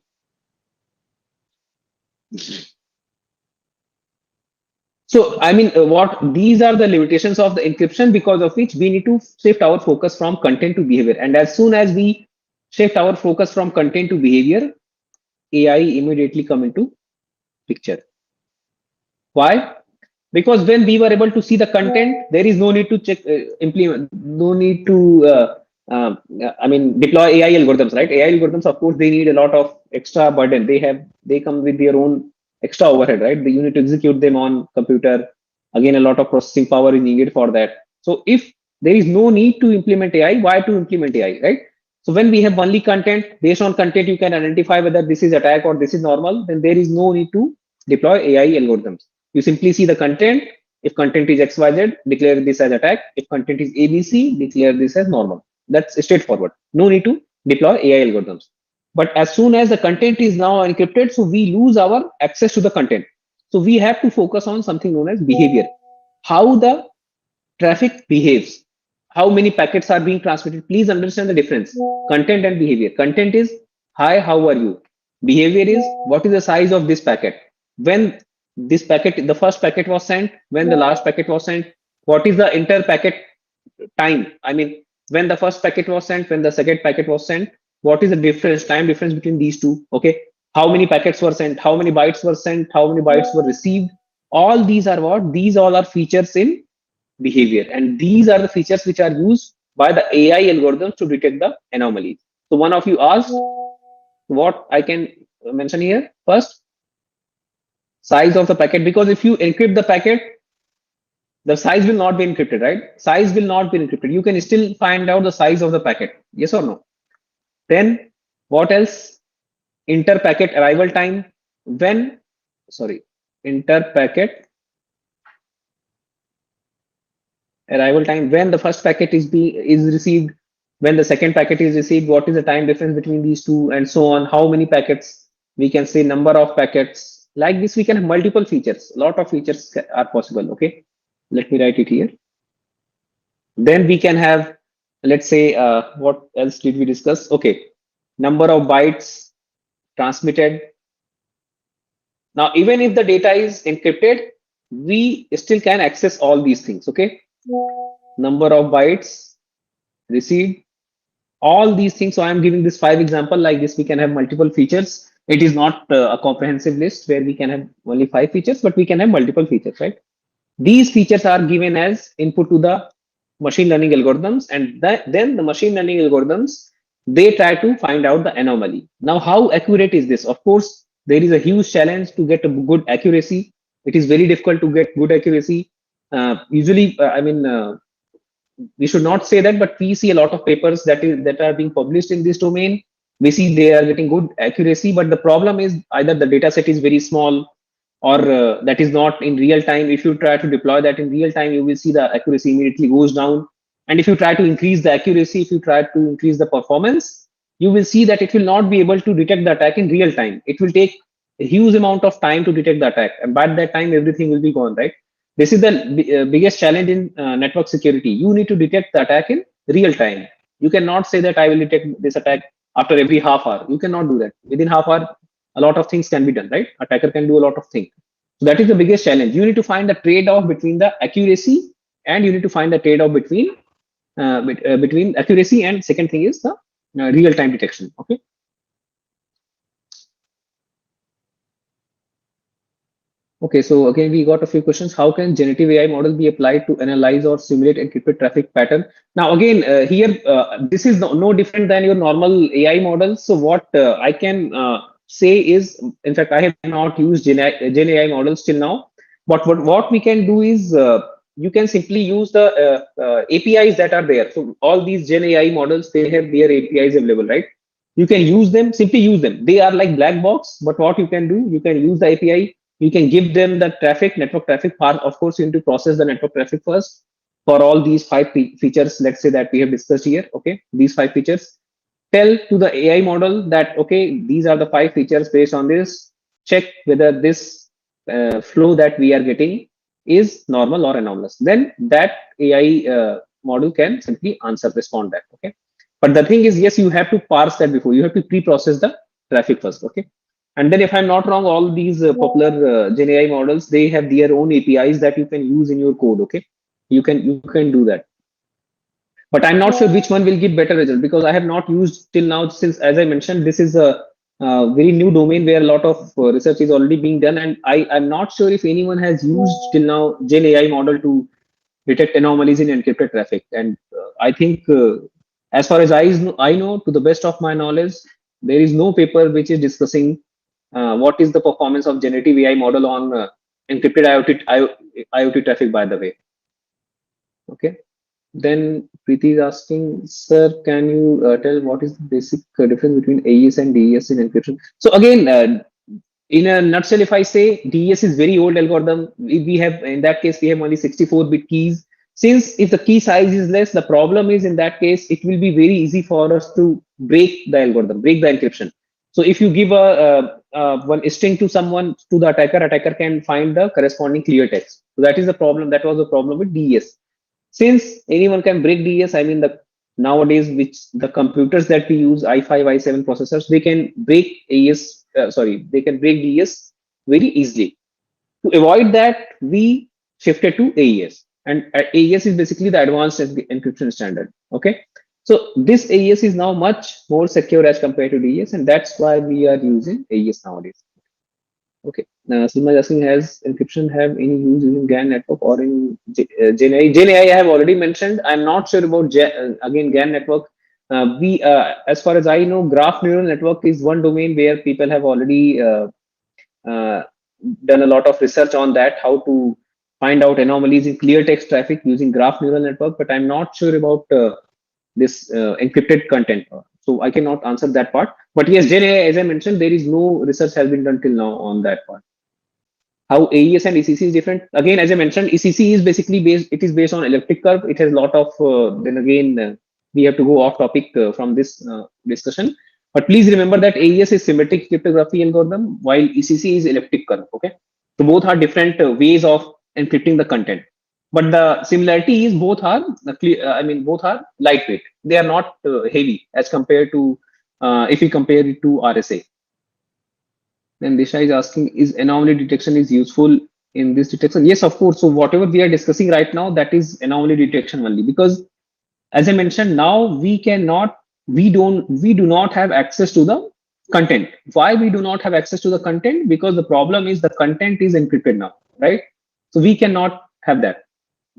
So, I mean, what these are the limitations of the encryption, because of which we need to shift our focus from content to behavior. And as soon as we shift our focus from content to behavior, AI immediately come into picture. Why? Because when we were able to see the content, there is no need to check, implement, no need to, I mean, deploy AI algorithms, right? AI algorithms, of course, they need a lot of extra burden. They come with their own extra overhead, right? You need to execute them on computer. Again, a lot of processing power is needed for that. So if there is no need to implement AI, why to implement AI, right? So when we have only content, based on content, you can identify whether this is attack or this is normal, then there is no need to deploy AI algorithms. You simply see the content. If content is XYZ, declare this as attack. If content is ABC, declare this as normal. That's straightforward. No need to deploy AI algorithms. But as soon as the content is now encrypted, so we lose our access to the content. So we have to focus on something known as behavior. How the traffic behaves, how many packets are being transmitted. Please understand the difference. Content and behavior. Content is, hi, how are you? Behavior is, what is the size of this packet? When this packet, the first packet was sent, when the last packet was sent, what is the inter packet time? I mean, when the first packet was sent, when the second packet was sent, what is the difference, time difference between these two? Okay. How many packets were sent? How many bytes were sent? How many bytes were received? All these are what? These all are features in behavior. And these are the features which are used by the AI algorithms to detect the anomalies. So one of you asked what I can mention here. First, size of the packet, because if you encrypt the packet, the size will not be encrypted, right? Size will not be encrypted. You can still find out the size of the packet. Yes or no? Then what else? Inter packet arrival time. When, sorry, inter packet arrival time, when the first packet is received, when the second packet is received, what is the time difference between these two, and so on. How many packets? We can say number of packets. Like this, we can have multiple features. A lot of features are possible. Okay, let me write it here. Then we can have, let's say, what else did we discuss? Okay, number of bytes transmitted. Now, even if the data is encrypted, we still can access all these things. Okay, number of bytes received, all these things. So I'm giving this 5 example. Like this, we can have multiple features. It is not a comprehensive list where we can have only 5 features, but we can have multiple features, right? These features are given as input to the machine learning algorithms, and then the machine learning algorithms, they try to find out the anomaly. Now, how accurate is this? Of course, there is a huge challenge to get a good accuracy. It is very difficult to get good accuracy. Usually, we should not say that, but we see a lot of papers that are being published in this domain. We see they are getting good accuracy, but the problem is either the data set is very small, or that is not in real time. If you try to deploy that in real time, you will see the accuracy immediately goes down. And if you try to increase the accuracy, if you try to increase the performance, you will see that it will not be able to detect the attack in real time. It will take a huge amount of time to detect the attack, and by that time everything will be gone, right? This is the biggest challenge in network security. You need to detect the attack in real time. You cannot say that I will detect this attack after every half hour. You cannot do that. Within half hour, a lot of things can be done, right? Attacker can do a lot of things. So that is the biggest challenge. You need to find the trade-off between the accuracy, and you need to find the trade-off between accuracy, and second thing is the real-time detection. Okay. Okay, so again, we got a few questions. How can generative AI model be applied to analyze or simulate encrypted traffic pattern? Now, again, here, this is no different than your normal AI models. So what I can say is, in fact, I have not used Gen AI models till now. But what we can do is, you can simply use the APIs that are there. So all these Gen AI models, they have their APIs available, right? You can use them, simply use them. They are like black box, but what you can do, you can use the API, you can give them the traffic, network traffic part. Of course, you need to process the network traffic first for all these five features, let's say, that we have discussed here. Okay, these five features. Tell to the AI model that, okay, these are the five features. Based on this, check whether this flow that we are getting is normal or anomalous. Then that AI model can simply respond that. Okay. But the thing is, yes, you have to parse that before. You have to pre-process the traffic first. Okay. And then, if I'm not wrong, all these popular Gen AI models, they have their own APIs that you can use in your code. Okay. You can do that, but I'm not sure which one will give better result, because I have not used till now, since, as I mentioned, this is a very new domain where a lot of research is already being done, and I'm not sure if anyone has used till now Gen AI model to detect anomalies in encrypted traffic. And I think, as far as I know, to the best of my knowledge, there is no paper which is discussing what is the performance of generative AI model on encrypted IoT traffic, by the way. Okay. Then Preeti is asking, sir, can you tell what is the basic difference between AES and DES in encryption? So again, in a nutshell, if I say DES is very old algorithm, we have, in that case, we have only 64-bit keys. Since if the key size is less, the problem is, in that case, it will be very easy for us to break the algorithm, break the encryption. So if you give one string to someone, to the attacker can find the corresponding clear text. So that is the problem. That was the problem with DES. Since anyone can break DES, I mean, the nowadays, which the computers that we use, i5, i7 processors, they can break AES. They can break DES very easily. To avoid that, we shifted to AES, and AES is basically the advanced encryption standard. Okay, so this AES is now much more secure as compared to DES, and that's why we are using AES nowadays. Okay. Now, Sima is asking, has encryption have any use in GAN network or in Gen AI? Gen AI I have already mentioned. I'm not sure about again GAN network. As far as I know, graph neural network is one domain where people have already uh, done a lot of research on that, how to find out anomalies in clear text traffic using graph neural network. But I'm not sure about this encrypted content. So I cannot answer that part. But yes, Gen AI, as I mentioned, there is no research has been done till now on that part. How AES and ECC is different? Again, as I mentioned, ECC is basically based. It is based on elliptic curve. It has a lot of. Then again, we have to go off topic from this discussion. But please remember that AES is symmetric cryptography algorithm, while ECC is elliptic curve. Okay, so both are different ways of encrypting the content. But the similarity is both are both are lightweight. They are not heavy as compared to if we compare it to RSA. Then Disha is asking, is anomaly detection is useful in this detection? Yes, of course. So whatever we are discussing right now, that is anomaly detection only, because as I mentioned, now we do not have access to the content. Why we do not have access to the content? Because the problem is the content is encrypted now, right? So we cannot have that.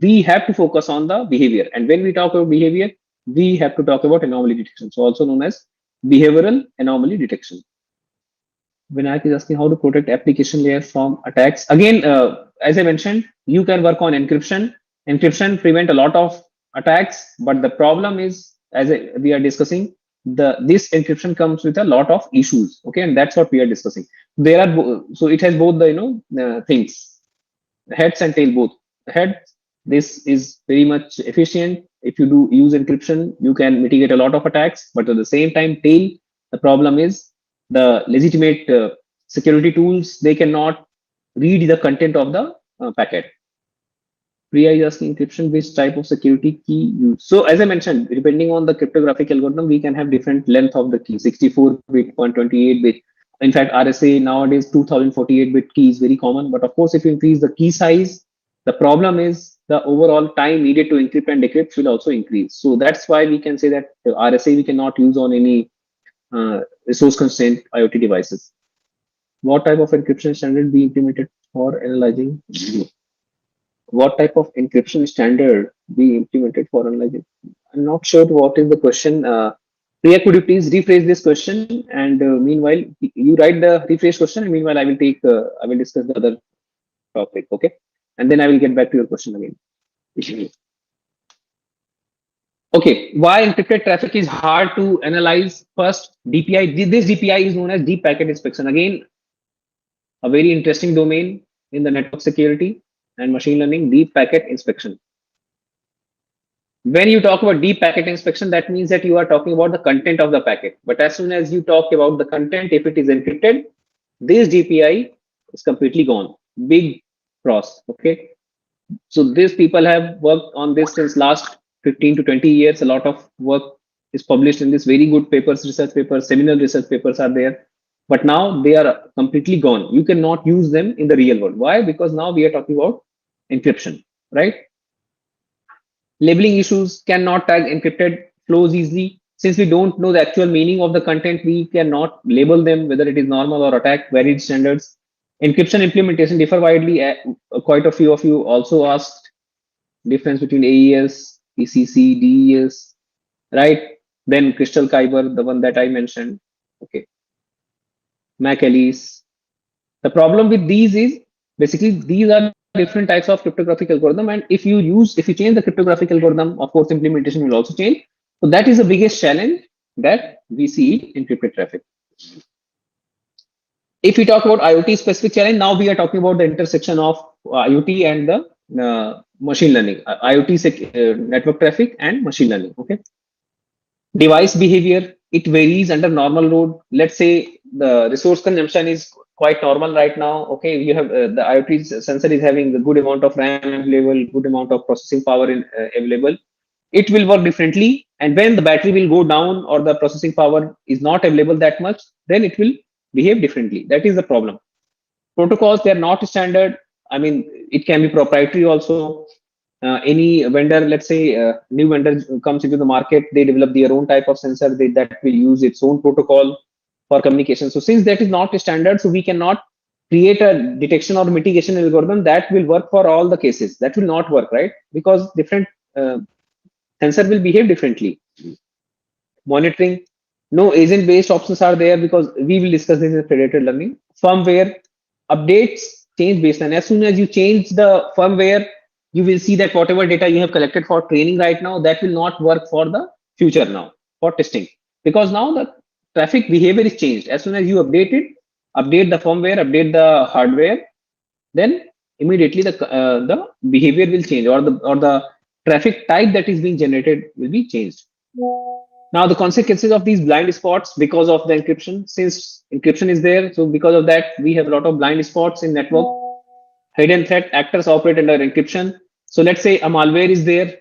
We have to focus on the behavior. And when we talk about behavior, we have to talk about anomaly detection. So also known as behavioral anomaly detection. Vinayak is asking how to protect application layer from attacks. Again, as I mentioned, you can work on encryption. Encryption prevent a lot of attacks, but the problem is, we are discussing, this encryption comes with a lot of issues. Okay, and that's what we are discussing. There are so it has both the things, heads and tail both. Head, this is very much efficient. If you do use encryption, you can mitigate a lot of attacks. But at the same time, tail, the problem is the legitimate security tools, they cannot read the content of the packet. Priya is asking, encryption which type of security key use. So as I mentioned, depending on the cryptographic algorithm, we can have different length of the key, 64-bit, 128-bit. In fact, RSA nowadays 2048-bit key is very common. But of course, if you increase the key size, the problem is the overall time needed to encrypt and decrypt will also increase. So that's why we can say that RSA we cannot use on any resource constrained IoT devices. What type of encryption standard be implemented for analyzing? What type of encryption standard be implemented for analyzing? I'm not sure what is the question. Priya, could you please rephrase this question? And meanwhile, you write the rephrase question, and meanwhile, I will discuss the other topic. Okay, and then I will get back to your question again. Okay, why encrypted traffic is hard to analyze? First, DPI. This DPI is known as deep packet inspection. Again, a very interesting domain in the network security and machine learning, deep packet inspection. When you talk about deep packet inspection, that means that you are talking about the content of the packet. But as soon as you talk about the content, if it is encrypted, this DPI is completely gone. Big cross. Okay. So these people have worked on this since last 15 to 20 years. A lot of work is published in this, very good papers, research papers, seminal research papers are there. But now they are completely gone. You cannot use them in the real world. Why? Because now we are talking about encryption, right? Labeling issues, cannot tag encrypted flows easily. Since we don't know the actual meaning of the content, we cannot label them, whether it is normal or attack, varied standards. Encryption implementation differ widely. Quite a few of you also asked difference between AES, ECC, DES, right? Then Crystal Kyber, the one that I mentioned. Okay. MAC Alice. The problem with these is basically these are different types of cryptographic algorithm, and if you change the cryptographic algorithm, of course implementation will also change. So that is the biggest challenge that we see in encrypted traffic. If we talk about IoT specific challenge, now we are talking about the intersection of IoT and the machine learning, IoT network traffic and machine learning. Okay. Device behavior, it varies under normal load. Let's say the resource consumption is quite normal right now. Okay, you have the IoT sensor is having a good amount of RAM available, good amount of processing power available. It will work differently, and when the battery will go down or the processing power is not available that much, then it will behave differently. That is the problem. Protocols, they are not standard. I mean, it can be proprietary also. Any vendor, let's say new vendor comes into the market, they develop their own type of sensor that will use its own protocol for communication. So since that is not a standard, so we cannot create a detection or mitigation algorithm that will work for all the cases. That will not work, right? Because different sensor will behave differently. Monitoring, no agent based options are there, because we will discuss this in predicted learning. Firmware updates change baseline. As soon as you change the firmware, you will see that whatever data you have collected for training right now, that will not work for the future now for testing, because now the traffic behavior is changed. As soon as you update it, update the firmware, update the hardware, then immediately the behavior will change, or the traffic type that is being generated will be changed. Now the consequences of these blind spots because of the encryption, since encryption is there, so because of that we have a lot of blind spots in network. Hidden threat, actors operate under encryption. So let's say a malware is there,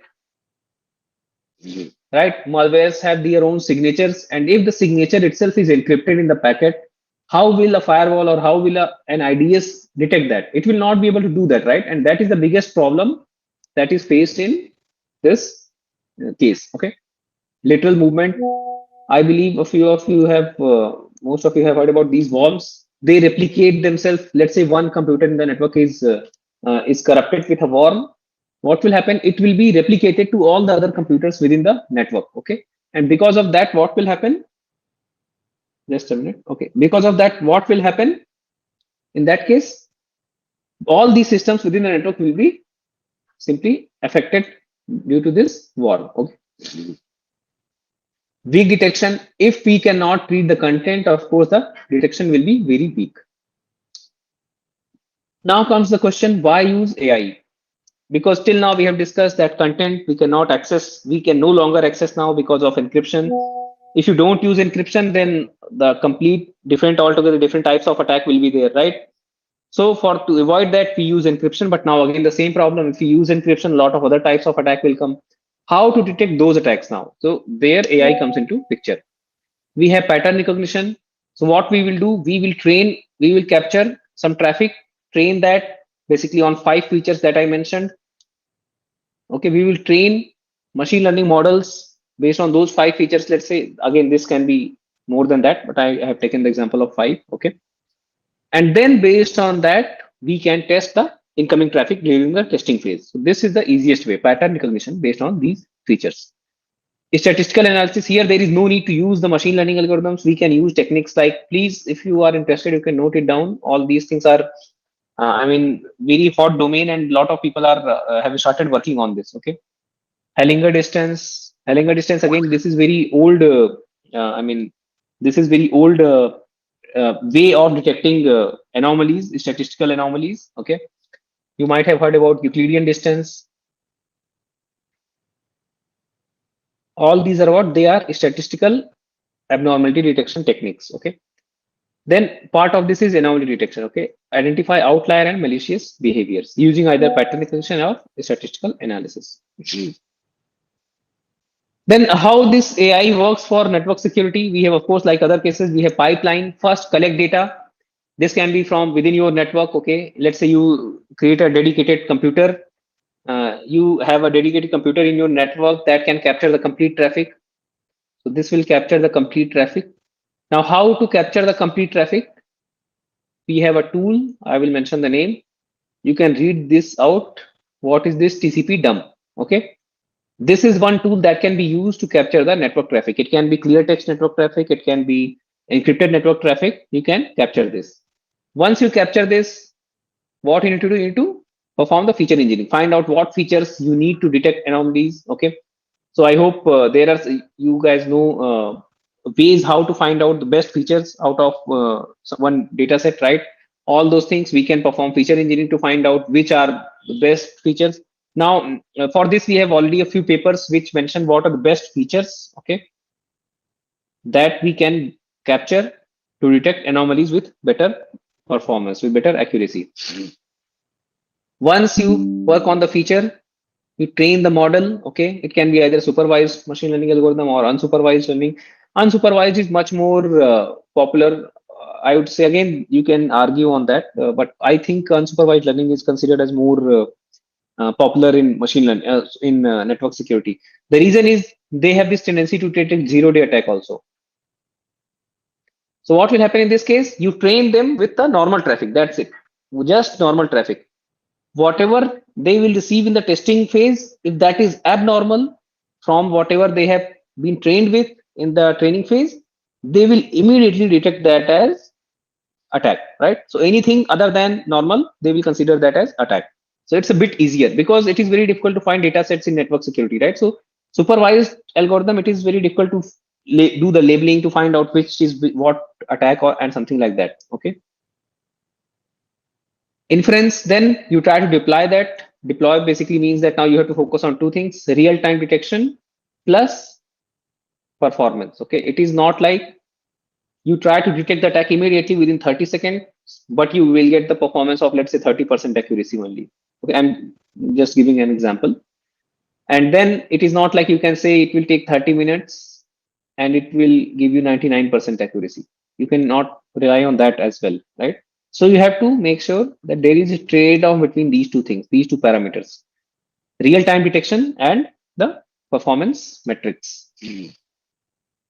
right? Malwares have their own signatures, and if the signature itself is encrypted in the packet, how will a firewall or how will an IDS detect that? It will not be able to do that, right? And that is the biggest problem that is faced in this case. Okay. Lateral movement. I believe a few of you have, most of you have heard about these worms. They replicate themselves. Let's say one computer in the network is corrupted with a worm. What will happen? It will be replicated to all the other computers within the network. Okay, and because of that, what will happen? Just a minute. Okay, because of that, what will happen? In that case, all these systems within the network will be simply affected due to this worm. Okay. Weak detection. If we cannot read the content, of course, the detection will be very weak. Now comes the question, why use AI? Because till now we have discussed that content we cannot access, we can no longer access now because of encryption. If you don't use encryption, then the complete altogether different types of attack will be there, right? So to avoid that, we use encryption. But now again, the same problem, if we use encryption, a lot of other types of attack will come. How to detect those attacks now? So there AI comes into picture. We have pattern recognition. So what we will do, we will capture some traffic, train that basically on 5 features that I mentioned. Okay, we will train machine learning models based on those 5 features. Let's say, again, this can be more than that, but I have taken the example of 5. Okay. And then based on that, we can test the incoming traffic during the testing phase. So this is the easiest way, pattern recognition based on these features. Statistical analysis, here there is no need to use the machine learning algorithms. We can use techniques like, please, if you are interested, you can note it down. All these things are I mean, very hot domain, and a lot of people are have started working on this. Okay, Hellinger distance. Hellinger distance again. This is very old. I mean, this is very old way of detecting anomalies, statistical anomalies. Okay, you might have heard about Euclidean distance. All these are what they are statistical abnormality detection techniques. Okay, then part of this is anomaly detection. Okay, identify outlier and malicious behaviors using either pattern recognition or statistical analysis. Then how this AI works for network security? We have, of course, like other cases, we have pipeline. First, collect data. This can be from within your network. Okay, let's say you create a dedicated computer. You have a dedicated computer in your network that can capture the complete traffic. So this will capture the complete traffic. Now, how to capture the complete traffic? We have a tool. I will mention the name. You can read this out. What is this TCP dump? Okay. This is one tool that can be used to capture the network traffic. It can be clear text network traffic. It can be encrypted network traffic. You can capture this. Once you capture this, what you need to do? You need to perform the feature engineering. Find out what features you need to detect anomalies. Okay. So I hope there are you guys know ways how to find out the best features out of one data set, right? All those things we can perform feature engineering to find out which are the best features. Now, for this, we have already a few papers which mention what are the best features, okay, that we can capture to detect anomalies with better performance, with better accuracy. Once you work on the feature, you train the model. Okay, it can be either supervised machine learning algorithm or unsupervised learning. Unsupervised is much more popular. I would say again, you can argue on that, but I think unsupervised learning is considered as more popular in machine learning, in network security. The reason is they have this tendency to detect zero-day attack also. So what will happen in this case? You train them with the normal traffic. That's it, just normal traffic. Whatever they will receive in the testing phase, if that is abnormal from whatever they have been trained with in the training phase, they will immediately detect that as attack, right? So anything other than normal, they will consider that as attack. So it's a bit easier because it is very difficult to find data sets in network security, right? So supervised algorithm, it is very difficult to do the labeling to find out which is what attack or and something like that. Okay. Inference, then you try to deploy that. Deploy basically means that now you have to focus on two things: real-time detection plus performance. Okay, it is not like you try to detect the attack immediately within 30 seconds, but you will get the performance of, let's say, 30% accuracy only. Okay, I'm just giving an example. And then it is not like you can say it will take 30 minutes and it will give you 99% accuracy. You cannot rely on that as well, right? So you have to make sure that there is a trade-off between these two things, these two parameters: real-time detection and the performance metrics.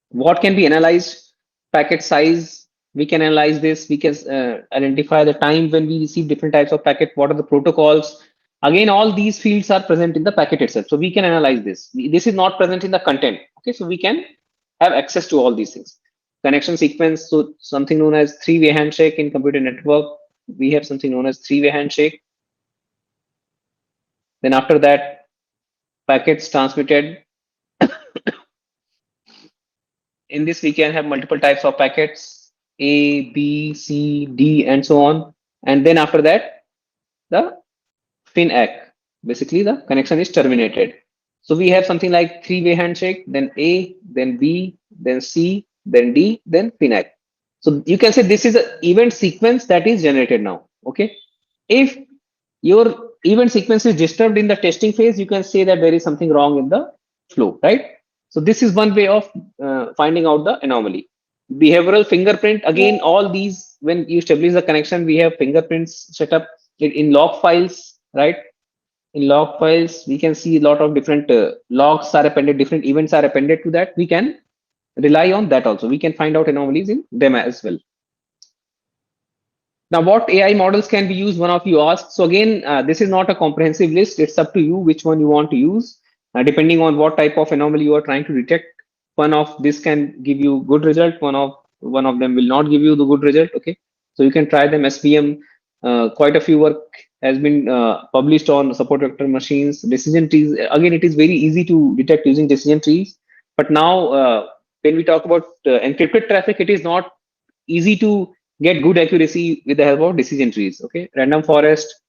What can be analyzed? Packet size. We can analyze this. We can identify the time when we receive different types of packet. What are the protocols? Again, all these fields are present in the packet itself. So we can analyze this. This is not present in the content. Okay, so we can have access to all these things. Connection sequence. So something known as three-way handshake in computer network. We have something known as three-way handshake. Then after that, packets transmitted. In this, we can have multiple types of packets: A, B, C, D, and so on. And then after that, the FINAC. Basically, the connection is terminated. So we have something like three-way handshake, then A, then B, then C, then D, then FINAC. So you can say this is an event sequence that is generated now. Okay. If your event sequence is disturbed in the testing phase, you can say that there is something wrong in the flow, right? So this is one way of finding out the anomaly. Behavioral fingerprint, again, all these, when you establish the connection, we have fingerprints set up in log files, right? In log files, we can see a lot of different logs are appended, different events are appended to that. We can rely on that also. We can find out anomalies in them as well. Now, what AI models can be used? One of you asked. So again, this is not a comprehensive list. It's up to you which one you want to use, depending on what type of anomaly you are trying to detect. One of this can give you good result. One of them will not give you the good result. Okay, so you can try them. SVM. quite a few work has been published on support vector machines, decision trees. Again, it is very easy to detect using decision trees. But now, when we talk about encrypted traffic, it is not easy to get good accuracy with the help of decision trees. Okay, random forest,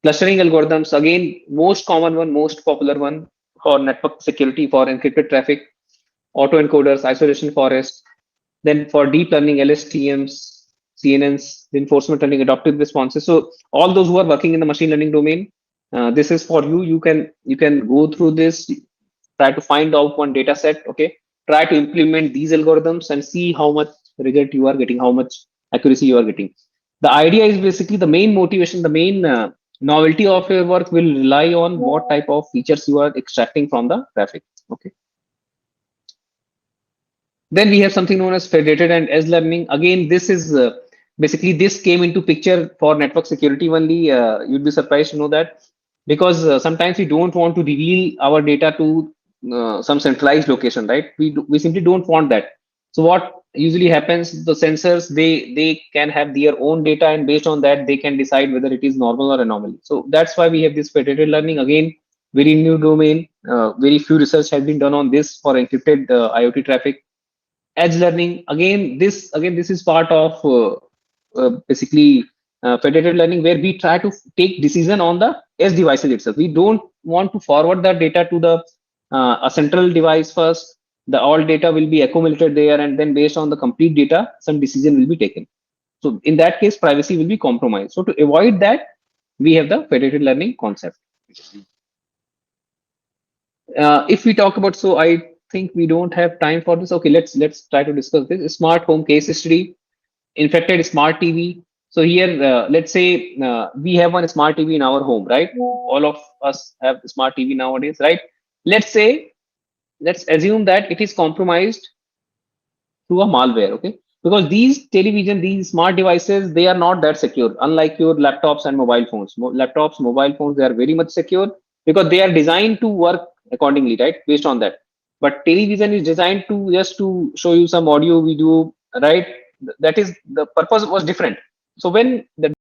clustering algorithms. Again, most common one, most popular one for network security for encrypted traffic, autoencoders, isolation forest. Then for deep learning, LSTMs, CNNs, reinforcement learning, adaptive responses. So all those who are working in the machine learning domain, this is for you. You can go through this, try to find out one data set. Okay, try to implement these algorithms and see how much result you are getting, how much accuracy you are getting. The idea is basically the main motivation, the main novelty of your work will rely on what type of features you are extracting from the traffic. Okay. Then we have something known as federated and edge learning. Again, this is basically this came into picture for network security only. You'd be surprised to know that because sometimes we don't want to reveal our data to some centralized location, right? We simply don't want that. So what usually happens, the sensors they can have their own data, and based on that they can decide whether it is normal or anomaly. So that's why we have this federated learning. Again, very new domain. Very few research has been done on this for encrypted IoT traffic. Edge learning, again this is part of basically federated learning, where we try to take decision on the edge devices itself. We don't want to forward that data to the a central device first. The all data will be accumulated there, and then based on the complete data some decision will be taken. So in that case privacy will be compromised. So to avoid that, we have the federated learning concept. If we talk about, so I think we don't have time for this. Okay, let's try to discuss this smart home case study. Infected smart TV. So here, let's say we have one smart TV in our home, right? All of us have smart TV nowadays, right? Let's say, let's assume that it is compromised through a malware. Okay, because these television, these smart devices, they are not that secure, unlike your laptops and mobile phones. Laptops, mobile phones, they are very much secure because they are designed to work accordingly, right, based on that. But television is designed to just to show you some audio video, right? That is, the purpose was different. So when the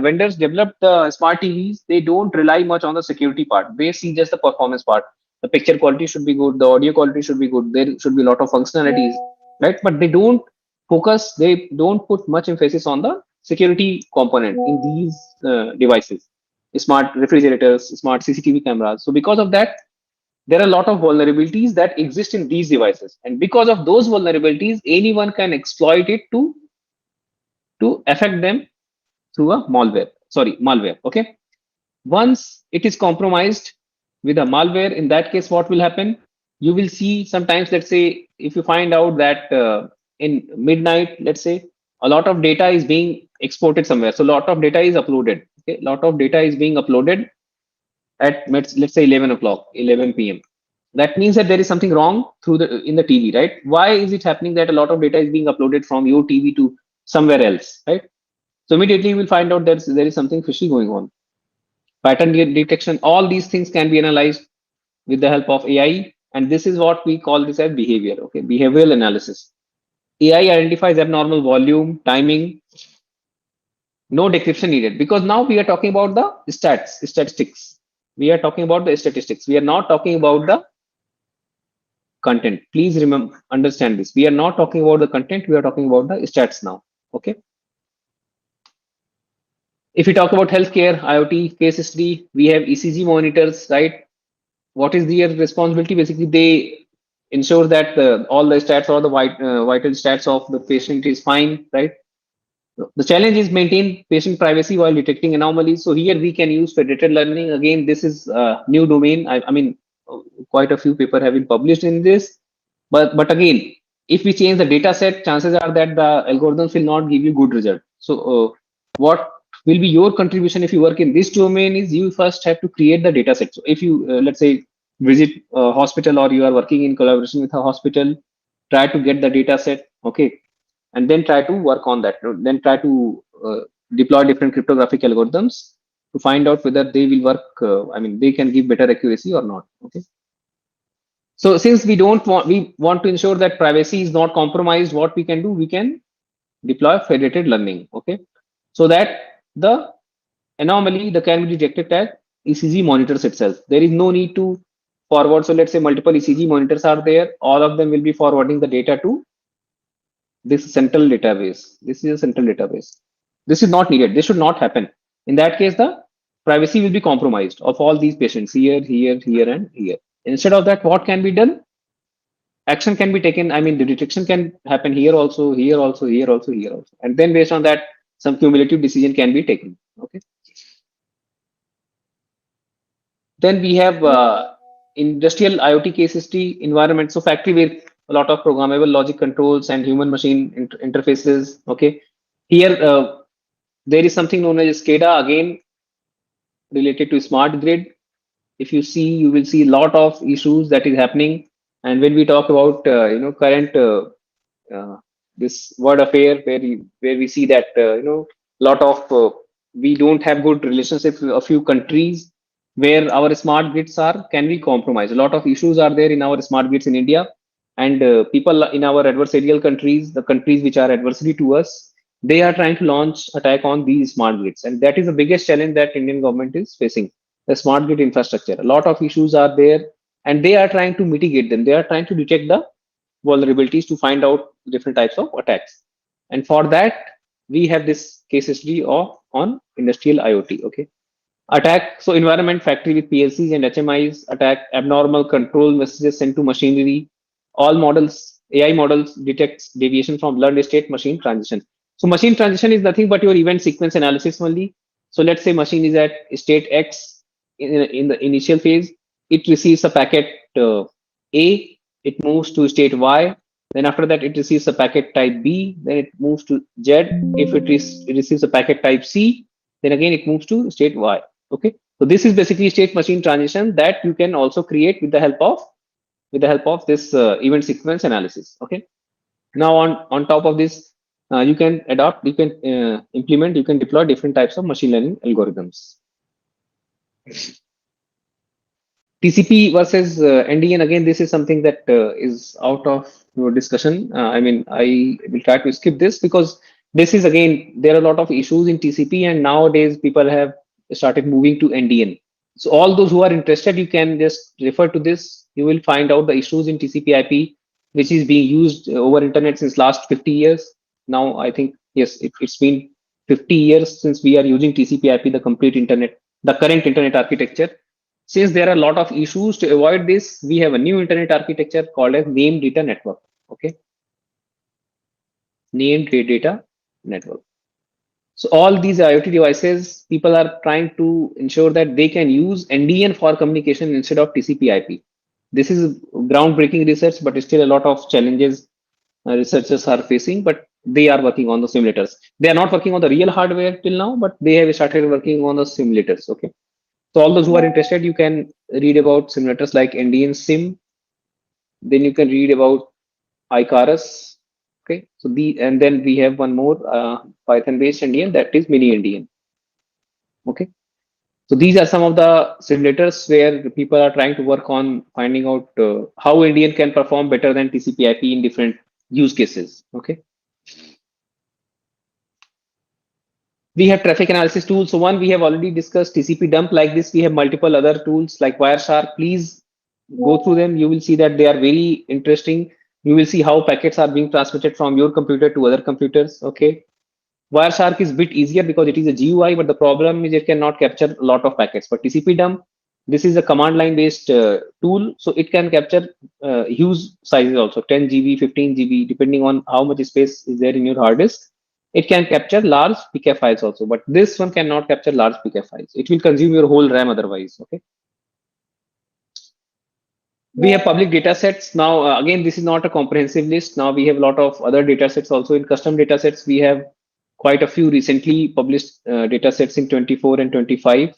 vendors developed the smart TVs, they don't rely much on the security part. They see just the performance part. The picture quality should be good, the audio quality should be good, there should be a lot of functionalities, right? But they don't focus, they don't put much emphasis on the security component in these devices, smart refrigerators, smart CCTV cameras. So because of that, there are a lot of vulnerabilities that exist in these devices, and because of those vulnerabilities anyone can exploit it to affect them through a malware. Okay, once it is compromised with a malware, in that case what will happen, you will see sometimes, let's say if you find out that in midnight, let's say a lot of data is being exported somewhere, so a lot of data is uploaded. Okay, a lot of data is being uploaded at, let's say 11 o'clock, 11 p.m. That means that there is something wrong through the in the TV, right? Why is it happening that a lot of data is being uploaded from your TV to somewhere else, right? So immediately you will find out that there is something fishy going on. Pattern detection, all these things can be analyzed with the help of AI, and this is what we call this as behavior. Okay, behavioral analysis. AI identifies abnormal volume, timing, no decryption needed, because now we are talking about the statistics. We are talking about the statistics. We are not talking about the content. Please remember, understand this. We are not talking about the content. We are talking about the stats now. Okay. If we talk about healthcare, IoT case study, we have ECG monitors, right? What is their responsibility? Basically, they ensure that all the stats or the vital stats of the patient is fine, right? The challenge is maintain patient privacy while detecting anomalies. So here we can use federated learning. Again, this is a new domain. I mean, quite a few papers have been published in this. But again, if we change the data set, chances are that the algorithms will not give you good result. So what will be your contribution if you work in this domain is you first have to create the data set. So if you let's say visit a hospital, or you are working in collaboration with a hospital, try to get the data set, okay, and then try to work on that. Then try to deploy different cryptographic algorithms to find out whether they will work. I mean, they can give better accuracy or not. Okay. So since we want to ensure that privacy is not compromised, what we can do, we can deploy federated learning. Okay. So that the anomaly, the can be detected at ECG monitors itself. There is no need to forward. So let's say multiple ECG monitors are there. All of them will be forwarding the data to this central database. This is a central database. This is not needed. This should not happen. In that case, the privacy will be compromised of all these patients here, here, here, and here. Instead of that, what can be done? Action can be taken. I mean, the detection can happen here also, here also, here also, here also. And then based on that, some cumulative decision can be taken. Okay. Then we have industrial IoT case history environment. So factory with a lot of programmable logic controls and human machine interfaces. Okay. Here, there is something known as SCADA, again related to smart grid. If you see, you will see a lot of issues that is happening. And when we talk about current this word affair, where we see that lot of we don't have good relationships with a few countries where our smart grids are can be compromised. A lot of issues are there in our smart grids in India, and people in our adversarial countries, the countries which are adversary to us, they are trying to launch attack on these smart grids, and that is the biggest challenge that Indian government is facing. The smart grid infrastructure, a lot of issues are there, and they are trying to mitigate them. They are trying to detect the vulnerabilities to find out different types of attacks. And for that, we have this case history of on industrial IoT. Okay. Attack, so environment factory with PLCs and HMIs, attack abnormal control messages sent to machinery. All models, AI models detects deviation from learned state machine transition. So machine transition is nothing but your event sequence analysis only. So let's say machine is at state X in the initial phase. It receives a packet A, it moves to state Y. Then after that, it receives a packet type B. Then it moves to Z. If it receives a packet type C, then again it moves to state Y. Okay, so this is basically state machine transition that you can also create with the help of this event sequence analysis. Okay, now on top of this, you can adopt, you can implement, you can deploy different types of machine learning algorithms. TCP versus NDN, again, this is something that is out of your discussion. I mean, I will try to skip this because this is, again, there are a lot of issues in TCP, and nowadays people have started moving to NDN. So all those who are interested, you can just refer to this. You will find out the issues in TCP IP, which is being used over internet since last 50 years. Now, I think, yes, it's been 50 years since we are using TCP IP, the complete internet, the current internet architecture. Since there are a lot of issues, to avoid this, we have a new internet architecture called as named data network. Okay, named data network. So all these IoT devices, people are trying to ensure that they can use NDN for communication instead of TCP/IP. This is groundbreaking research, but still a lot of challenges researchers are facing. But they are working on the simulators. They are not working on the real hardware till now, but they have started working on the simulators. Okay. So all those who are interested, you can read about simulators like NDN Sim. Then you can read about Icarus. Okay, so and then we have one more Python-based NDN, that is Mini NDN. Okay, so these are some of the simulators where people are trying to work on finding out how NDN can perform better than TCP/IP in different use cases. Okay. We have traffic analysis tools. So one, we have already discussed TCP dump. Like this, we have multiple other tools like Wireshark. Please go through them. You will see that they are very interesting. You will see how packets are being transmitted from your computer to other computers. Okay. Wireshark is a bit easier because it is a GUI, but the problem is it cannot capture a lot of packets. But TCP dump, this is a command line based tool. So it can capture huge sizes also, 10 GB, 15 GB, depending on how much space is there in your hard disk. It can capture large PK files also, but this one cannot capture large PK files. It will consume your whole RAM otherwise. Okay. We have public data sets. Now, again, this is not a comprehensive list. Now we have a lot of other data sets also. In custom data sets, we have quite a few recently published data sets in 24 and 25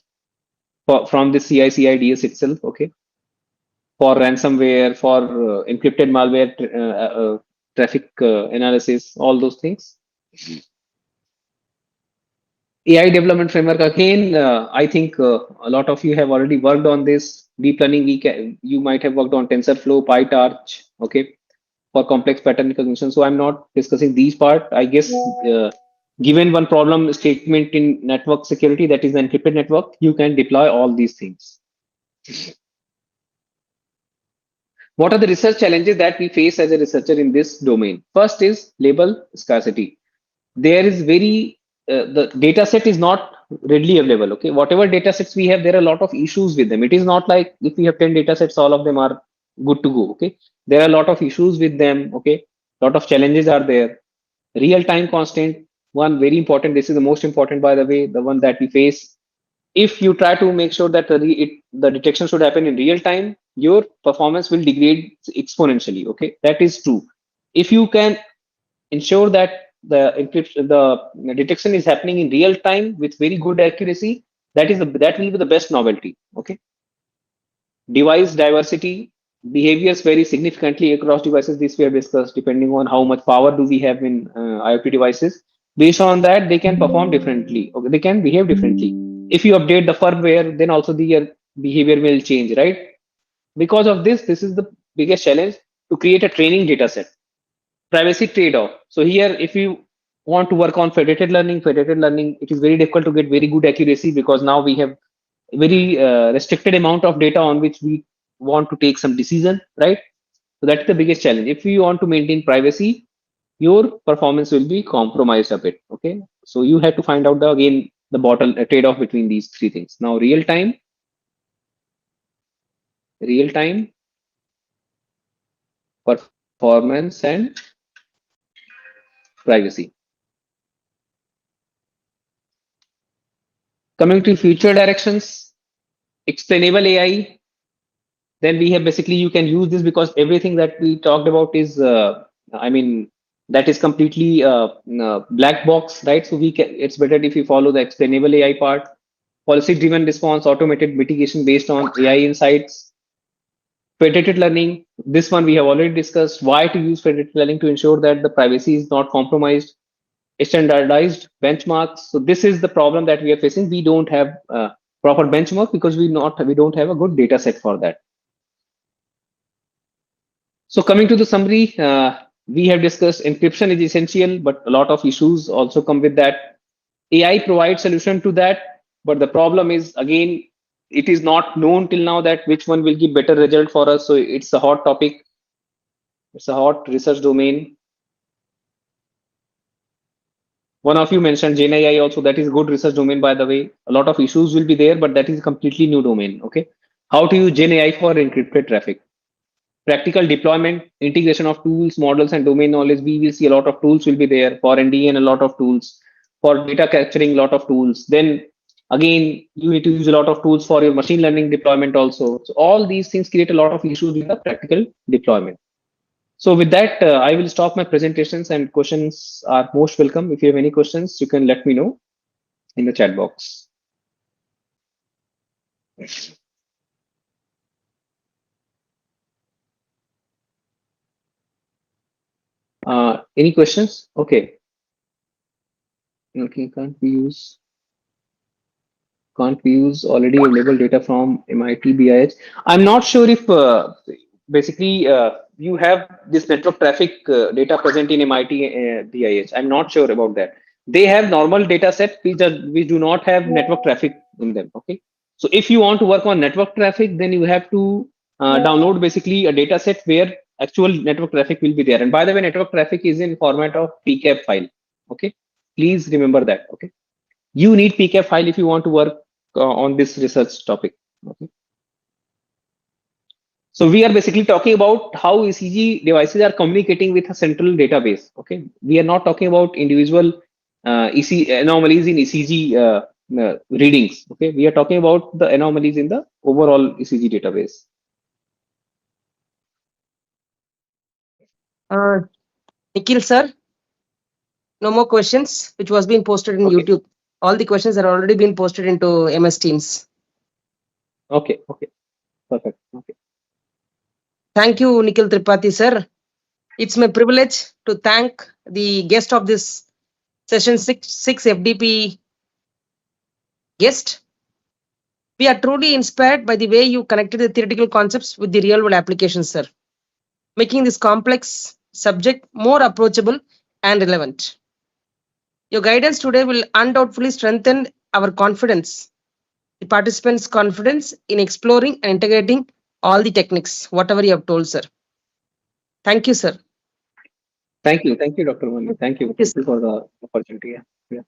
from the CI/CD itself. Okay. For ransomware, for encrypted malware, traffic analysis, all those things. AI development framework, again, I think a lot of you have already worked on this. Deep learning, you might have worked on TensorFlow, PyTorch, okay, for complex pattern recognition. So I'm not discussing these part. I guess Given one problem statement in network security, that is the encrypted network, you can deploy all these things. What are the research challenges that we face as a researcher in this domain? First is label scarcity. There is the data set is not readily available. Okay, whatever data sets we have, there are a lot of issues with them. It is not like if we have 10 data sets, all of them are good to go. Okay, there are a lot of issues with them. Okay, lot of challenges are there. Real time constant, one very important. This is the most important, by the way, the one that we face. If you try to make sure that the detection should happen in real time, your performance will degrade exponentially. Okay, that is true. If you can ensure that the detection is happening in real time with very good accuracy, that will be the best novelty. Okay, device diversity, behaviors vary significantly across devices. This we have discussed. Depending on how much power do we have in IoT devices, based on that they can perform differently. Okay, they can behave differently. If you update the firmware, then also the behavior will change, right? Because of this is the biggest challenge, to create a training data set. Privacy trade-off. So here, if you want to work on federated learning, it is very difficult to get very good accuracy, because now we have very restricted amount of data on which we want to take some decision, right? So that's the biggest challenge. If you want to maintain privacy, your performance will be compromised a bit. Okay, so you have to find out again the bottle trade-off between these three things. Now, real time, performance, and privacy. Coming to future directions, explainable AI. Then we have basically, you can use this because everything that we talked about is, that is completely black box, right? So it's better if you follow the explainable AI part. Policy driven response, automated mitigation based on AI insights. Federated learning, this one we have already discussed. Why to use federated learning? To ensure that the privacy is not compromised. Standardized benchmarks. So this is the problem that we are facing. We don't have proper benchmark because we don't have a good data set for that. So coming to the summary, we have discussed encryption is essential, but a lot of issues also come with that. AI provides solution to that, but the problem is, again, it is not known till now that which one will give better result for us. So it's a hot topic. It's a hot research domain. One of you mentioned GenAI also. That is a good research domain, by the way. A lot of issues will be there, but that is a completely new domain. Okay, how to use GenAI for encrypted traffic? Practical deployment, integration of tools, models, and domain knowledge. We will see a lot of tools will be there for ND, and a lot of tools for data capturing, a lot of tools. Then again, you need to use a lot of tools for your machine learning deployment also. So all these things create a lot of issues with the practical deployment. So with that, I will stop my presentations, and questions are most welcome. If you have any questions, you can let me know in the chat box. Any questions? Okay. Okay, can't we use already available data from MIT BIH? I'm not sure if basically you have this network traffic data present in MIT BIH. I'm not sure about that. They have normal data set. We do not have network traffic in them. Okay. So if you want to work on network traffic, then you have to download basically a data set where actual network traffic will be there. And by the way, network traffic is in format of PCAP file. Okay. Please remember that. Okay. You need PCAP file if you want to work on this research topic. Okay. So we are basically talking about how ECG devices are communicating with a central database. Okay, we are not talking about individual anomalies in ECG readings. Okay, we are talking about the anomalies in the overall ECG database. Nikhil sir, no more questions, which was being posted in YouTube. All the questions are already been posted into MS Teams. Okay, perfect. Okay. Thank you, Nikhil Tripathi sir. It's my privilege to thank the guest of this session 6 FDP guest. We are truly inspired by the way you connected the theoretical concepts with the real world applications, sir, making this complex subject more approachable and relevant. Your guidance today will undoubtedly strengthen our confidence, the participants' confidence in exploring and integrating all the techniques, whatever you have told, sir. Thank you, sir. Thank you, Dr. Mani. Thank you Thank you, sir. for the opportunity. Yeah.